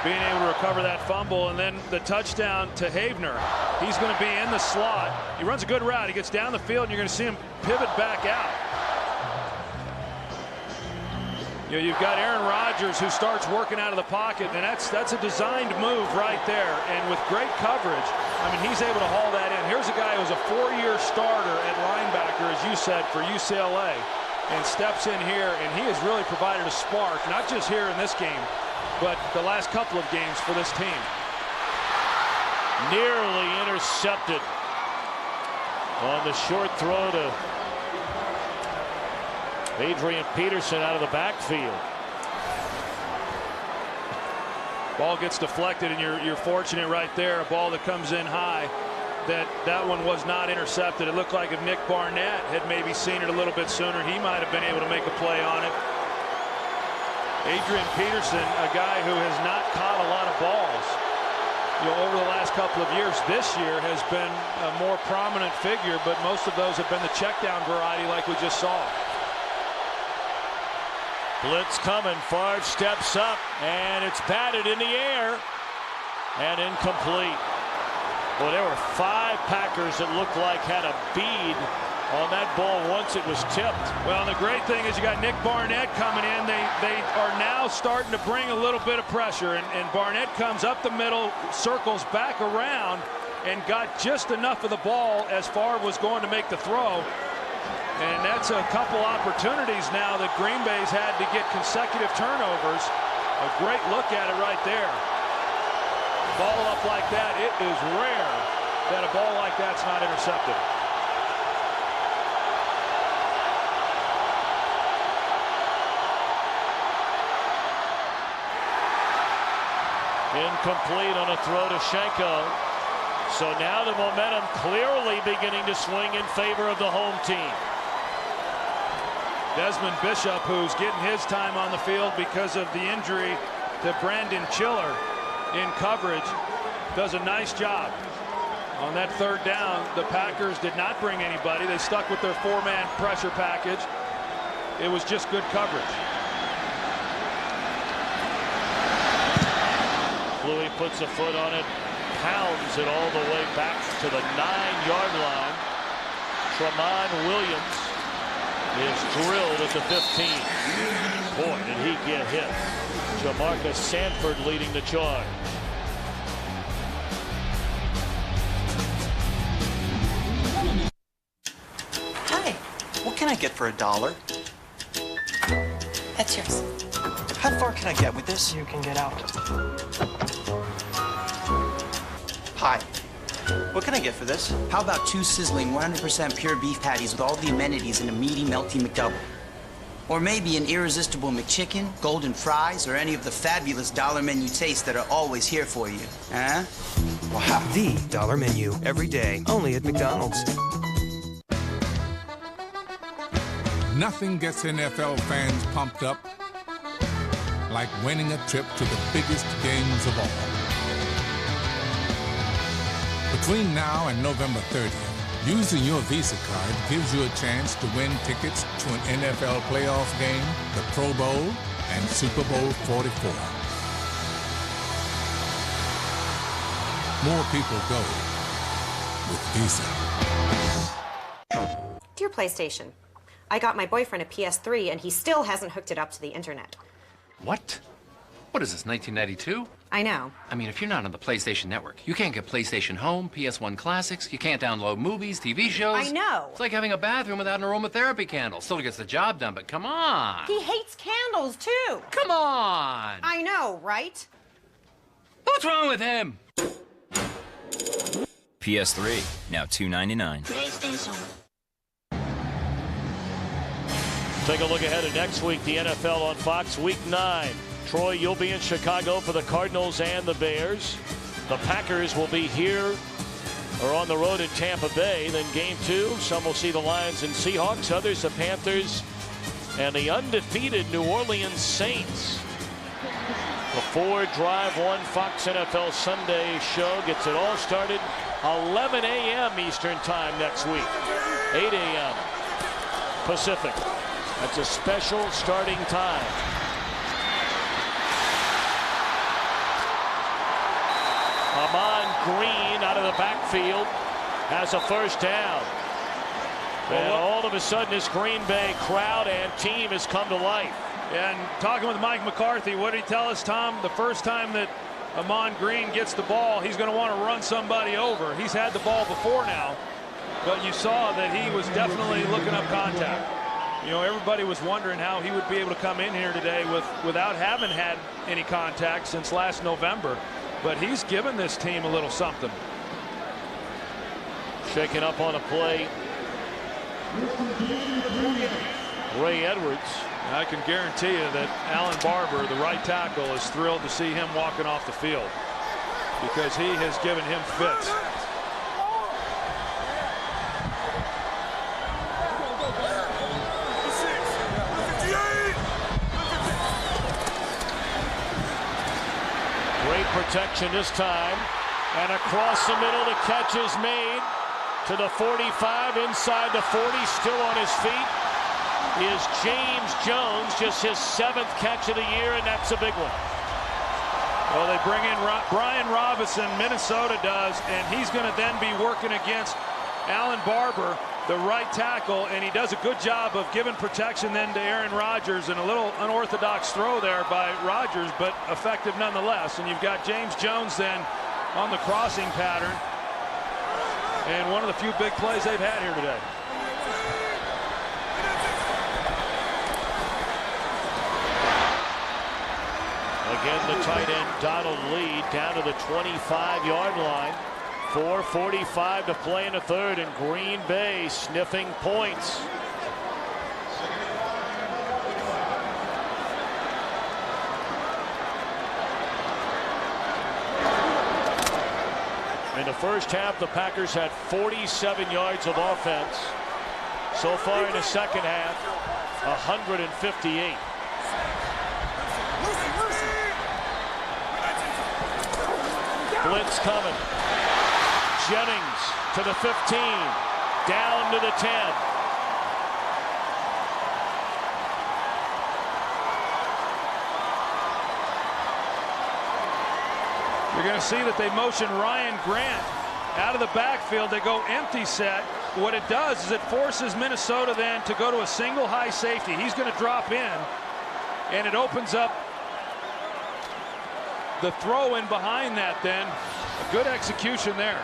being able to recover that fumble, and then the touchdown to Havner. He's going to be in the slot. He runs a good route. He gets down the field, and you're going to see him pivot back out. You know, you've got Aaron Rodgers who starts working out of the pocket, and that's a designed move right there. And with great coverage, I mean, he's able to haul that in. Here's a guy who's a 4-year starter at linebacker, as you said, for UCLA, and steps in here, and he has really provided a spark, not just here in this game, but the last couple of games for this team. Nearly intercepted on the short throw to Adrian Peterson out of the backfield. Ball gets deflected, and you're fortunate right there. A ball that comes in high. That one was not intercepted. It looked like if Nick Barnett had maybe seen it a little bit sooner, he might have been able to make a play on it. Adrian Peterson, a guy who has not caught a lot of balls, you know, over the last couple of years. This year has been a more prominent figure, but most of those have been the check down variety like we just saw. Blitz coming. Favre steps up, and it's batted in the air and incomplete. Well, there were 5 Packers that looked like had a bead on that ball once it was tipped. Well, and the great thing is you got Nick Barnett coming in. They are now starting to bring a little bit of pressure, and Barnett comes up the middle, circles back around, and got just enough of the ball as Favre was going to make the throw. And that's a couple opportunities now that Green Bay's had to get consecutive turnovers. A great look at it right there. Ball up like that, it is rare that a ball like that's not intercepted. Incomplete on a throw to Schenko. So now the momentum clearly beginning to swing in favor of the home team. Desmond Bishop, who's getting his time on the field because of the injury to Brandon Chiller in coverage, does a nice job. On that third down, the Packers did not bring anybody. They stuck with their 4-man pressure package. It was just good coverage. Louis puts a foot on it. pounds it all the way back to the 9-yard line. Tramon Williams is drilled at the 15. Boy, did he get hit. Jamarcus Sanford leading the charge. Hi, what can I get for $1? That's yours. How far can I get with this? You can get out. Hi, what can I get for this? How about 2 sizzling 100% pure beef patties with all the amenities in a meaty, melty McDouble? Or maybe an irresistible McChicken, golden fries, or any of the fabulous dollar menu tastes that are always here for you. Huh? Wow. The dollar menu, every day, only at McDonald's. Nothing gets NFL fans pumped up like winning a trip to the biggest games of all. Between now and November 30th, using your Visa card gives you a chance to win tickets to an NFL playoff game, the Pro Bowl, and Super Bowl 44. More people go with Visa. Dear PlayStation, I got my boyfriend a PS3 and he still hasn't hooked it up to the internet. What? What is this, 1992? I know. I mean, if you're not on the PlayStation Network, you can't get PlayStation Home, PS1 Classics, you can't download movies, TV shows. I know. It's like having a bathroom without an aromatherapy candle. Still gets the job done, but come on. He hates candles, too. Come on. I know, right? What's wrong with him? PS3, now $299. PlayStation. Take a look ahead at next week, the NFL on Fox, Week 9. Troy, you'll be in Chicago for the Cardinals and the Bears. The Packers will be here or on the road in Tampa Bay. Then Game 2, some will see the Lions and Seahawks, others the Panthers and the undefeated New Orleans Saints. The Ford Drive 1 Fox NFL Sunday show gets it all started 11 a.m. Eastern Time next week, 8 a.m. Pacific. That's a special starting time. Amon Green out of the backfield has a first down. And all of a sudden this Green Bay crowd and team has come to life. And talking with Mike McCarthy, what did he tell us, Tom? The first time that Amon Green gets the ball, he's going to want to run somebody over. He's had the ball before now, but you saw that he was definitely looking up contact. You know, everybody was wondering how he would be able to come in here today without having had any contact since last November. But he's given this team a little something. Shaking up on a play. Ray Edwards. I can guarantee you that Alan Barber, the right tackle, is thrilled to see him walking off the field because he has given him fits. Great protection this time. And across the middle, the catch is made to the 45, inside the 40, still on his feet is James Jones, just his 7th catch of the year, and that's a big one. Well, they bring in Brian Robinson, Minnesota does, and he's going to then be working against Alan Barber, the right tackle, and he does a good job of giving protection then to Aaron Rodgers, and a little unorthodox throw there by Rodgers, but effective nonetheless. And you've got James Jones then on the crossing pattern, and one of the few big plays they've had here today. Again, the tight end Donald Lee down to the 25-yard line. 4:45 to play in the third, and Green Bay sniffing points. In the first half, the Packers had 47 yards of offense. So far in the second half, 158. Blitz coming. Jennings to the 15, down to the 10. You're going to see that they motion Ryan Grant out of the backfield. They go empty set. What it does is it forces Minnesota then to go to a single high safety. He's going to drop in, and it opens up the throw in behind that then. A good execution there.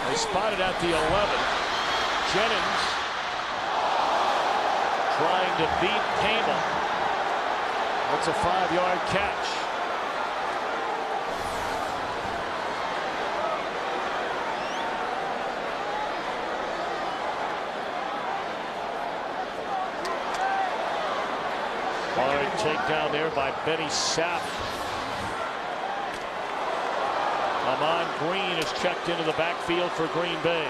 They spotted at the 11. Jennings trying to beat Payman. That's a 5-yard catch. Hard takedown there by Benny Sapp. Amon Green is checked into the backfield for Green Bay.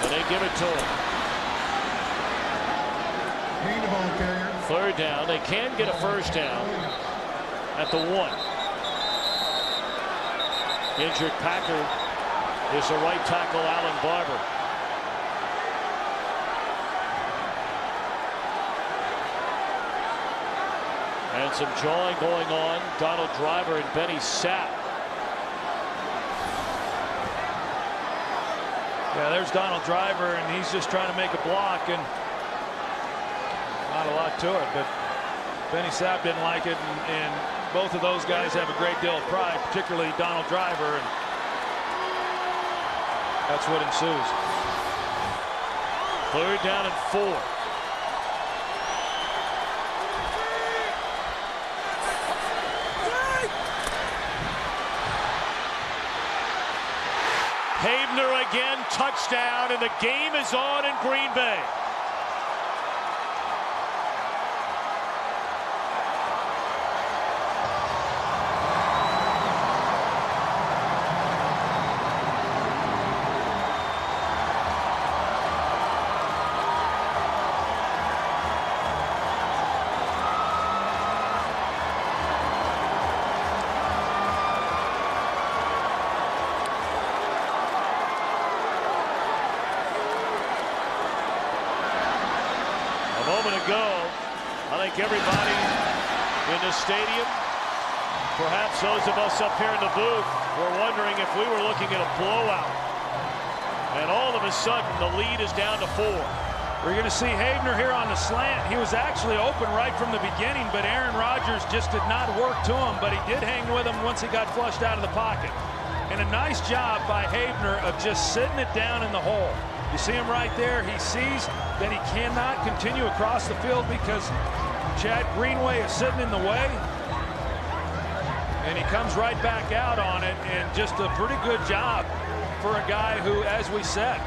And they give it to him. Third down. They can get a first down at the 1. Injured Packer is the right tackle, Alan Barber. And some jawing going on. Donald Driver and Benny Sapp. Yeah, there's Donald Driver, and he's just trying to make a block, and not a lot to it, but Benny Sapp didn't like it, and both of those guys have a great deal of pride, particularly Donald Driver, and that's what ensues. Third down and 4. Havener again, touchdown, and the game is on in Green Bay. Everybody in the stadium, perhaps those of us up here in the booth, were wondering if we were looking at a blowout. And all of a sudden, the lead is down to 4. We're going to see Havener here on the slant. He was actually open right from the beginning, but Aaron Rodgers just did not work to him, but he did hang with him once he got flushed out of the pocket. And a nice job by Havener of just sitting it down in the hole. You see him right there. He sees that he cannot continue across the field because Chad Greenway is sitting in the way, and he comes right back out on it, and just a pretty good job for a guy who, as we said,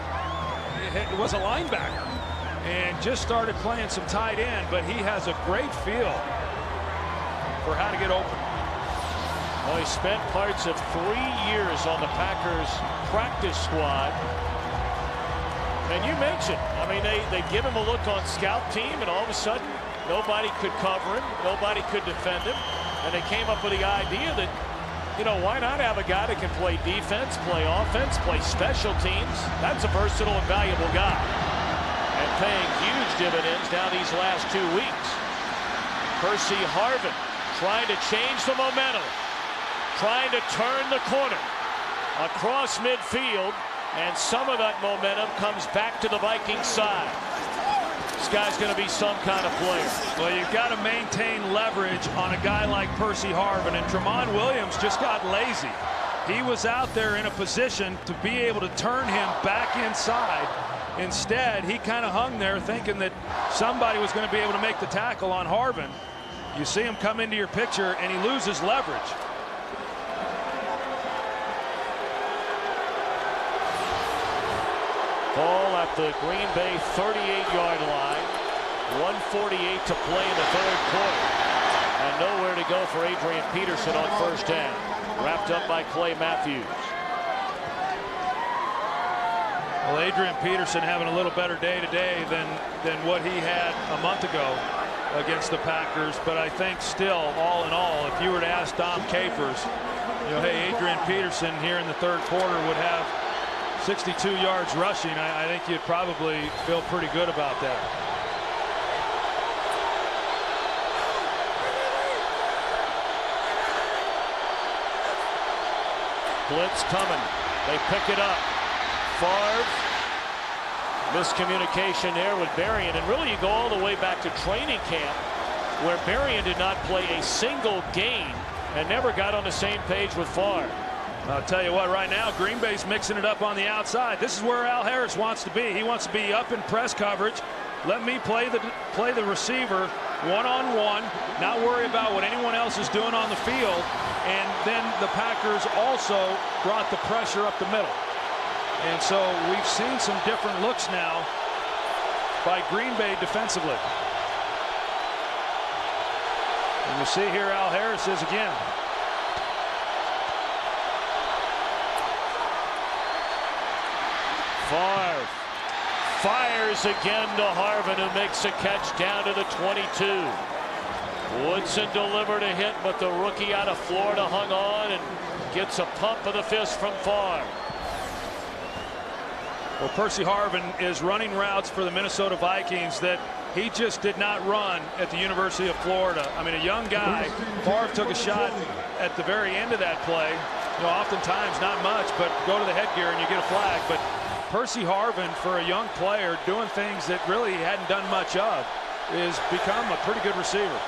was a linebacker and just started playing some tight end, but he has a great feel for how to get open. Well, he spent parts of 3 years on the Packers practice squad. And you mentioned, I mean, they give him a look on scout team, and all of a sudden, nobody could cover him. Nobody could defend him. And they came up with the idea that, you know, why not have a guy that can play defense, play offense, play special teams? That's a versatile and valuable guy. And paying huge dividends now these last 2 weeks. Percy Harvin trying to change the momentum. Trying to turn the corner across midfield. And some of that momentum comes back to the Vikings side. This guy's going to be some kind of player. Well, you've got to maintain leverage on a guy like Percy Harvin, and Tramon Williams just got lazy. He was out there in a position to be able to turn him back inside. Instead, he kind of hung there thinking that somebody was going to be able to make the tackle on Harvin. You see him come into your picture, and he loses leverage. Ball at the Green Bay 38-yard line. 1:48 to play in the third quarter. And nowhere to go for Adrian Peterson on first down. Wrapped up by Clay Matthews. Well, Adrian Peterson having a little better day today than what he had a month ago. against the Packers, but I think still, all in all, if you were to ask Dom Capers, hey, Adrian Peterson here in the third quarter would have 62 yards rushing, I think you'd probably feel pretty good about that. Blitz coming. They pick it up. Favre. Miscommunication there with Berrien. And really, you go all the way back to training camp, where Berrien did not play a single game and never got on the same page with Favre. I'll tell you what, right now, Green Bay's mixing it up on the outside. This is where Al Harris wants to be. He wants to be up in press coverage. Let me play the receiver one-on-one, not worry about what anyone else is doing on the field. And then the Packers also brought the pressure up the middle. And so we've seen some different looks now by Green Bay defensively. And you see here Al Harris is again. Favre fires again to Harvin, who makes a catch down to the 22. Woodson delivered a hit, but the rookie out of Florida hung on and gets a pump of the fist from Favre. Well, Percy Harvin is running routes for the Minnesota Vikings that he just did not run at the University of Florida. I mean, a young guy. Favre took a shot at the very end of that play. Oftentimes not much, but go to the headgear and you get a flag. But Percy Harvin, for a young player doing things that really he hadn't done much of, is become a pretty good receiver.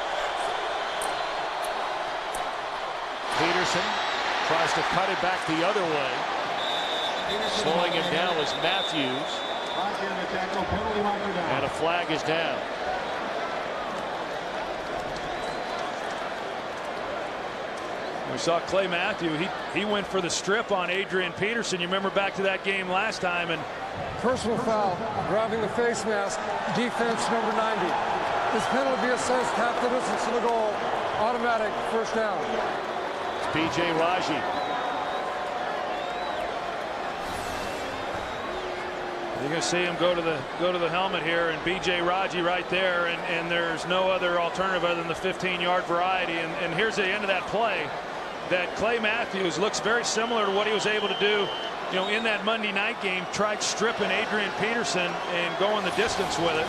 Peterson tries to cut it back the other way. Slowing him down was Matthews. And a flag is down. We saw Clay Matthew. He went for the strip on Adrian Peterson. You remember back to that game last time. And personal foul, grabbing the face mask, defense number 90. This penalty be assessed half the distance to the goal. Automatic first down. It's B.J. Raji. You're going to see him go to the helmet here, and B.J. Raji right there, and there's no other alternative other than the 15-yard variety. And here's the end of that play. That Clay Matthews looks very similar to what he was able to do, in that Monday night game. Tried stripping Adrian Peterson and going the distance with it.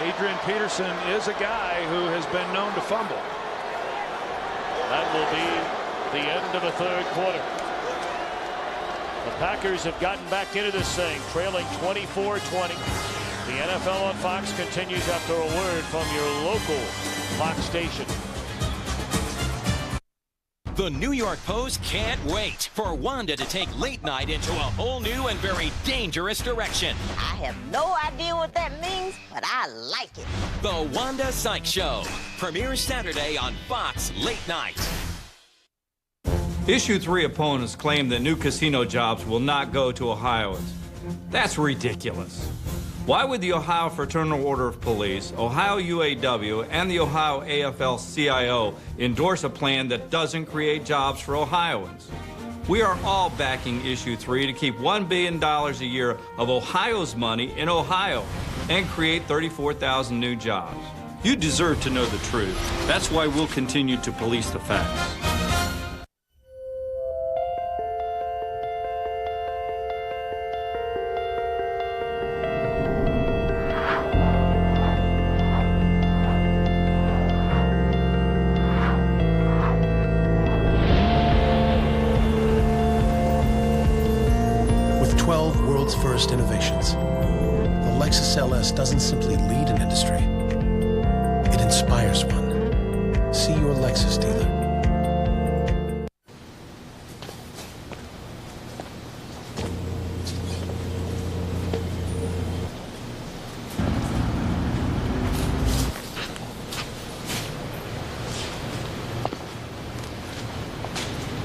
Adrian Peterson is a guy who has been known to fumble. That will be the end of the third quarter. The Packers have gotten back into this thing, trailing 24-20. The NFL on Fox continues after a word from your local Fox station. The New York Post can't wait for Wanda to take late night into a whole new and very dangerous direction. I have no idea what that means, but I like it. The Wanda Sykes Show premieres Saturday on Fox Late Night. Issue 3 opponents claim that new casino jobs will not go to Ohioans. That's ridiculous. Why would the Ohio Fraternal Order of Police, Ohio UAW, and the Ohio AFL-CIO endorse a plan that doesn't create jobs for Ohioans? We are all backing Issue 3 to keep $1 billion a year of Ohio's money in Ohio and create 34,000 new jobs. You deserve to know the truth. That's why we'll continue to police the facts. First innovations. The Lexus LS doesn't simply lead an industry, it inspires one. See your Lexus dealer.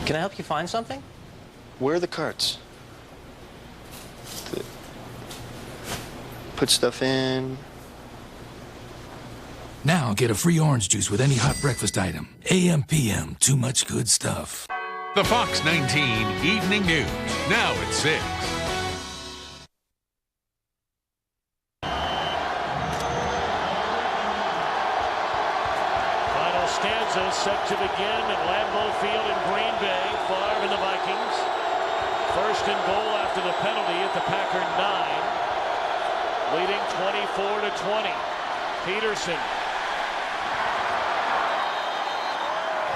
Can I help you find something? Where are the carts? Put stuff in. Now get a free orange juice with any hot breakfast item. AM, PM, too much good stuff. The Fox 19 Evening News, now at 6. bonanza set to begin at Lambeau Field in Green Bay. Favre and the Vikings. First and goal after the penalty at the Packer 9. Leading 24-20. Peterson.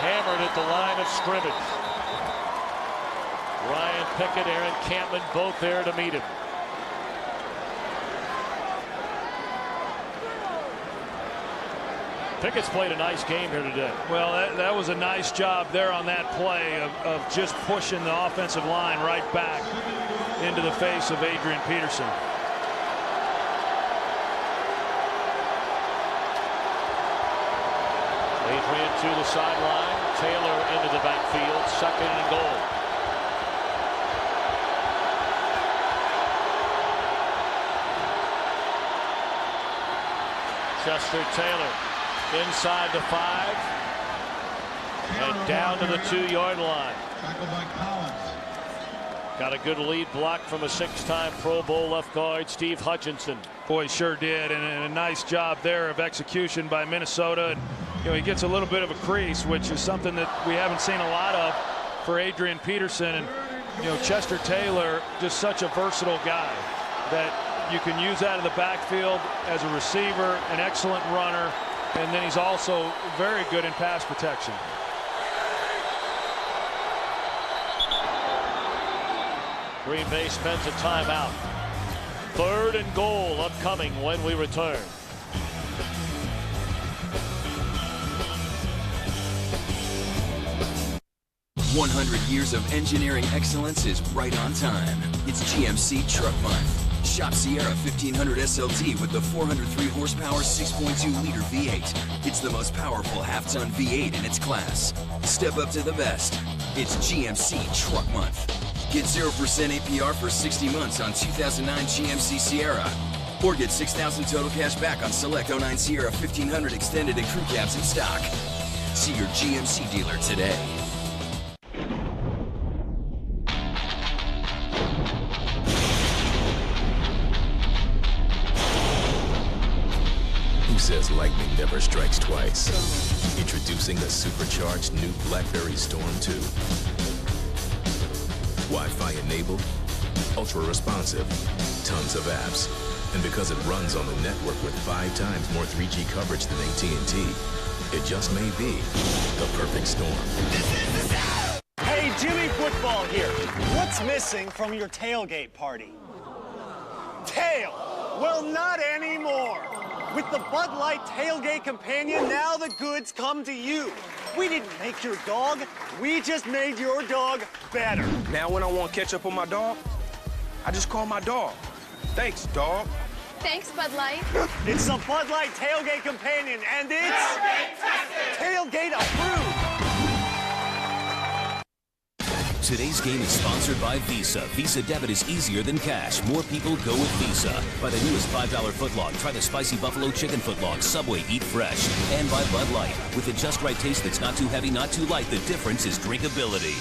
Hammered at the line of scrimmage. Ryan Pickett, Aaron Campman, both there to meet him. Pickett's played a nice game here today. Well, that was a nice job there on that play of just pushing the offensive line right back into the face of Adrian Peterson. Adrian to the sideline. Taylor into the backfield. Second and goal. Chester Taylor inside the 5 and down to the 2-yard line. Got a good lead block from a 6-time Pro Bowl left guard Steve Hutchinson. Boy, sure did, and a nice job there of execution by Minnesota. And, he gets a little bit of a crease, which is something that we haven't seen a lot of for Adrian Peterson. And Chester Taylor, just such a versatile guy that you can use out of the backfield as a receiver, an excellent runner, and then he's also very good in pass protection. Green Bay spends a timeout. Third and goal upcoming when we return. $100 years of engineering excellence is right on time. It's GMC Truck Month. Shop Sierra 1500 SLT with the 403 horsepower 6.2-liter V8. It's the most powerful half-ton V8 in its class. Step up to the best. It's GMC Truck Month. Get 0% APR for 60 months on 2009 GMC Sierra. Or get $6,000 total cash back on select 09 Sierra 1500 extended and crew cabs in stock. See your GMC dealer today. Who says lightning never strikes twice? Introducing the supercharged new BlackBerry Storm 2. Wi-Fi enabled, ultra responsive, tons of apps. And because it runs on the network with 5 times more 3G coverage than AT&T, it just may be the perfect storm. Hey, Jimmy Football here. What's missing from your tailgate party? Tail. Well, not anymore. With the Bud Light Tailgate Companion, now the goods come to you. We didn't make your dog, we just made your dog better. Now when I want ketchup on my dog, I just call my dog. Thanks, dog. Thanks, Bud Light. It's the Bud Light Tailgate Companion, and it's tailgate approved. Today's game is sponsored by Visa. Visa debit is easier than cash. More people go with Visa. By the newest $5 footlong. Try the spicy buffalo chicken footlong. Subway, eat fresh. And by Bud Light. With the just right taste that's not too heavy, not too light, the difference is drinkability.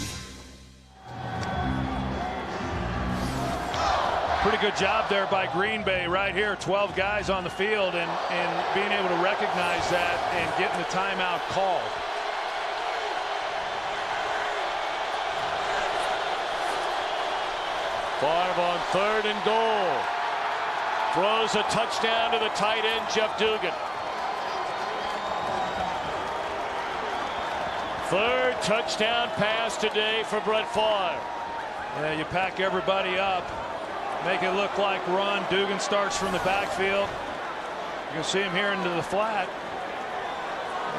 Pretty good job there by Green Bay right here. 12 guys on the field and being able to recognize that and getting the timeout called. Favre on third and goal. Throws a touchdown to the tight end, Jeff Dugan. Third touchdown pass today for Brett Favre. Yeah, you pack everybody up. Make it look like run. Dugan starts from the backfield. You can see him here into the flat.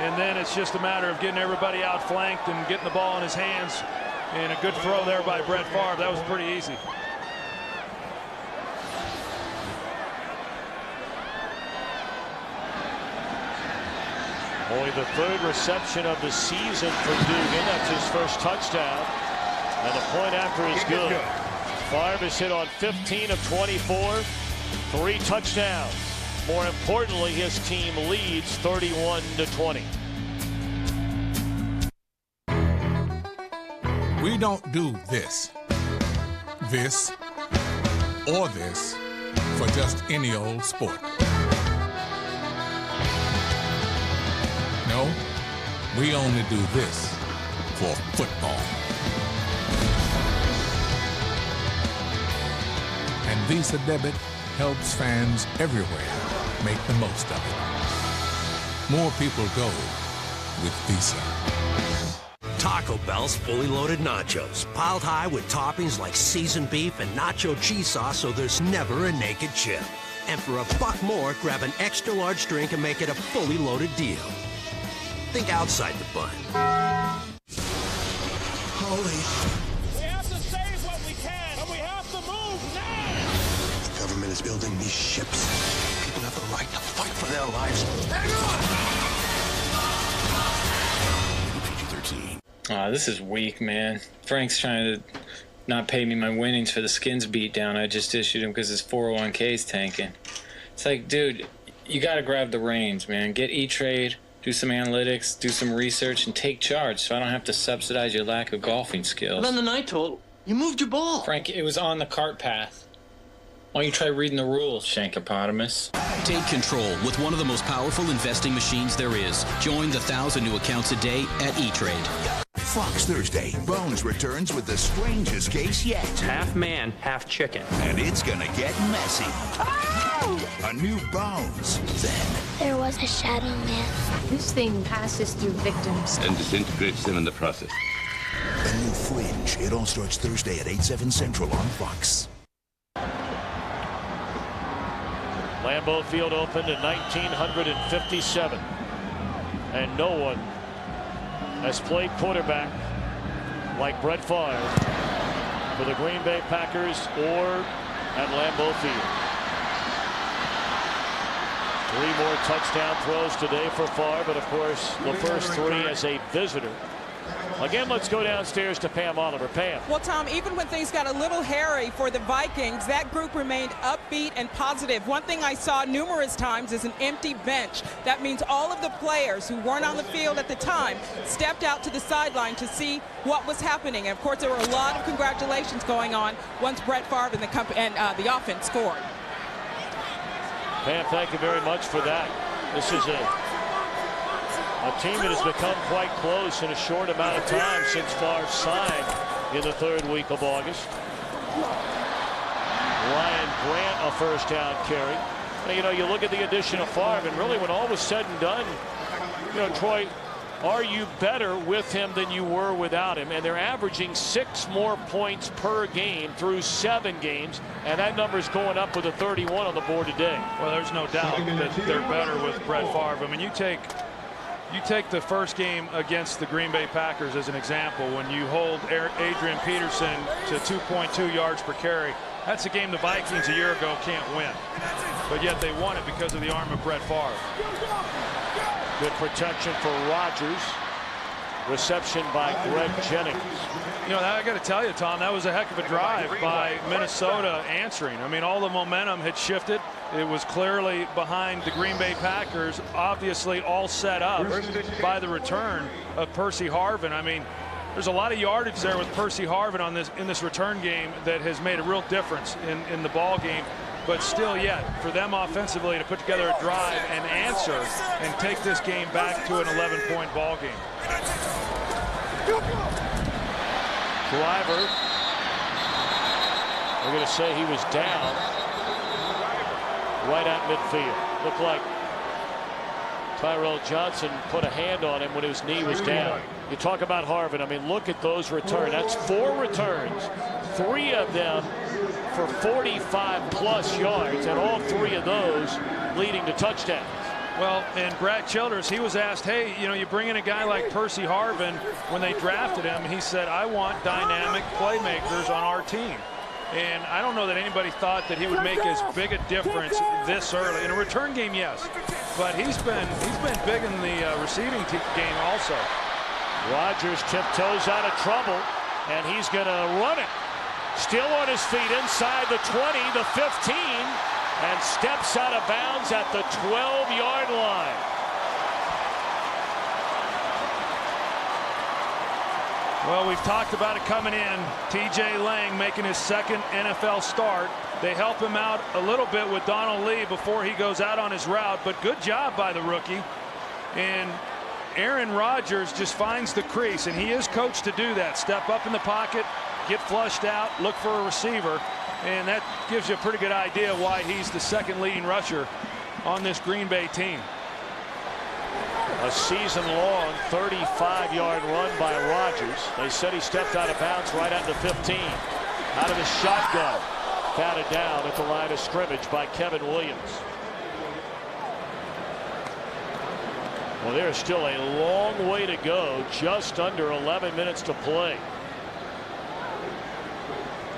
And then it's just a matter of getting everybody outflanked and getting the ball in his hands. And a good throw there by Brett Favre. That was pretty easy. Only the third reception of the season for Dugan. That's his first touchdown. And the point after is good. Favre has hit on 15 of 24. 3 touchdowns. More importantly, his team leads 31-20. We don't do this, or this for just any old sport. No, We only do this for football. And Visa Debit helps fans everywhere make the most of it. More people go with Visa. Taco Bell's fully loaded nachos, piled high with toppings like seasoned beef and nacho cheese sauce, so there's never a naked chip. And for $1 more, grab an extra large drink and make it a fully loaded deal. Think outside the bun. Holy. We have to save what we can, and we have to move now! The government is building these ships. People have the right to fight for their lives. Hang on! This is weak, man. Frank's trying to not pay me my winnings for the Skins beatdown I just issued him because his 401k's tanking. It's like, dude, you got to grab the reins, man. Get E-Trade, do some analytics, do some research, and take charge so I don't have to subsidize your lack of golfing skills. Then the night told, you moved your ball. Frank, it was on the cart path. Why don't you try reading the rules, Shankopotamus? Take control with one of the most powerful investing machines there is. Join the 1,000 new accounts a day at E-Trade. Fox Thursday, Bones returns with the strangest case yet. Half man, half chicken. And it's gonna get messy. Oh! A new Bones. Then there was a shadow man. This thing passes through victims and disintegrates them in the process. A new Fringe. It all starts Thursday at 8/7 Central on Fox. Lambeau Field opened in 1957, and no one has played quarterback like Brett Favre for the Green Bay Packers or at Lambeau Field. 3 more touchdown throws today for Favre, but of course the first 3 as a visitor. Again, let's go downstairs to Pam Oliver. Pam. Well, Tom, even when things got a little hairy for the Vikings, that group remained upbeat and positive. One thing I saw numerous times is an empty bench. That means all of the players who weren't on the field at the time stepped out to the sideline to see what was happening. And, of course, there were a lot of congratulations going on once Brett Favre and the offense scored. Pam, thank you very much for that. This is a team that has become quite close in a short amount of time since Favre signed in the 3rd week of August. Ryan Grant a first down carry. Now, you know, you look at the addition of Favre, and really when all was said and done, you know, Troy, are you better with him than you were without him? And they're averaging 6 more points per game through 7 games, and that number's going up with a 31 on the board today. Well, there's no doubt that they're better with Brett Favre. I mean, you take the first game against the Green Bay Packers as an example. When you hold Adrian Peterson to 2.2 yards per carry, that's a game the Vikings a year ago can't win. But yet they won it because of the arm of Brett Favre. Good protection for Rodgers. Reception by Greg Jennings. You know, I got to tell you, Tom, that was a heck of a drive by Minnesota answering. I mean, all the momentum had shifted. It was clearly behind the Green Bay Packers, obviously all set up by the return of Percy Harvin. I mean, there's a lot of yardage there with Percy Harvin in this return game that has made a real difference in the ball game. But still yet, for them offensively to put together a drive and answer and take this game back to an 11-point ball game. Driver, we're going to say he was down right at midfield. Looked like Tyrell Johnson put a hand on him when his knee was down. You talk about Harvin. I mean, look at those returns. That's 4 returns, 3 of them for 45+ yards, and all 3 of those leading to touchdowns. Well, and Brad Childers, he was asked, hey, you know, you bring in a guy like Percy Harvin when they drafted him. He said, I want dynamic playmakers on our team. And I don't know that anybody thought that he would make as big a difference this early. In a return game, yes. But he's been big in the receiving game also. Rodgers tiptoes out of trouble, and he's going to run it. Still on his feet inside the 20, the 15, and steps out of bounds at the 12-yard line. Well, we've talked about it coming in. TJ Lang making his 2nd NFL start. They help him out a little bit with Donald Lee before he goes out on his route, but good job by the rookie. And Aaron Rodgers just finds the crease, and he is coached to do that. Step up in the pocket, get flushed out, look for a receiver, and that gives you a pretty good idea why he's the second leading rusher on this Green Bay team. A season-long 35-yard run by Rodgers. They said he stepped out of bounds right at the 15. Out of the shotgun. Batted down at the line of scrimmage by Kevin Williams. Well, there's still a long way to go. Just under 11 minutes to play.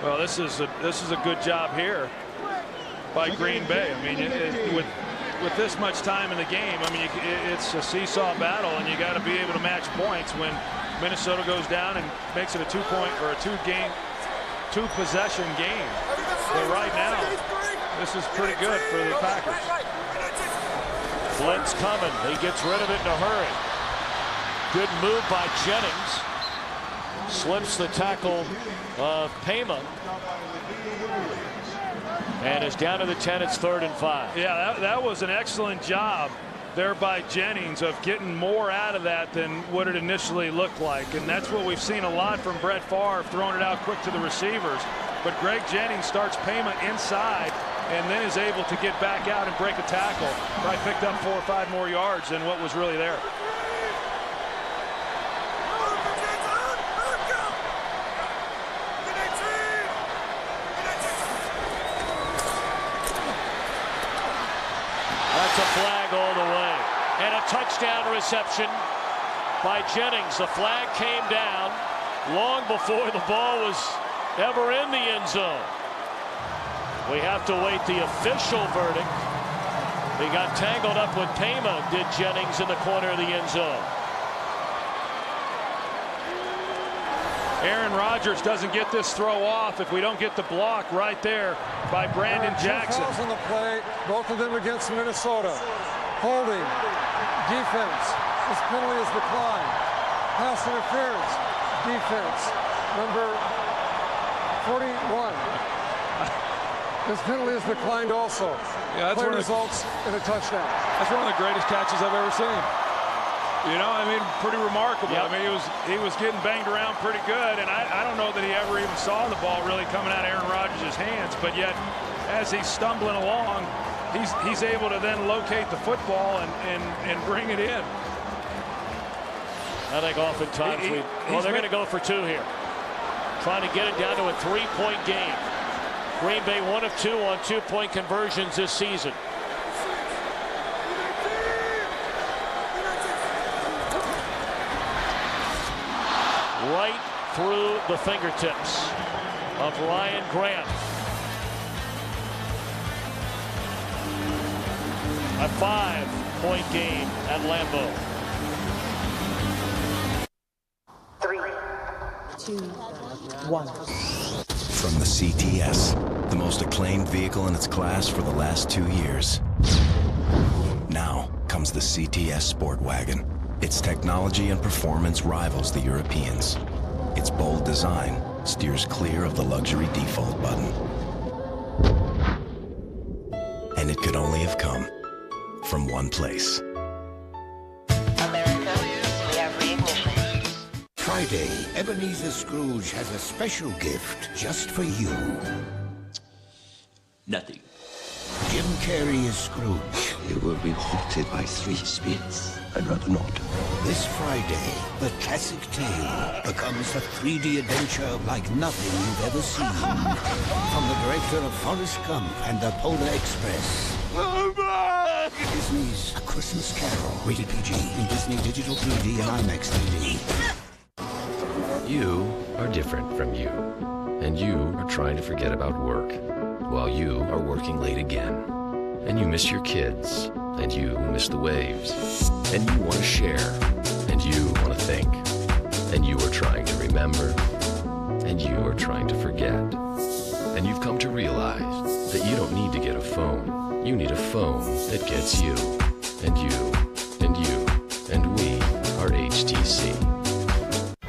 Well, this is a good job here by Green Bay. I mean, with this much time in the game, I mean, it's a seesaw battle, and you got to be able to match points when Minnesota goes down and makes it a 2-point or a two-possession game. But right now, this is pretty good for the Packers. Blitz coming. He gets rid of it in a hurry. Good move by Jennings. Slips the tackle of Payma. And it's down to the 10. It's 3rd and 5. Yeah, that was an excellent job there by Jennings of getting more out of that than what it initially looked like. And that's what we've seen a lot from Brett Favre, throwing it out quick to the receivers. But Greg Jennings starts Payma inside and then is able to get back out and break a tackle. Probably picked up 4 or 5 more yards than what was really there. That's a flag all the way. And a touchdown reception by Jennings. The flag came down long before the ball was ever in the end zone. We have to wait the official verdict. He got tangled up with Payma, did Jennings, in the corner of the end zone. Aaron Rodgers doesn't get this throw off if we don't get the block right there by Brandon Jackson. Fouls on the play, both of them against Minnesota. Holding, defense. This penalty is declined. Pass interference, defense. Number 41. This penalty is declined also. Yeah, that's play results in a touchdown. That's one of the greatest catches I've ever seen. You know, I mean, pretty remarkable. Yep. I mean, he was getting banged around pretty good, and I don't know that he ever even saw the ball really coming out of Aaron Rodgers' hands, but yet as he's stumbling along, he's able to then locate the football and bring it in. I think oftentimes they're going to go for 2 here. Trying to get it down to a 3-point game. Green Bay 1 of 2 on 2-point conversions this season. Right through the fingertips of Ryan Grant. A 5-point game at Lambeau. 3, 2, 1. From the CTS, the most acclaimed vehicle in its class for the last 2 years. Now comes the CTS Sport Wagon. Its technology and performance rivals the Europeans. Its bold design steers clear of the luxury default button. And it could only have come from one place. America, we have reignition. Friday, Ebenezer Scrooge has a special gift just for you. Nothing. Jim Carrey is Scrooge. You will be haunted by 3 spirits. I'd rather not. This Friday, the classic tale becomes a 3D adventure like nothing you've ever seen. From the director of Forrest Gump and the Polar Express. Disney's A Christmas Carol. Rated PG in Disney Digital 3D and IMAX 3D. You are different from you. And you are trying to forget about work, while you are working late again. And you miss your kids, and you miss the waves, and you want to share, and you want to think, and you are trying to remember, and you are trying to forget. And you've come to realize that you don't need to get a phone. You need a phone that gets you, and you, and you, and we are HTC.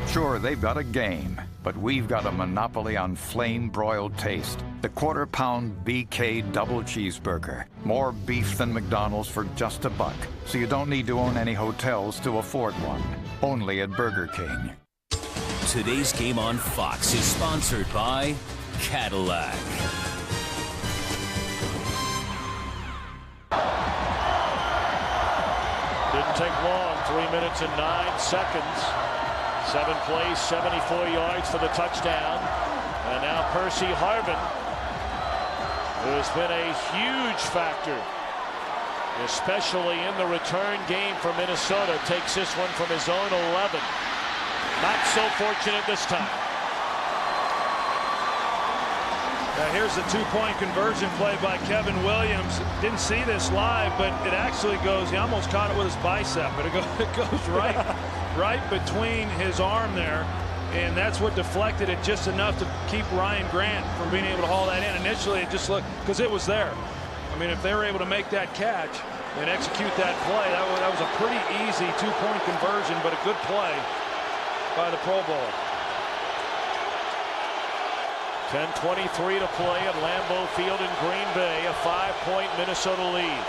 Sure, they've got a game, but we've got a monopoly on flame-broiled taste. The quarter-pound BK double cheeseburger. More beef than McDonald's for just $1. So you don't need to own any hotels to afford one. Only at Burger King. Today's game on Fox is sponsored by Cadillac. Didn't take long, 3 minutes and 9 seconds. 7 plays, 74 yards for the touchdown. And now Percy Harvin, who has been a huge factor, especially in the return game for Minnesota, takes this one from his own 11. Not so fortunate this time. Now here's the two-point conversion play by Kevin Williams. Didn't see this live, but it actually goes, he almost caught it with his bicep, but it goes right between his arm there. And that's what deflected it just enough to keep Ryan Grant from being able to haul that in. Initially, it just looked, because it was there. I mean, if they were able to make that catch and execute that play, that was a pretty easy two-point conversion, but a good play by the Pro Bowl. 10:23 to play at Lambeau Field in Green Bay, a 5-point Minnesota lead.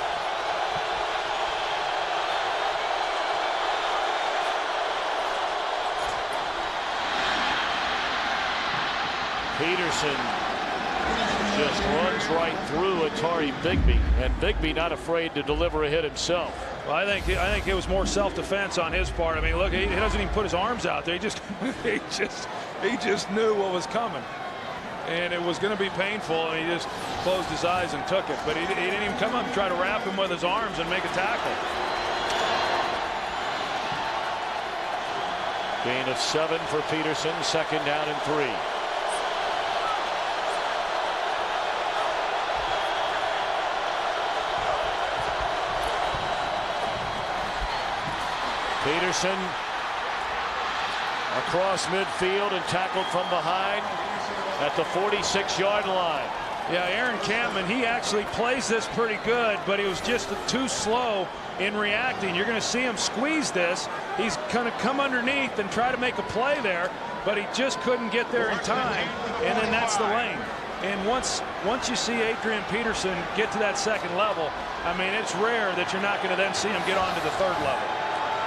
Peterson just runs right through Atari Bigby, and Bigby not afraid to deliver a hit himself. Well, I think it was more self-defense on his part. I mean, look, he doesn't even put his arms out there. He just knew what was coming, and it was going to be painful, and he just closed his eyes and took it. But he didn't even come up and try to wrap him with his arms and make a tackle. Gain of 7 for Peterson, 2nd down and 3. Peterson across midfield and tackled from behind at the 46-yard line. Yeah, Aaron Campman, he actually plays this pretty good, but he was just too slow in reacting. You're going to see him squeeze this. He's going to come underneath and try to make a play there, but he just couldn't get there in time, and then that's the lane. And once you see Adrian Peterson get to that second level, I mean, it's rare that you're not going to then see him get on to the third level.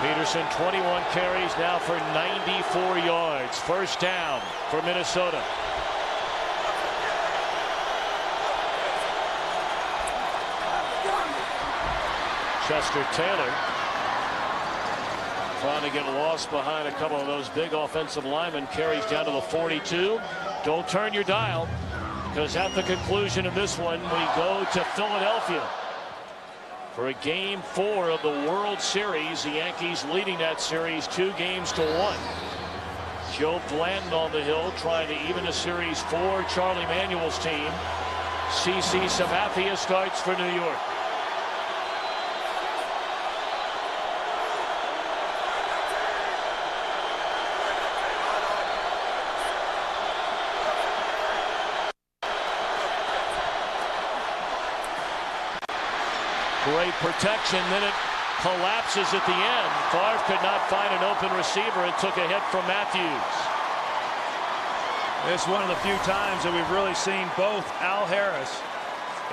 Peterson, 21 carries now for 94 yards. First down for Minnesota. Chester Taylor trying to get lost behind a couple of those big offensive linemen. Carries down to the 42. Don't turn your dial, because at the conclusion of this one, we go to Philadelphia for a game 4 of the World Series. The Yankees leading that series 2-1. Joe Blanton on the hill trying to even a series for Charlie Manuel's team. CC Sabathia starts for New York. Great protection, then it collapses at the end. Favre could not find an open receiver. It took a hit from Matthews. It's one of the few times that we've really seen both Al Harris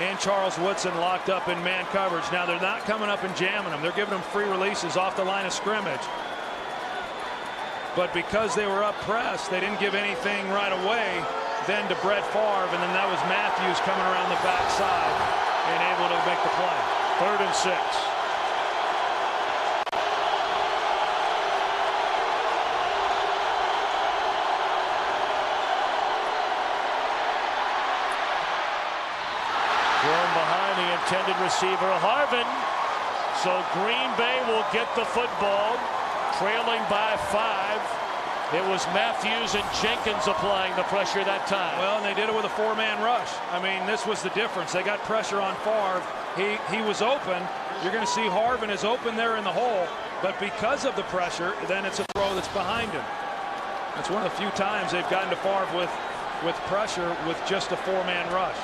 and Charles Woodson locked up in man coverage. Now they're not coming up and jamming them. They're giving them free releases off the line of scrimmage. But because they were up pressed, they didn't give anything right away then to Brett Favre, and then that was Matthews coming around the backside and able to make the play. 3rd and 6. Thrown behind the intended receiver, Harvin. So Green Bay will get the football, trailing by 5. It was Matthews and Jenkins applying the pressure that time. Well, and they did it with a 4-man rush. I mean, this was the difference. They got pressure on Favre. He was open. You're going to see Harvin is open there in the hole, but because of the pressure, then it's a throw that's behind him. That's one of the few times they've gotten to Favre with pressure with just a 4-man rush.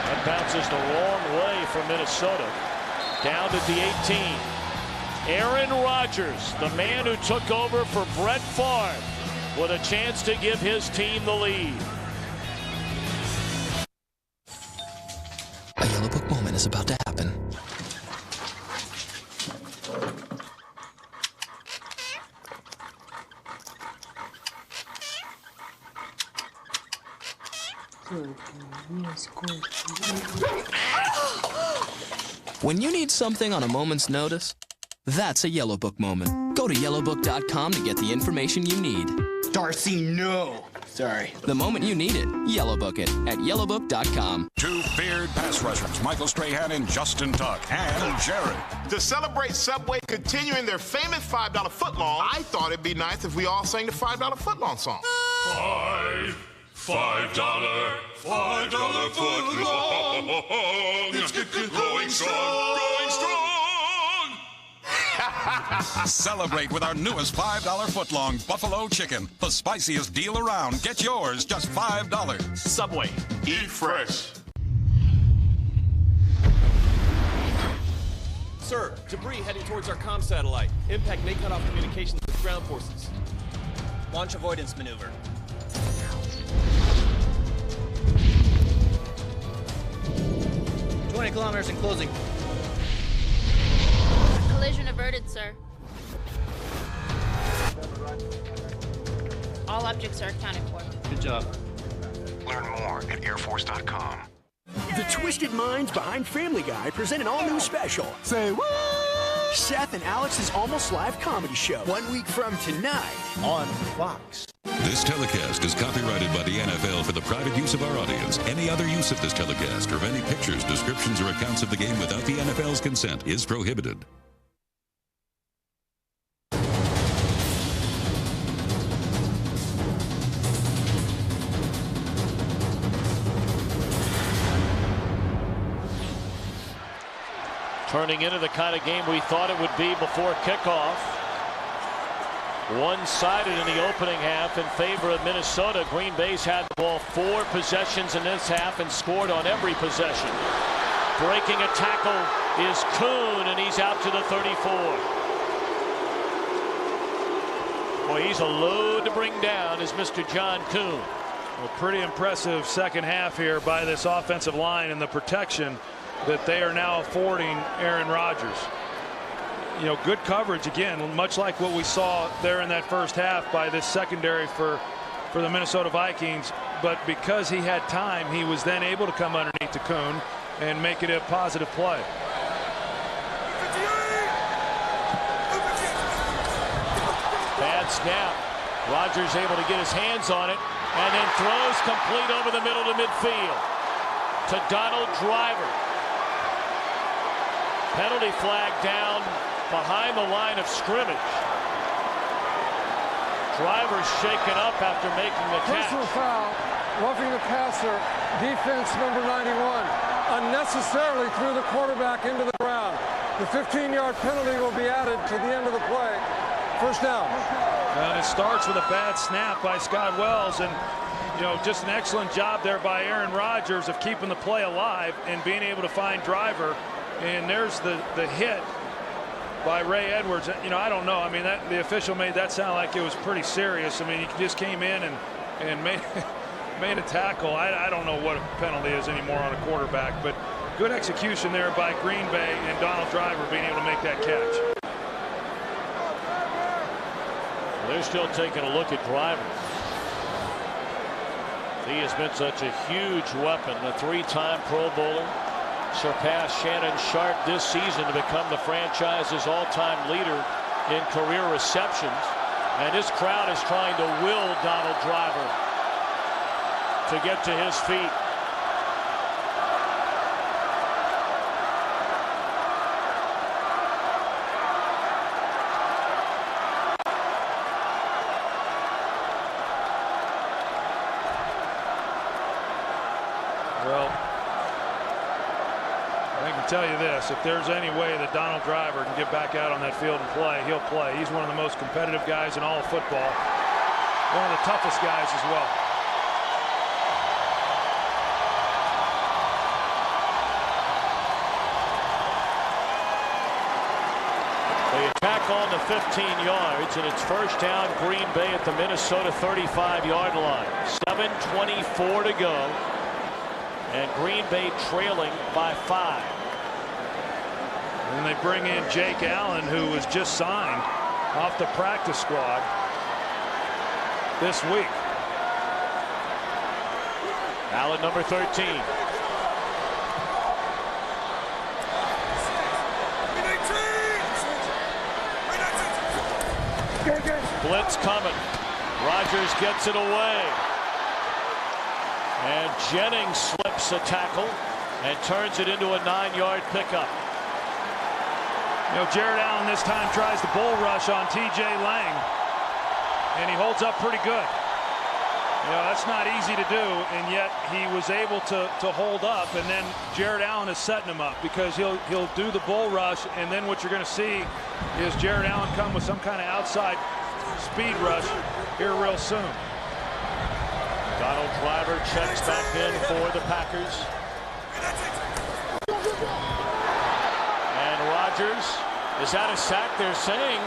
That bounces the wrong way for Minnesota. Down at the 18. Aaron Rodgers, the man who took over for Brett Favre, with a chance to give his team the lead. A Yellow Book moment is about to happen. When you need something on a moment's notice, that's a Yellow Book moment. Go to yellowbook.com to get the information you need. Darcy, no. Sorry. The moment you need it, Yellow Book it at yellowbook.com. Two feared pass rushers, Michael Strahan and Justin Tuck, and Jared. To celebrate Subway continuing their famous $5 footlong, I thought it'd be nice if we all sang the $5 footlong song. $5 footlong. It's growing strong, growing strong. Celebrate with our newest $5 footlong buffalo chicken. The spiciest deal around. Get yours, just $5. Subway. Eat fresh. Sir, debris heading towards our comm satellite. Impact may cut off communications with ground forces. Launch avoidance maneuver. $20 kilometers in closing. Collision averted, sir. All objects are accounted for. Good job. Learn more at airforce.com. The twisted minds behind Family Guy present an all-new special. Say what? Seth and Alex's Almost Live comedy show. 1 week from tonight on Fox. This telecast is copyrighted by the NFL for the private use of our audience. Any other use of this telecast or of any pictures, descriptions, or accounts of the game without the NFL's consent is prohibited. Turning into the kind of game we thought it would be before kickoff. One-sided in the opening half in favor of Minnesota. Green Bay's had the ball 4 possessions in this half and scored on every possession. Breaking a tackle is Kuhn, and he's out to the 34. Boy, he's a load to bring down, is Mr. John Kuhn. Well, pretty impressive second half here by this offensive line and the protection that they are now affording Aaron Rodgers. You know, good coverage again, much like what we saw there in that first half by this secondary for the Minnesota Vikings. But because he had time, he was then able to come underneath the Kuhn and make it a positive play. Bad snap. Rodgers able to get his hands on it and then throws complete over the middle to midfield to Donald Driver. Penalty flag down behind the line of scrimmage. Driver's shaken up after making the catch. Personal foul, roughing the passer, defense number 91. Unnecessarily threw the quarterback into the ground. The 15-yard penalty will be added to the end of the play. First down. And it starts with a bad snap by Scott Wells, and you know, just an excellent job there by Aaron Rodgers of keeping the play alive and being able to find Driver. And there's the hit by Ray Edwards. You know, I don't know. I mean, the official made that sound like it was pretty serious. I mean, he just came in and made a tackle. I don't know what a penalty is anymore on a quarterback, but good execution there by Green Bay and Donald Driver being able to make that catch. They're still taking a look at Driver. He has been such a huge weapon, a 3-time Pro Bowler. Surpassed Shannon Sharp this season to become the franchise's all-time leader in career receptions. And this crowd is trying to will Donald Driver to get to his feet. Well, I can tell you this, if there's any way that Donald Driver can get back out on that field and play, he'll play. He's one of the most competitive guys in all of football. One of the toughest guys as well. They Back on the 15 yards, and it's first down Green Bay at the Minnesota 35-yard line. 7:24 to go, and Green Bay trailing by 5. And they bring in Jake Allen, who was just signed off the practice squad this week. Allen, number 13. Blitz coming. Rodgers gets it away. And Jennings slips a tackle and turns it into a 9-yard pickup. You know, Jared Allen this time tries the bull rush on T.J. Lang, and he holds up pretty good. You know, that's not easy to do, and yet he was able to hold up, and then Jared Allen is setting him up because he'll do the bull rush, and then what you're going to see is Jared Allen come with some kind of outside speed rush here real soon. Donald Driver checks back in for the Packers. And Rodgers is that a sack? They're saying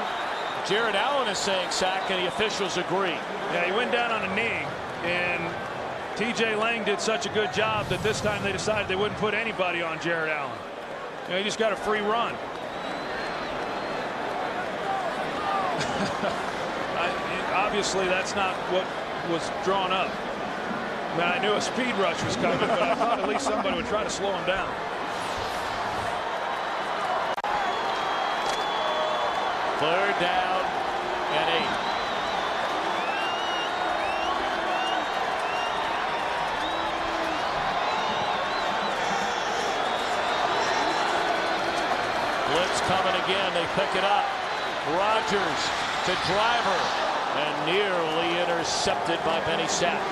Jared Allen is saying sack, and the officials agree. Yeah, he went down on a knee, and T.J. Lang did such a good job that this time they decided they wouldn't put anybody on Jared Allen. You know, he just got a free run. Obviously, that's not what was drawn up. I mean, I knew a speed rush was coming, but I thought at least somebody would try to slow him down. Third down and 8. Blitz coming again. They pick it up. Rodgers to Driver, and nearly intercepted by Benny Sapp.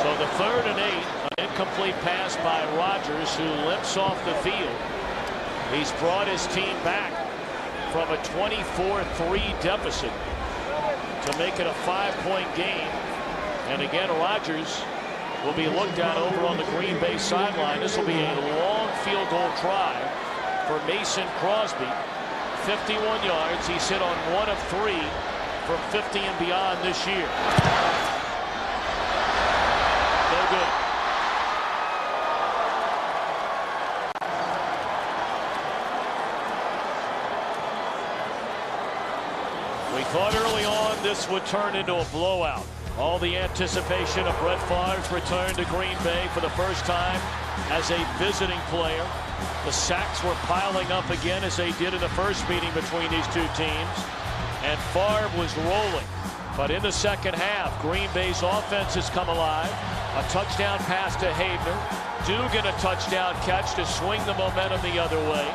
So the 3rd and 8, an incomplete pass by Rodgers, who limps off the field. He's brought his team back from a 24-3 deficit to make it a 5-point game. And again, Rodgers will be looked at over on the Green Bay sideline. This will be a long field goal try for Mason Crosby. 51 yards. He's hit on 1 of 3 from 50 and beyond this year. No good. We thought early on this would turn into a blowout. All the anticipation of Brett Favre's return to Green Bay for the first time as a visiting player. The sacks were piling up again as they did in the first meeting between these two teams. And Favre was rolling. But in the second half, Green Bay's offense has come alive. A touchdown pass to Hayner. Dugan a touchdown catch to swing the momentum the other way.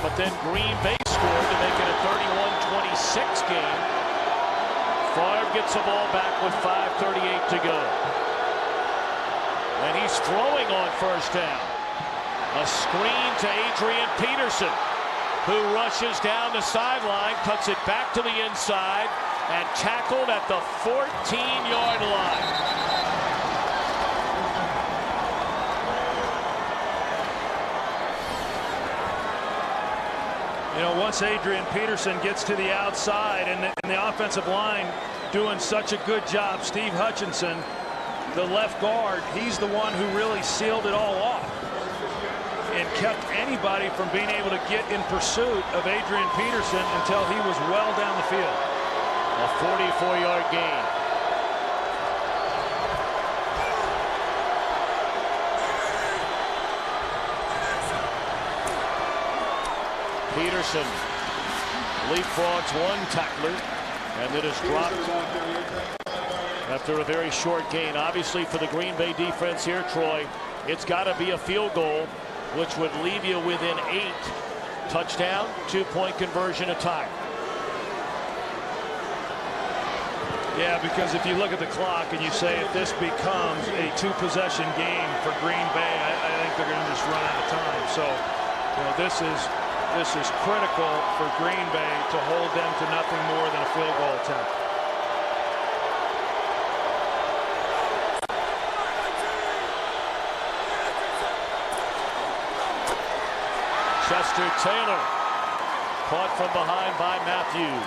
But then Green Bay scored to make it a 31-26 game. Favre gets the ball back with 5:38 to go. And he's throwing on first down. A screen to Adrian Peterson, who rushes down the sideline, cuts it back to the inside, and tackled at the 14-yard line. You know, once Adrian Peterson gets to the outside and the offensive line doing such a good job, Steve Hutchinson, the left guard, he's the one who really sealed it all off and kept anybody from being able to get in pursuit of Adrian Peterson until he was well down the field. A 44-yard gain. Peterson leapfrogs one tackler and then is dropped after a very short gain. Obviously, for the Green Bay defense here, Troy, it's got to be a field goal, which would leave you within 8. Touchdown, 2-point conversion, a tie. Yeah, because if you look at the clock and you say if this becomes a 2-possession game for Green Bay, I think they're going to just run out of time. So, you know, this is critical for Green Bay to hold them to nothing more than a field goal attempt. Lester Taylor caught from behind by Matthews.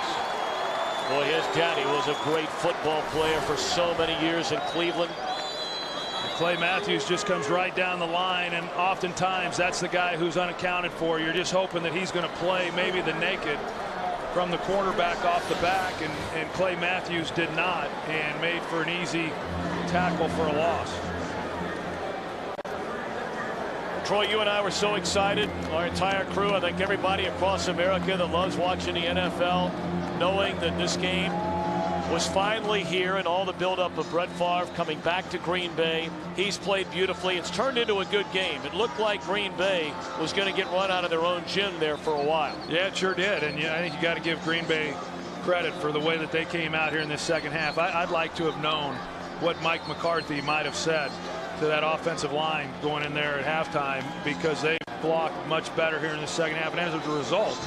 Boy, his daddy was a great football player for so many years in Cleveland. Clay Matthews just comes right down the line, and oftentimes that's the guy who's unaccounted for. You're just hoping that he's going to play maybe the naked from the quarterback off the back, and Clay Matthews did not, and made for an easy tackle for a loss. Troy, you and I were so excited, our entire crew, I think everybody across America that loves watching the NFL, knowing that this game was finally here, and all the buildup of Brett Favre coming back to Green Bay. He's played beautifully. It's turned into a good game. It looked like Green Bay was going to get run out of their own gym there for a while. Yeah, it sure did. And I think you got to give Green Bay credit for the way that they came out here in this second half. I'd like to have known what Mike McCarthy might have said to that offensive line going in there at halftime, because they blocked much better here in the second half. And as a result,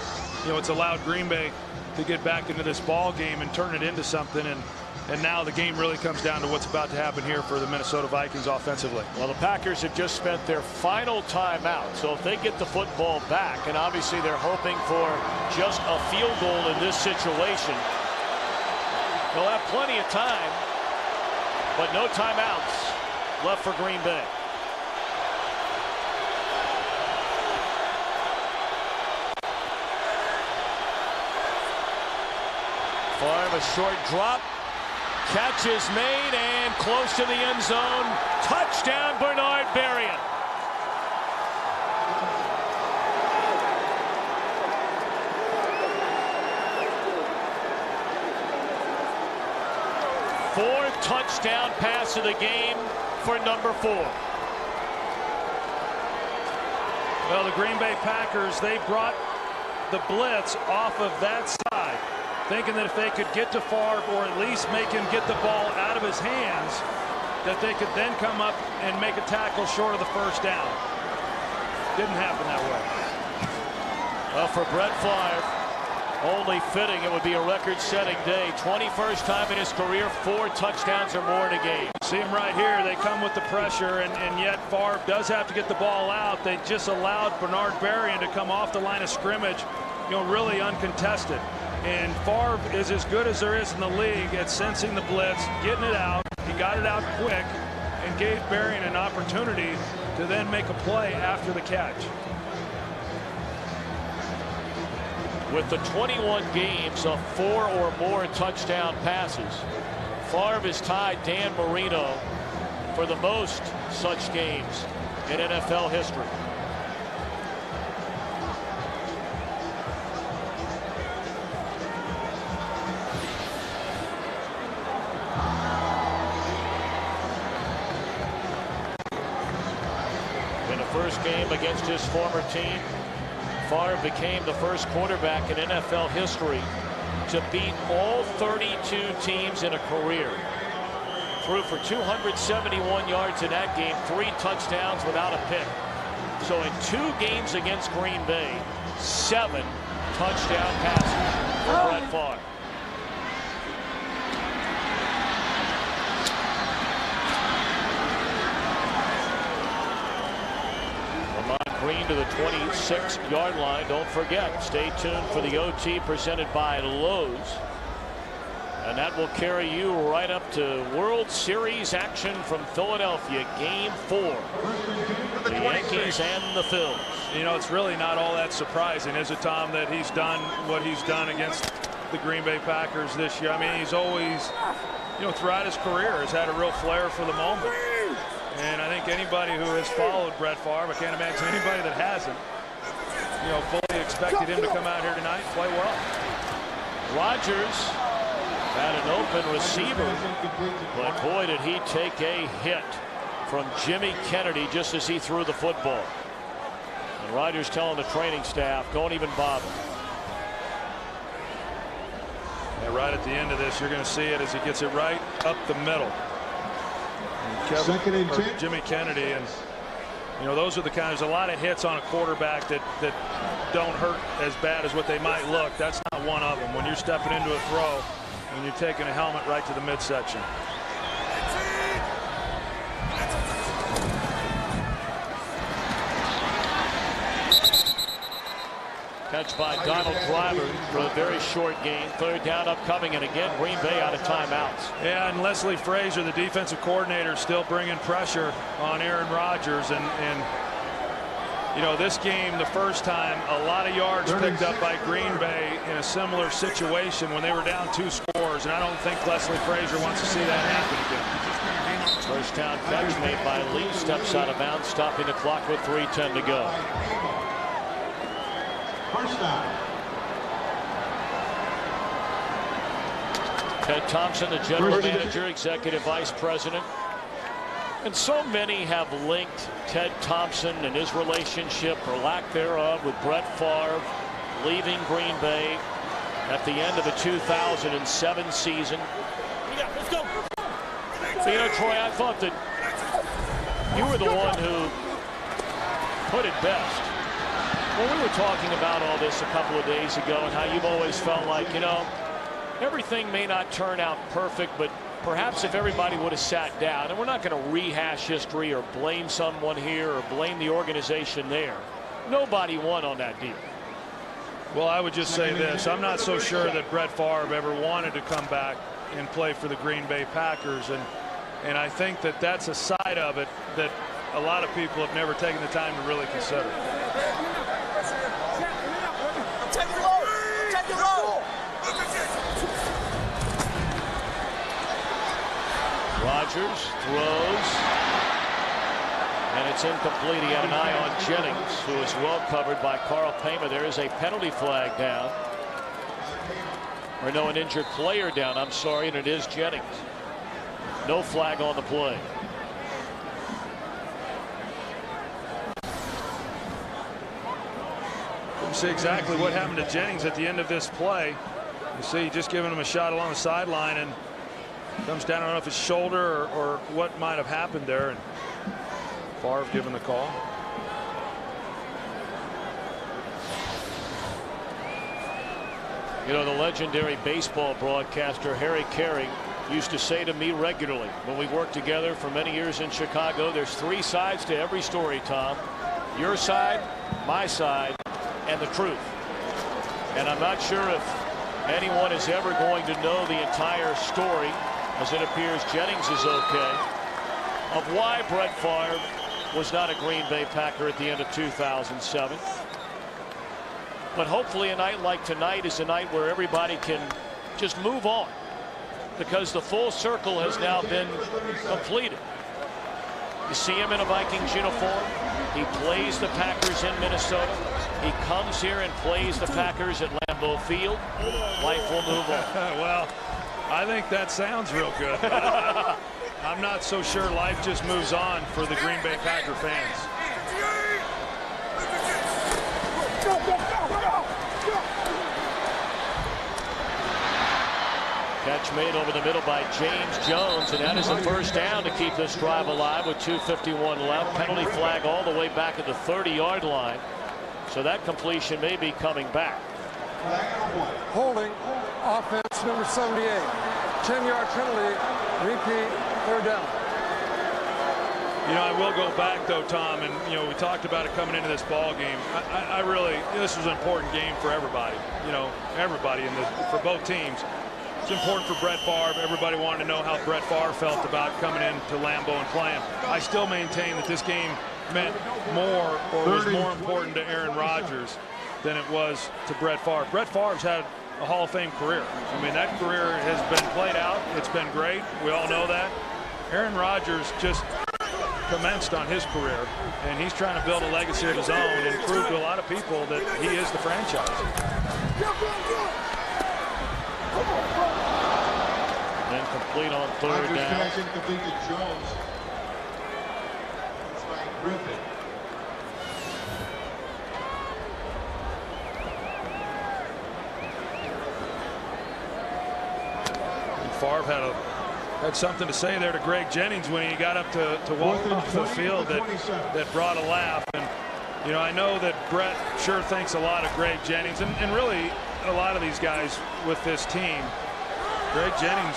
it's allowed Green Bay to get back into this ball game and turn it into something, and now the game really comes down to what's about to happen here for the Minnesota Vikings offensively. Well, the Packers have just spent their final timeout, so if they get the football back, and obviously they're hoping for just a field goal in this situation, they'll have plenty of time, but no timeouts left for Green Bay. Favre, a short drop, catch is made, and close to the end zone. Touchdown, Bernard Berrien. Fourth touchdown pass of the game for number 4. Well, the Green Bay Packers, they brought the blitz off of that side, thinking that if they could get to Favre, or at least make him get the ball out of his hands, that they could then come up and make a tackle short of the first down. Didn't happen that way. Well, for Brett Favre, only fitting it would be a record-setting day. 21st time in his career, 4 touchdowns or more in a game. See him right here. They come with the pressure, and yet Favre does have to get the ball out. They just allowed Bernard Berrien to come off the line of scrimmage, really uncontested. And Favre is as good as there is in the league at sensing the blitz, getting it out. He got it out quick and gave Berrien an opportunity to then make a play after the catch. With the 21 games of 4 or more touchdown passes, Favre has tied Dan Marino for the most such games in NFL history. In the first game against his former team, Favre became the first quarterback in NFL history to beat all 32 teams in a career. Threw for 271 yards in that game, 3 touchdowns without a pick. So in 2 games against Green Bay, 7 touchdown passes for Brett Favre. Green to the 26-yard line. Don't forget, stay tuned for the OT presented by Lowe's. And that will carry you right up to World Series action from Philadelphia, Game 4. The Yankees and the Phils. It's really not all that surprising, is it, Tom, that he's done what he's done against the Green Bay Packers this year. I mean, he's always, throughout his career has had a real flair for the moment. And I think anybody who has followed Brett Favre, I can't imagine anybody that hasn't, fully expected him to come out here tonight and play well. Rodgers had an open receiver, but boy, did he take a hit from Jimmy Kennedy just as he threw the football. And Rodgers telling the training staff, don't even bother. And right at the end of this, you're going to see it as he gets it right up the middle. Jimmy Kennedy, and those are the kind. There's a lot of hits on a quarterback that don't hurt as bad as what they might look. That's not one of them. When you're stepping into a throw, when you're taking a helmet right to the midsection. Catch by Donald Driver for a very short gain. Third down upcoming, and again Green Bay out of timeouts. Yeah, and Leslie Frazier, the defensive coordinator, still bringing pressure on Aaron Rodgers. And you know, this game, the first time, a lot of yards picked up by Green Bay in a similar situation when they were down 2 scores. And I don't think Leslie Frazier wants to see that happen again. First down catch made by Lee. Steps out of bounds, stopping the clock with 3:10 to go. First down. Ted Thompson, the general manager, executive vice president. And so many have linked Ted Thompson and his relationship, or lack thereof, with Brett Favre leaving Green Bay at the end of the 2007 season. Let's go. So, you know, Troy, I thought that you were the one who put it best. When we were talking about all this a couple of days ago and how you've always felt like, you know, everything may not turn out perfect, but perhaps if everybody would have sat down, and we're not going to rehash history or blame someone here or blame the organization there. Nobody won on that deal. Well, I would just say this. I'm not so sure that Brett Favre ever wanted to come back and play for the Green Bay Packers. And I think that that's a side of it that a lot of people have never taken the time to really consider. Rodgers throws, and it's incomplete. He had an eye on Jennings, who is well covered by Carl Paymer. There is a penalty flag down. Or no, an injured player down, I'm sorry, and it is Jennings. No flag on the play. You see exactly what happened to Jennings at the end of this play. You see just giving him a shot along the sideline, and comes down, I don't know if it's shoulder or what might have happened there, and Favre given the call. You know, the legendary baseball broadcaster Harry Carey used to say to me regularly when we worked together for many years in Chicago, there's 3 sides to every story, Tom. Your side, my side, and the truth. And I'm not sure if anyone is ever going to know the entire story, as it appears Jennings is okay, of why Brett Favre was not a Green Bay Packer at the end of 2007. But hopefully a night like tonight is a night where everybody can just move on, because the full circle has now been completed. You see him in a Vikings uniform. He plays the Packers in Minnesota. He comes here and plays the Packers at Lambeau Field. Life will move on. Well, I think that sounds real good. I'm not so sure life just moves on for the Green Bay Packer fans. Catch made over the middle by James Jones, and that is a first down to keep this drive alive with 2:51 left. Penalty flag all the way back at the 30-yard line. So that completion may be coming back. Holding, offense number 78. 10-yard penalty, repeat, third down. You know, I will go back though, Tom, and you know, we talked about it coming into this ball game. I really, this was an important game for everybody. You know, everybody for both teams. It's important for Brett Favre. Everybody wanted to know how Brett Favre felt about coming into Lambeau and playing. I still maintain that this game meant more, or was more important to Aaron Rodgers than it was to Brett Favre. Brett Favre's had a Hall of Fame career. I mean, that career has been played out. It's been great. We all know that. Aaron Rodgers just commenced on his career, and he's trying to build a legacy of his own and prove to a lot of people that he is the franchise. And complete on third down. Connection complete to Jones. That's by Griffin. Favre had something to say there to Greg Jennings when he got up to walk off the field that brought a laugh. And you know, I know that Brett sure thinks a lot of Greg Jennings, and really a lot of these guys with this team. Greg Jennings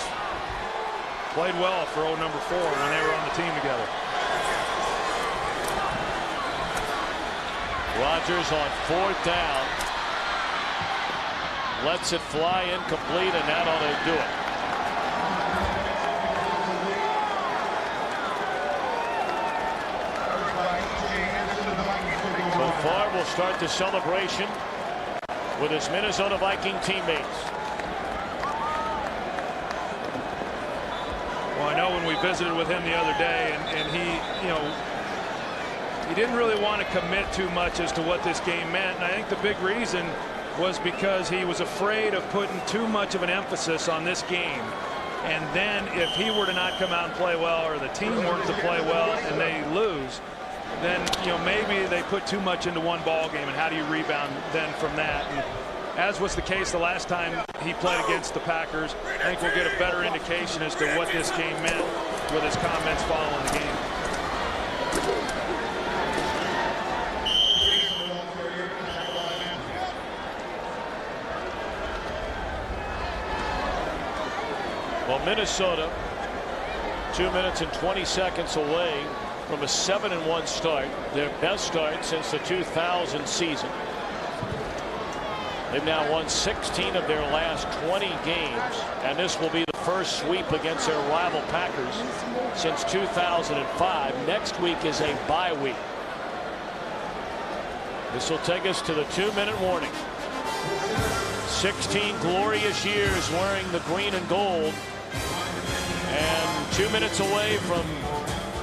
played well for old number 4 when they were on the team together. Rodgers on fourth down Lets it fly incomplete, and that ought to do it. So Favre will start the celebration with his Minnesota Viking teammates. Well, I know when we visited with him the other day, and he, he didn't really want to commit too much as to what this game meant. And I think the big reason was because he was afraid of putting too much of an emphasis on this game. And then if he were to not come out and play well, or the team weren't to play well and they lose, then maybe they put too much into one ball game, and how do you rebound then from that? And as was the case the last time he played against the Packers, I think we'll get a better indication as to what this game meant with his comments following the game. Well, Minnesota 2 minutes and 20 seconds away from a 7-1 start, their best start since the 2000 season. They've now won 16 of their last 20 games, and this will be the first sweep against their rival Packers since 2005. Next week is a bye week. This will take us to the 2-minute warning. 16 glorious years wearing the green and gold, and 2 minutes away from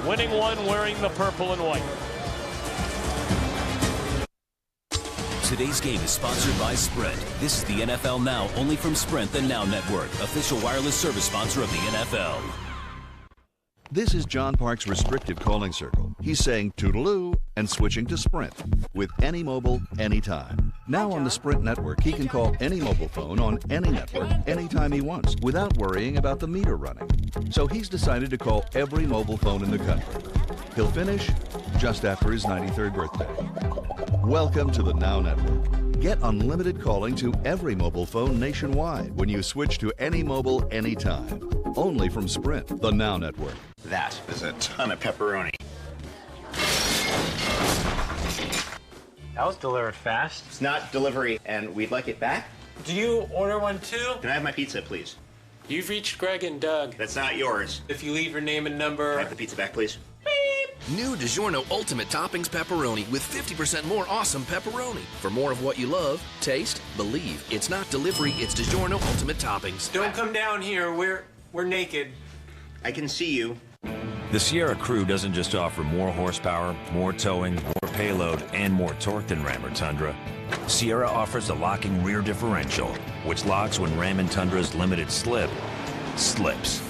winning one wearing the purple and white. Today's game is sponsored by Sprint. This is the NFL Now, only from Sprint, the Now Network, official wireless service sponsor of the NFL. This is John Park's restrictive calling circle. He's saying toodaloo and switching to Sprint with any mobile, anytime. Now on the Sprint network, he can call any mobile phone on any network anytime he wants without worrying about the meter running. So he's decided to call every mobile phone in the country. He'll finish just after his 93rd birthday. Welcome to the Now Network. Get unlimited calling to every mobile phone nationwide when you switch to any mobile, anytime. Only from Sprint, the Now Network. That is a ton of pepperoni. That was delivered fast. It's not delivery, and we'd like it back. Do you order one too? Can I have my pizza, please? You've reached Greg and Doug. That's not yours. If you leave your name and number... Can I have the pizza back, please? New DiGiorno Ultimate Toppings Pepperoni with 50% more awesome pepperoni. For more of what you love, taste, believe. It's not delivery, it's DiGiorno Ultimate Toppings. Don't come down here. We're naked. I can see you. The Sierra crew doesn't just offer more horsepower, more towing, more payload, and more torque than Ram or Tundra. Sierra offers a locking rear differential, which locks when Ram and Tundra's limited slip slips.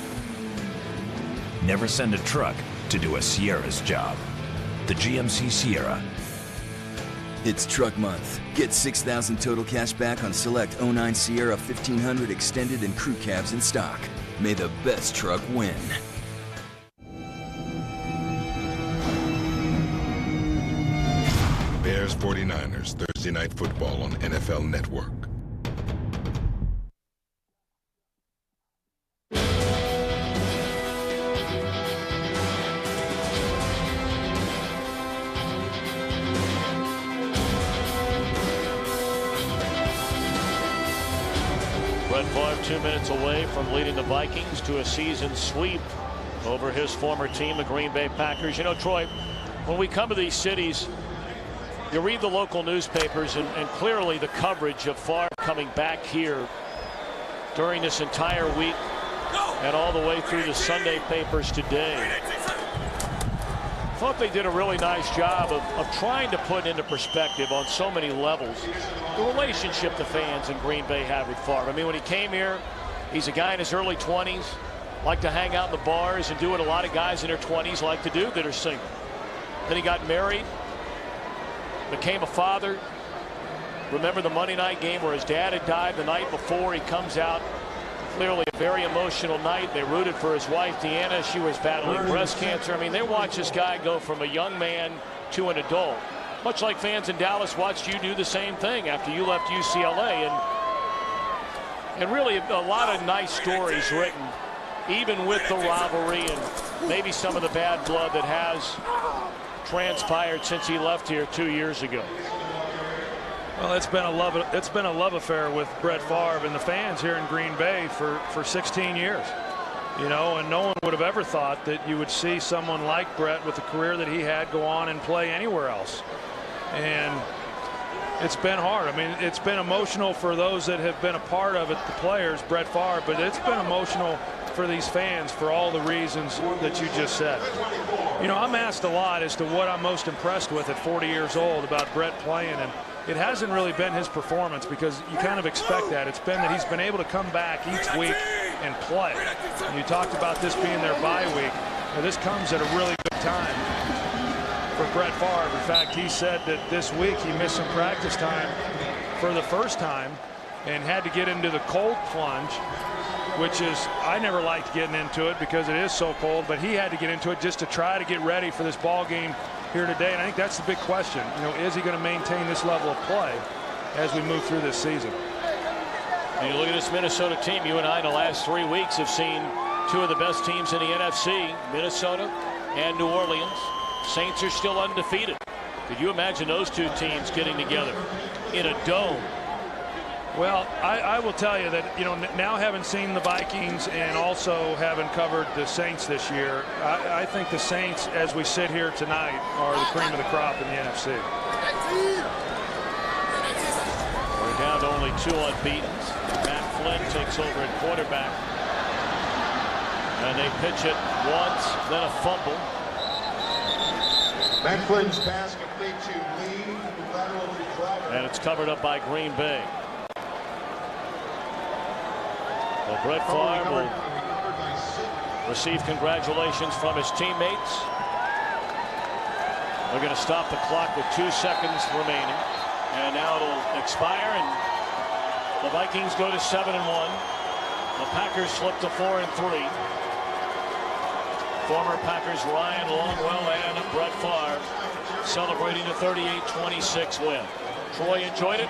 Never send a truck to do a Sierra's job. The GMC Sierra. It's truck month. Get 6,000 total cash back on select 09 Sierra 1500 extended and crew cabs in stock. May the best truck win. Bears 49ers Thursday Night Football on NFL Network. Brett Favre 2 minutes away from leading the Vikings to a season sweep over his former team, the Green Bay Packers. You know, Troy, when we come to these cities, you read the local newspapers, and clearly the coverage of Favre coming back here during this entire week and all the way through the Sunday papers today. I thought they did a really nice job of trying to put into perspective on so many levels the relationship the fans in Green Bay have with Favre. I mean, when he came here, he's a guy in his early 20s, like to hang out in the bars and do what a lot of guys in their 20s like to do that are single. Then he got married, became a father. Remember the Monday night game where his dad had died the night before? He comes out, clearly a very emotional night. They rooted for his wife, Deanna. She was battling breast cancer. I mean, they watched this guy go from a young man to an adult. Much like fans in Dallas watched you do the same thing after you left UCLA. And really a lot of nice stories written, even with the rivalry and maybe some of the bad blood that has transpired since he left here 2 years ago. Well, it's been a love affair with Brett Favre and the fans here in Green Bay for 16 years. You know, and no one would have ever thought that you would see someone like Brett with the career that he had go on and play anywhere else. And it's been hard. I mean, it's been emotional for those that have been a part of it, the players, Brett Favre, but it's been emotional for these fans for all the reasons that you just said. You know, I'm asked a lot as to what I'm most impressed with at 40 years old about Brett playing, and it hasn't really been his performance, because you kind of expect that. It's been that he's been able to come back each week and play. And you talked about this being their bye week. Now, this comes at a really good time for Brett Favre. In fact, he said that this week he missed some practice time for the first time and had to get into the cold plunge, which is, I never liked getting into it because it is so cold, but he had to get into it just to try to get ready for this ball game here today. And I think that's the big question. You know, is he going to maintain this level of play as we move through this season? And you look at this Minnesota team, you and I in the last 3 weeks have seen two of the best teams in the NFC, Minnesota and New Orleans. Saints are still undefeated. Could you imagine those two teams getting together in a dome? Well, I will tell you that, you know, now having seen the Vikings and also having covered the Saints this year, I think the Saints, as we sit here tonight, are the cream of the crop in the NFC. We're down to only 2 unbeatens. Matt Flynn takes over at quarterback. And they pitch it once, then a fumble. Matt Flynn's pass complete to Lee, lateral to Dryden. And it's covered up by Green Bay. Well, Brett Favre will receive congratulations from his teammates. They're going to stop the clock with 2 seconds remaining. And now it'll expire, and the Vikings go to 7-1. The Packers slip to 4-3. Former Packers Ryan Longwell and Brett Favre celebrating the 38-26 win. Troy enjoyed it.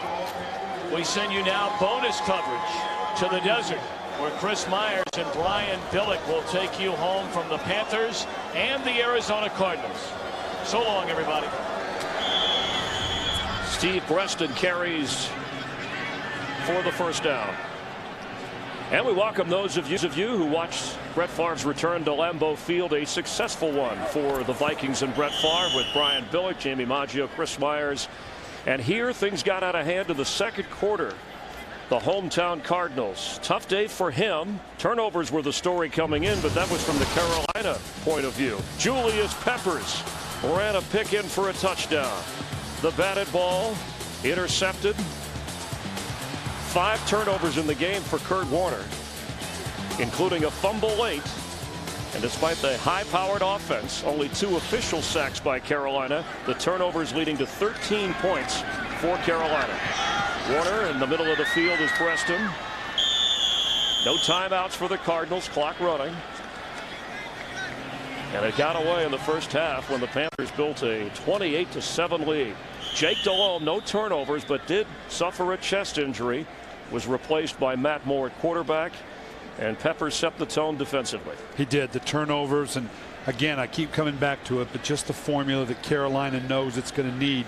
We send you now bonus coverage to the desert, where Chris Myers and Brian Billick will take you home from the Panthers and the Arizona Cardinals. So long, everybody. Steve Breaston carries for the first down. And we welcome those of you who watched Brett Favre's return to Lambeau Field, a successful one for the Vikings and Brett Favre, with Brian Billick, Jamie Maggio, Chris Myers. And here things got out of hand in the second quarter. The hometown Cardinals. Tough day for him. Turnovers were the story coming in, but that was from the Carolina point of view. Julius Peppers ran a pick in for a touchdown. The batted ball intercepted. 5 turnovers in the game for Kurt Warner, including a fumble late. And despite the high-powered offense, only 2 official sacks by Carolina. The turnovers leading to 13 points for Carolina. Warner in the middle of the field is Preston. No timeouts for the Cardinals. Clock running. And it got away in the first half when the Panthers built a 28-7 lead. Jake Delhomme, no turnovers, but did suffer a chest injury. Was replaced by Matt Moore at quarterback. And Peppers set the tone defensively. He did. The turnovers, and again, I keep coming back to it, but just the formula that Carolina knows it's going to need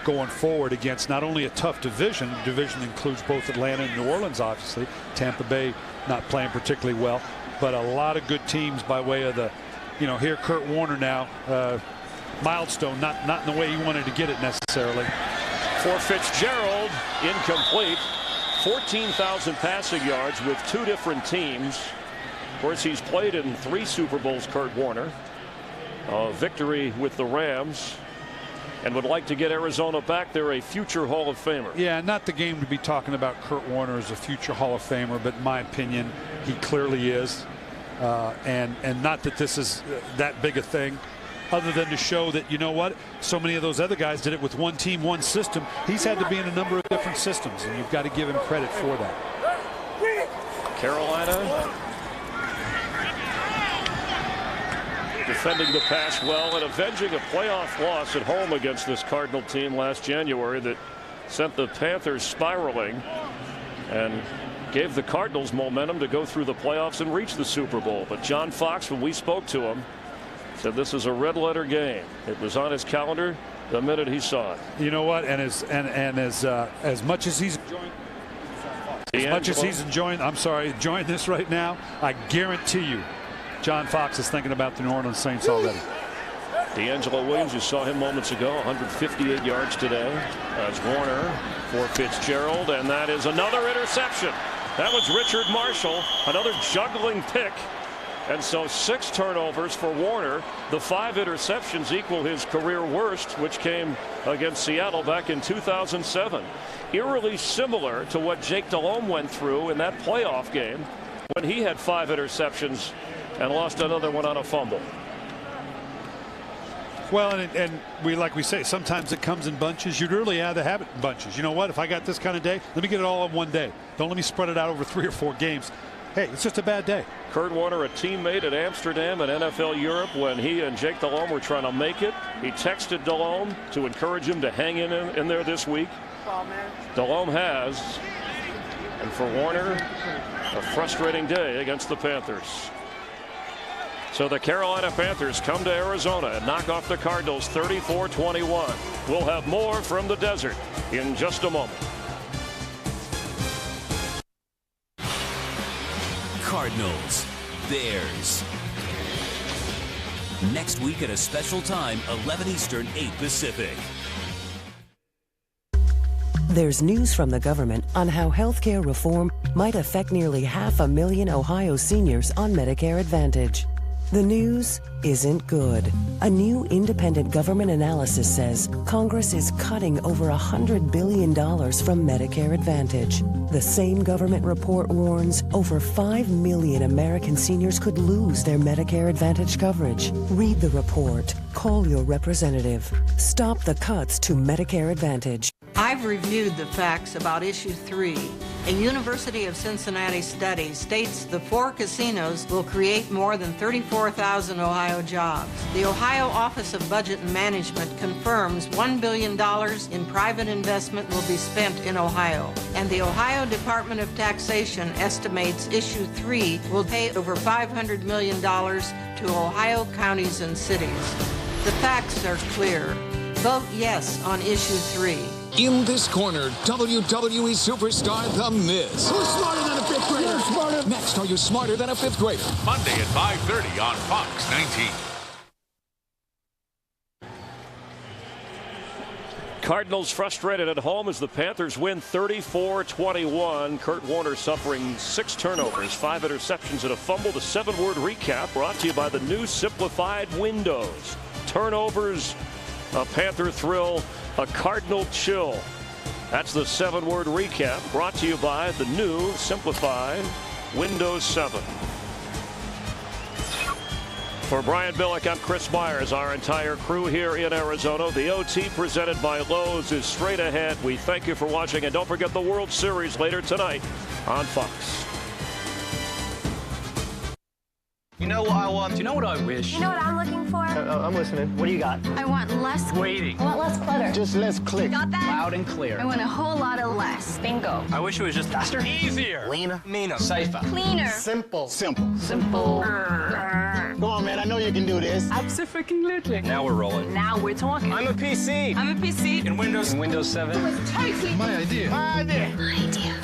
going forward against not only a tough division. The division includes both Atlanta and New Orleans, obviously. Tampa Bay not playing particularly well, but a lot of good teams by way of the, you know, here Kurt Warner now, milestone, not in the way he wanted to get it necessarily. For Fitzgerald, incomplete. 14,000 passing yards with 2 different teams. Of course, he's played in 3 Super Bowls, Kurt Warner. A victory with the Rams, and would like to get Arizona back. They're a future Hall of Famer. Yeah, not the game to be talking about Kurt Warner as a future Hall of Famer, but in my opinion, he clearly is. And not that this is that big a thing, other than to show that, you know what, so many of those other guys did it with one team, one system. He's had to be in a number of different systems, and you've got to give him credit for that. Carolina defending the pass well and avenging a playoff loss at home against this Cardinal team last January that sent the Panthers spiraling and gave the Cardinals momentum to go through the playoffs and reach the Super Bowl. But John Fox, when we spoke to him, said this is a red letter game. It was on his calendar the minute he saw it. You know what? And as much as he's enjoying this right now, I guarantee you, John Fox is thinking about the New Orleans Saints already. D'Angelo Williams, you saw him moments ago, 158 yards today. That's Warner for Fitzgerald, and that is another interception. That was Richard Marshall, another juggling pick. And so 6 turnovers for Warner. The 5 interceptions equal his career worst, which came against Seattle back in 2007. Eerily similar to what Jake Delhomme went through in that playoff game when he had 5 interceptions and lost another one on a fumble. Well, and like we say, sometimes it comes in bunches. You'd really rather have it in bunches. You know what? If I got this kind of day, let me get it all in one day. Don't let me spread it out over 3 or 4 games. Hey, it's just a bad day. Kurt Warner, a teammate at Amsterdam and NFL Europe when he and Jake Delhomme were trying to make it. He texted Delhomme to encourage him to hang in there this week. Delhomme has. And for Warner, a frustrating day against the Panthers. So the Carolina Panthers come to Arizona and knock off the Cardinals 34-21. We'll have more from the desert in just a moment. Cardinals, Bears. Next week at a special time, 11 Eastern, 8 Pacific. There's news from the government on how healthcare reform might affect nearly 500,000 Ohio seniors on Medicare Advantage. The news isn't good. A new independent government analysis says Congress is cutting over $100 billion from Medicare Advantage. The same government report warns over 5 million American seniors could lose their Medicare Advantage coverage. Read the report. Call your representative. Stop the cuts to Medicare Advantage. I've reviewed the facts about Issue 3. A University of Cincinnati study states the 4 casinos will create more than 34,000 Ohio jobs. The Ohio Office of Budget and Management confirms $1 billion in private investment will be spent in Ohio. And the Ohio Department of Taxation estimates Issue 3 will pay over $500 million to Ohio counties and cities. The facts are clear. Vote yes on Issue 3. In this corner, WWE superstar The Miz. Who's smarter than a 5th grader? You're smarter. Next, are you smarter than a 5th grader? Monday at 5:30 on Fox 19. Cardinals frustrated at home as the Panthers win 34-21. Kurt Warner suffering 6 turnovers, 5 interceptions, and a fumble. The 7-word recap brought to you by the new simplified windows. Turnovers, a Panther thrill, a Cardinal chill. That's the 7-word recap brought to you by the new simplified Windows 7. For Brian Billick, I'm Chris Myers. Our entire crew here in Arizona. The OT presented by Lowe's is straight ahead. We thank you for watching, and don't forget the World Series later tonight on Fox. You know what I want? Do you know what I wish? You know what I'm looking for? I'm listening. What do you got? I want less waiting. I want less clutter. Just less click. Got that? Loud and clear. I want a whole lot of less. Bingo. I wish it was just faster. Easier. Leaner. Meaner. Safer. Cleaner. Simple. Simple. Go on, man. I know you can do this. Absolutely. Now we're rolling. Now we're talking. I'm a PC. I'm a PC. In Windows. In Windows 7. With totally My idea. My idea. My idea.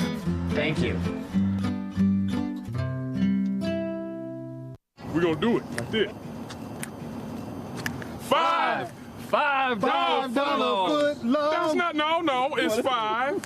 Thank you. We're gonna do it like this. $5 foot long. That's not, no, it's $5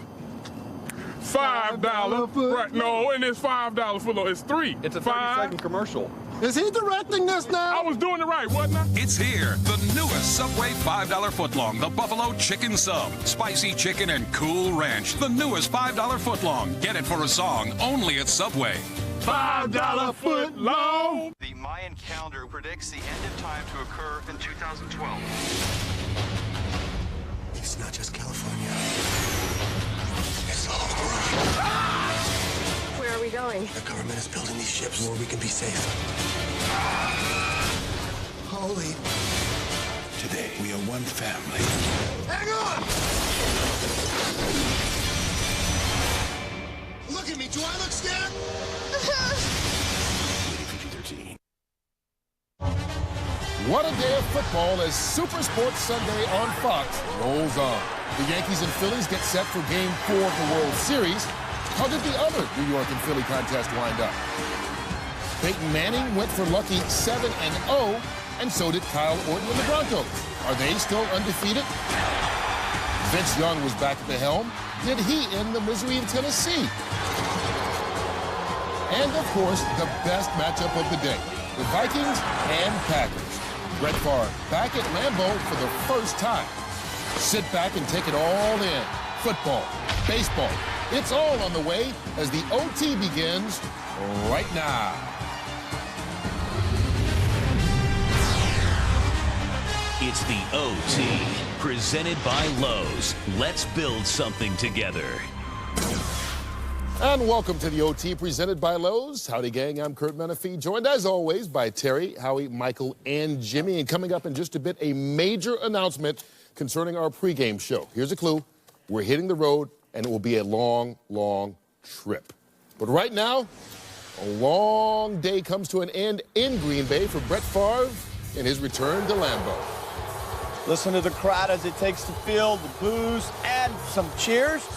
foot. Right, no, and it's $5 foot long. It's 3. It's a 30-second commercial. Is he directing this now? I was doing it right, wasn't I? It's here, the newest Subway $5 footlong, the Buffalo Chicken Sub. Spicy chicken and cool ranch. The newest $5 footlong. Get it for a song only at Subway. $5 foot long. The Mayan calendar predicts the end of time to occur in 2012. It's not just California. It's the whole world. Where are we going? The government is building these ships where we can be safe. Holy. Today, we are one family. Hang on! Look at me. Do I look scared? What a day of football as Super Sports Sunday on Fox rolls on. The Yankees and Phillies get set for Game 4 of the World Series. How did the other New York and Philly contest wind up? Peyton Manning went for lucky 7-0, and so did Kyle Orton and the Broncos. Are they still undefeated? Vince Young was back at the helm. Did he end the misery in Tennessee? And, of course, the best matchup of the day, the Vikings and Packers. Brett Favre back at Lambeau for the first time. Sit back and take it all in. Football, baseball, it's all on the way as the OT begins right now. It's the OT, presented by Lowe's. Let's build something together. And welcome to the OT presented by Lowe's. Howdy, gang. I'm Kurt Menefee, joined as always by Terry, Howie, Michael, and Jimmy. And coming up in just a bit, a major announcement concerning our pregame show. Here's a clue. We're hitting the road, and it will be a long, long trip. But right now, a long day comes to an end in Green Bay for Brett Favre in his return to Lambeau. Listen to the crowd as it takes the field, the boos, and some cheers.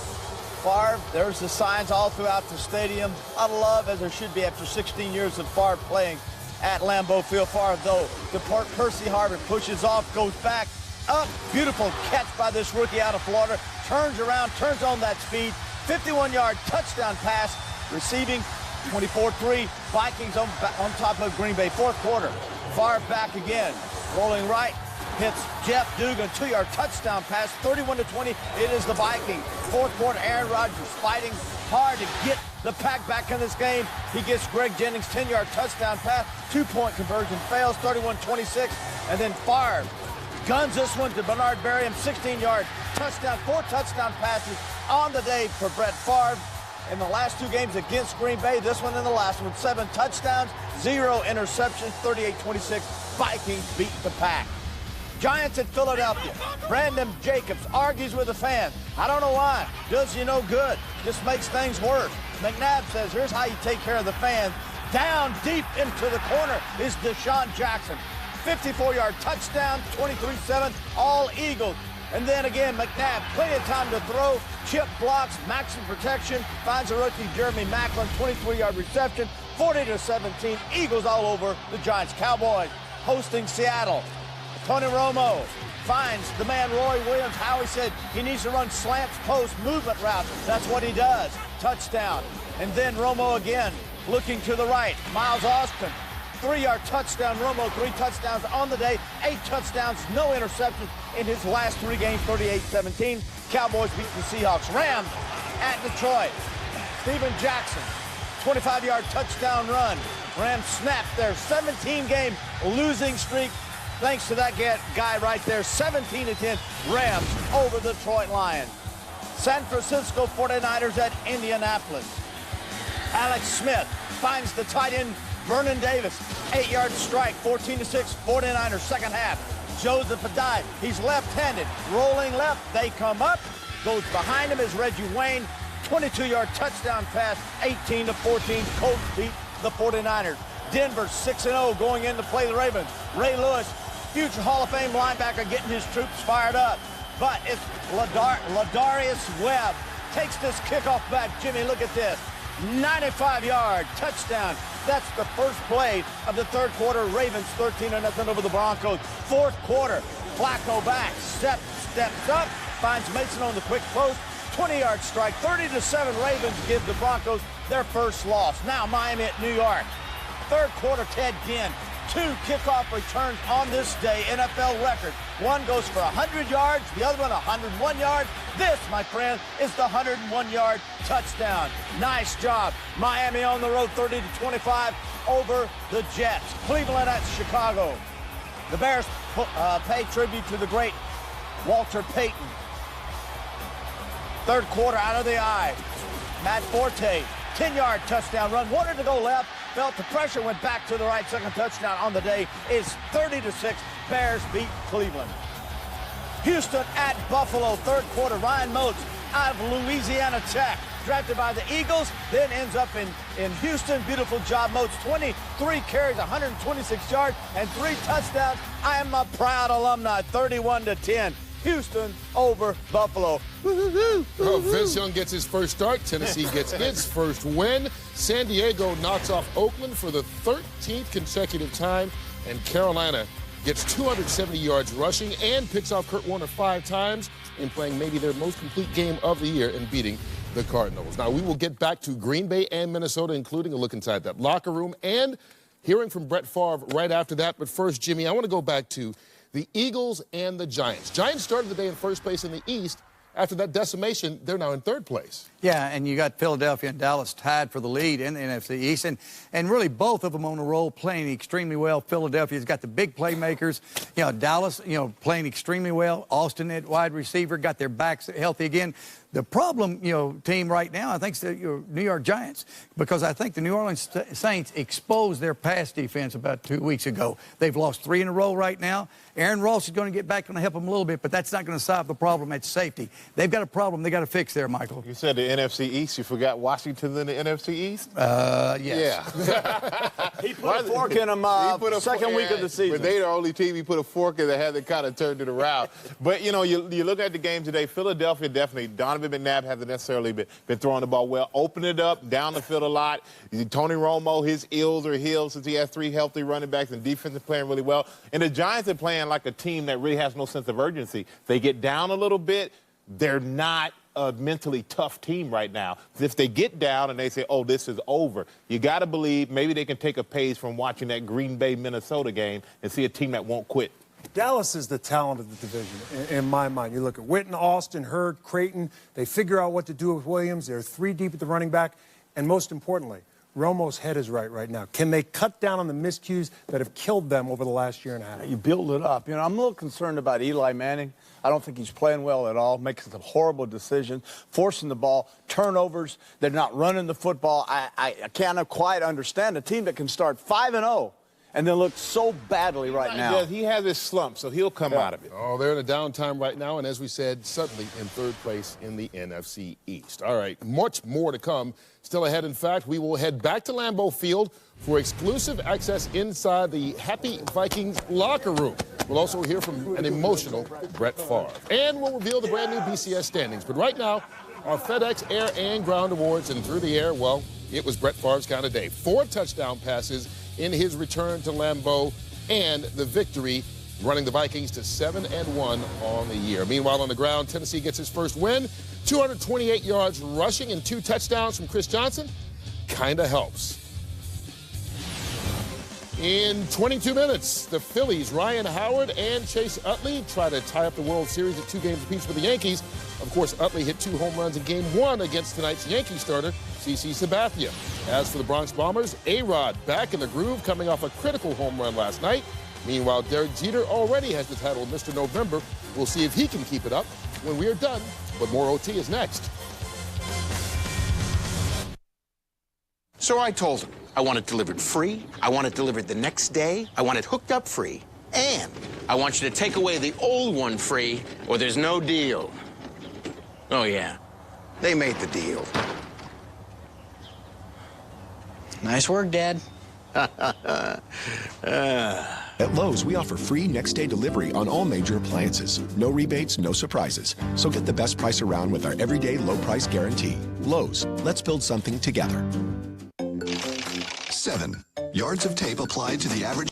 Favre, there's the signs all throughout the stadium. A lot of love, as there should be after 16 years of Favre playing at Lambeau Field. Favre, though, depart Percy Harvin, pushes off, goes back, up. Beautiful catch by this rookie out of Florida. Turns around, turns on that speed. 51-yard touchdown pass, receiving 24-3. Vikings on top of Green Bay. Fourth quarter, Favre back again. Rolling right. Hits Jeff Dugan, 2-yard touchdown pass, 31-20. It is the Vikings. Fourth quarter, Aaron Rodgers fighting hard to get the Pack back in this game. He gets Greg Jennings, 10-yard touchdown pass. 2-point conversion fails, 31-26. And then Favre guns this one to Bernard Berriam, 16-yard touchdown. 4 touchdown passes on the day for Brett Favre. In the last 2 games against Green Bay, this one and the last one, 7 touchdowns, 0 interceptions, 38-26. Vikings beat the Pack. Giants at Philadelphia. Brandon Jacobs argues with the fans. I don't know why. Does you no good. Just makes things worse. McNabb says, here's how you take care of the fans. Down deep into the corner is Deshaun Jackson. 54-yard touchdown, 23-7, all Eagles. And then again, McNabb, plenty of time to throw. Chip blocks, maximum protection. Finds a rookie, Jeremy Maclin, 23-yard reception. 40-17, Eagles all over the Giants. Cowboys hosting Seattle. Tony Romo finds the man Roy Williams. Howie said he needs to run slants, post, movement routes. That's what he does. Touchdown. And then Romo again, looking to the right. Miles Austin, 3-yard touchdown. Romo, 3 touchdowns on the day. 8 touchdowns, no interceptions in his last 3 games, 38-17. Cowboys beat the Seahawks. Rams at Detroit. Steven Jackson, 25-yard touchdown run. Rams snapped their 17-game losing streak. Thanks to that guy right there, 17-10, Rams over the Detroit Lions. San Francisco 49ers at Indianapolis. Alex Smith finds the tight end, Vernon Davis. 8-yard strike, 14-6, 49ers, second half. Joseph Adai, he's left-handed, rolling left, they come up. Goes behind him is Reggie Wayne. 22-yard touchdown pass, 18-14, Colts beat the 49ers. Denver 6-0 going in to play the Ravens. Ray Lewis, future Hall of Fame linebacker, getting his troops fired up. But it's Ladarius Webb takes this kickoff back. Jimmy, look at this. 95-yard touchdown. That's the first play of the third quarter. Ravens 13-0 over the Broncos. Fourth quarter, Flacco back, steps up, finds Mason on the quick post. 20-yard strike, 30-7. Ravens give the Broncos their first loss. Now Miami at New York. Third quarter, Ted Ginn. 2 kickoff returns on this day, NFL record. One goes for 100 yards, the other one 101 yards. This, my friend, is the 101-yard touchdown. Nice job. Miami on the road, 30-25 over the Jets. Cleveland at Chicago. The Bears pay tribute to the great Walter Payton. Third quarter, out of the eye. Matt Forte, 10-yard touchdown run. Wanted to go left. Felt the pressure, went back to the right. Second touchdown on the day is 30-6. Bears beat Cleveland. Houston at Buffalo. Third quarter, Ryan Moats out of Louisiana Tech. drafted by the Eagles, then ends up in Houston. Beautiful job, Moats. 23 carries, 126 yards, and 3 touchdowns. I am a proud alumni, 31-10. Houston over Buffalo. Well, Vince Young gets his first start. Tennessee gets its first win. San Diego knocks off Oakland for the 13th consecutive time. And Carolina gets 270 yards rushing and picks off Kurt Warner 5 times in playing maybe their most complete game of the year and beating the Cardinals. Now, we will get back to Green Bay and Minnesota, including a look inside that locker room and hearing from Brett Favre right after that. But first, Jimmy, I want to go back to the Eagles and the Giants. Giants started the day in first place in the East. After that decimation, they're now in third place. Yeah, and you got Philadelphia and Dallas tied for the lead in the NFC East. And really both of them on a roll, playing extremely well. Philadelphia's got the big playmakers. You know, Dallas, playing extremely well. Austin at wide receiver, got their backs healthy again. The problem, team right now, I think, is the New York Giants, because I think the New Orleans Saints exposed their pass defense about 2 weeks ago. They've lost 3 in a row right now. Aaron Ross is going to get back and help them a little bit, but that's not going to solve the problem at safety. They've got a problem they got to fix there, Michael. You said the NFC East. You forgot Washington in the NFC East? Yes. Yeah. He put a fork in them second week of the season. But they're the only team he put a fork in that hasn't kind of turned it around. But, you look at the game today, Philadelphia definitely, Donovan McNabb hasn't necessarily been throwing the ball well. Open it up, down the field a lot. Tony Romo, his ills are healed since he has 3 healthy running backs, and defense is playing really well. And the Giants are playing like a team that really has no sense of urgency. They get down a little bit. They're not a mentally tough team right now. If they get down and they say, oh, this is over, you got to believe maybe they can take a page from watching that Green Bay, Minnesota game and see a team that won't quit. Dallas is the talent of the division, in my mind. You look at Witten, Austin, Hurd, Creighton. They figure out what to do with Williams. They're 3 deep at the running back. And most importantly, Romo's head is right now. Can they cut down on the miscues that have killed them over the last year and a half? You build it up. I'm a little concerned about Eli Manning. I don't think he's playing well at all, making some horrible decisions, forcing the ball, turnovers. They're not running the football. I can't quite understand a team that can start 5-0 and then look so badly right now. He has his slump, so he'll come out of it. Oh, they're in a downtime right now, and as we said, suddenly in third place in the NFC East. All right, much more to come. Still ahead, in fact, we will head back to Lambeau Field for exclusive access inside the Happy Vikings locker room. We'll also hear from an emotional Brett Favre. And we'll reveal the brand new BCS standings. But right now, our FedEx Air and Ground Awards, and through the air, well, it was Brett Favre's kind of day. 4 touchdown passes in his return to Lambeau, and the victory, running the Vikings to 7-1 on the year. Meanwhile, on the ground, Tennessee gets his first win. 228 yards rushing and 2 touchdowns from Chris Johnson. Kinda helps. In 22 minutes, the Phillies, Ryan Howard and Chase Utley, try to tie up the World Series at 2 games apiece for the Yankees. Of course, Utley hit 2 home runs in Game 1 against tonight's Yankee starter, CC Sabathia. As for the Bronx Bombers, A-Rod back in the groove, coming off a critical home run last night. Meanwhile, Derek Jeter already has the title of Mr. November. We'll see if he can keep it up when we are done. But more OT is next. So I told him I want it delivered free, I want it delivered the next day, I want it hooked up free, and I want you to take away the old one free or there's no deal. Oh, yeah. They made the deal. Nice work, Dad. At Lowe's, we offer free next-day delivery on all major appliances. No rebates, no surprises. So get the best price around with our everyday low price guarantee. Lowe's, let's build something together. 7 yards of tape applied to the average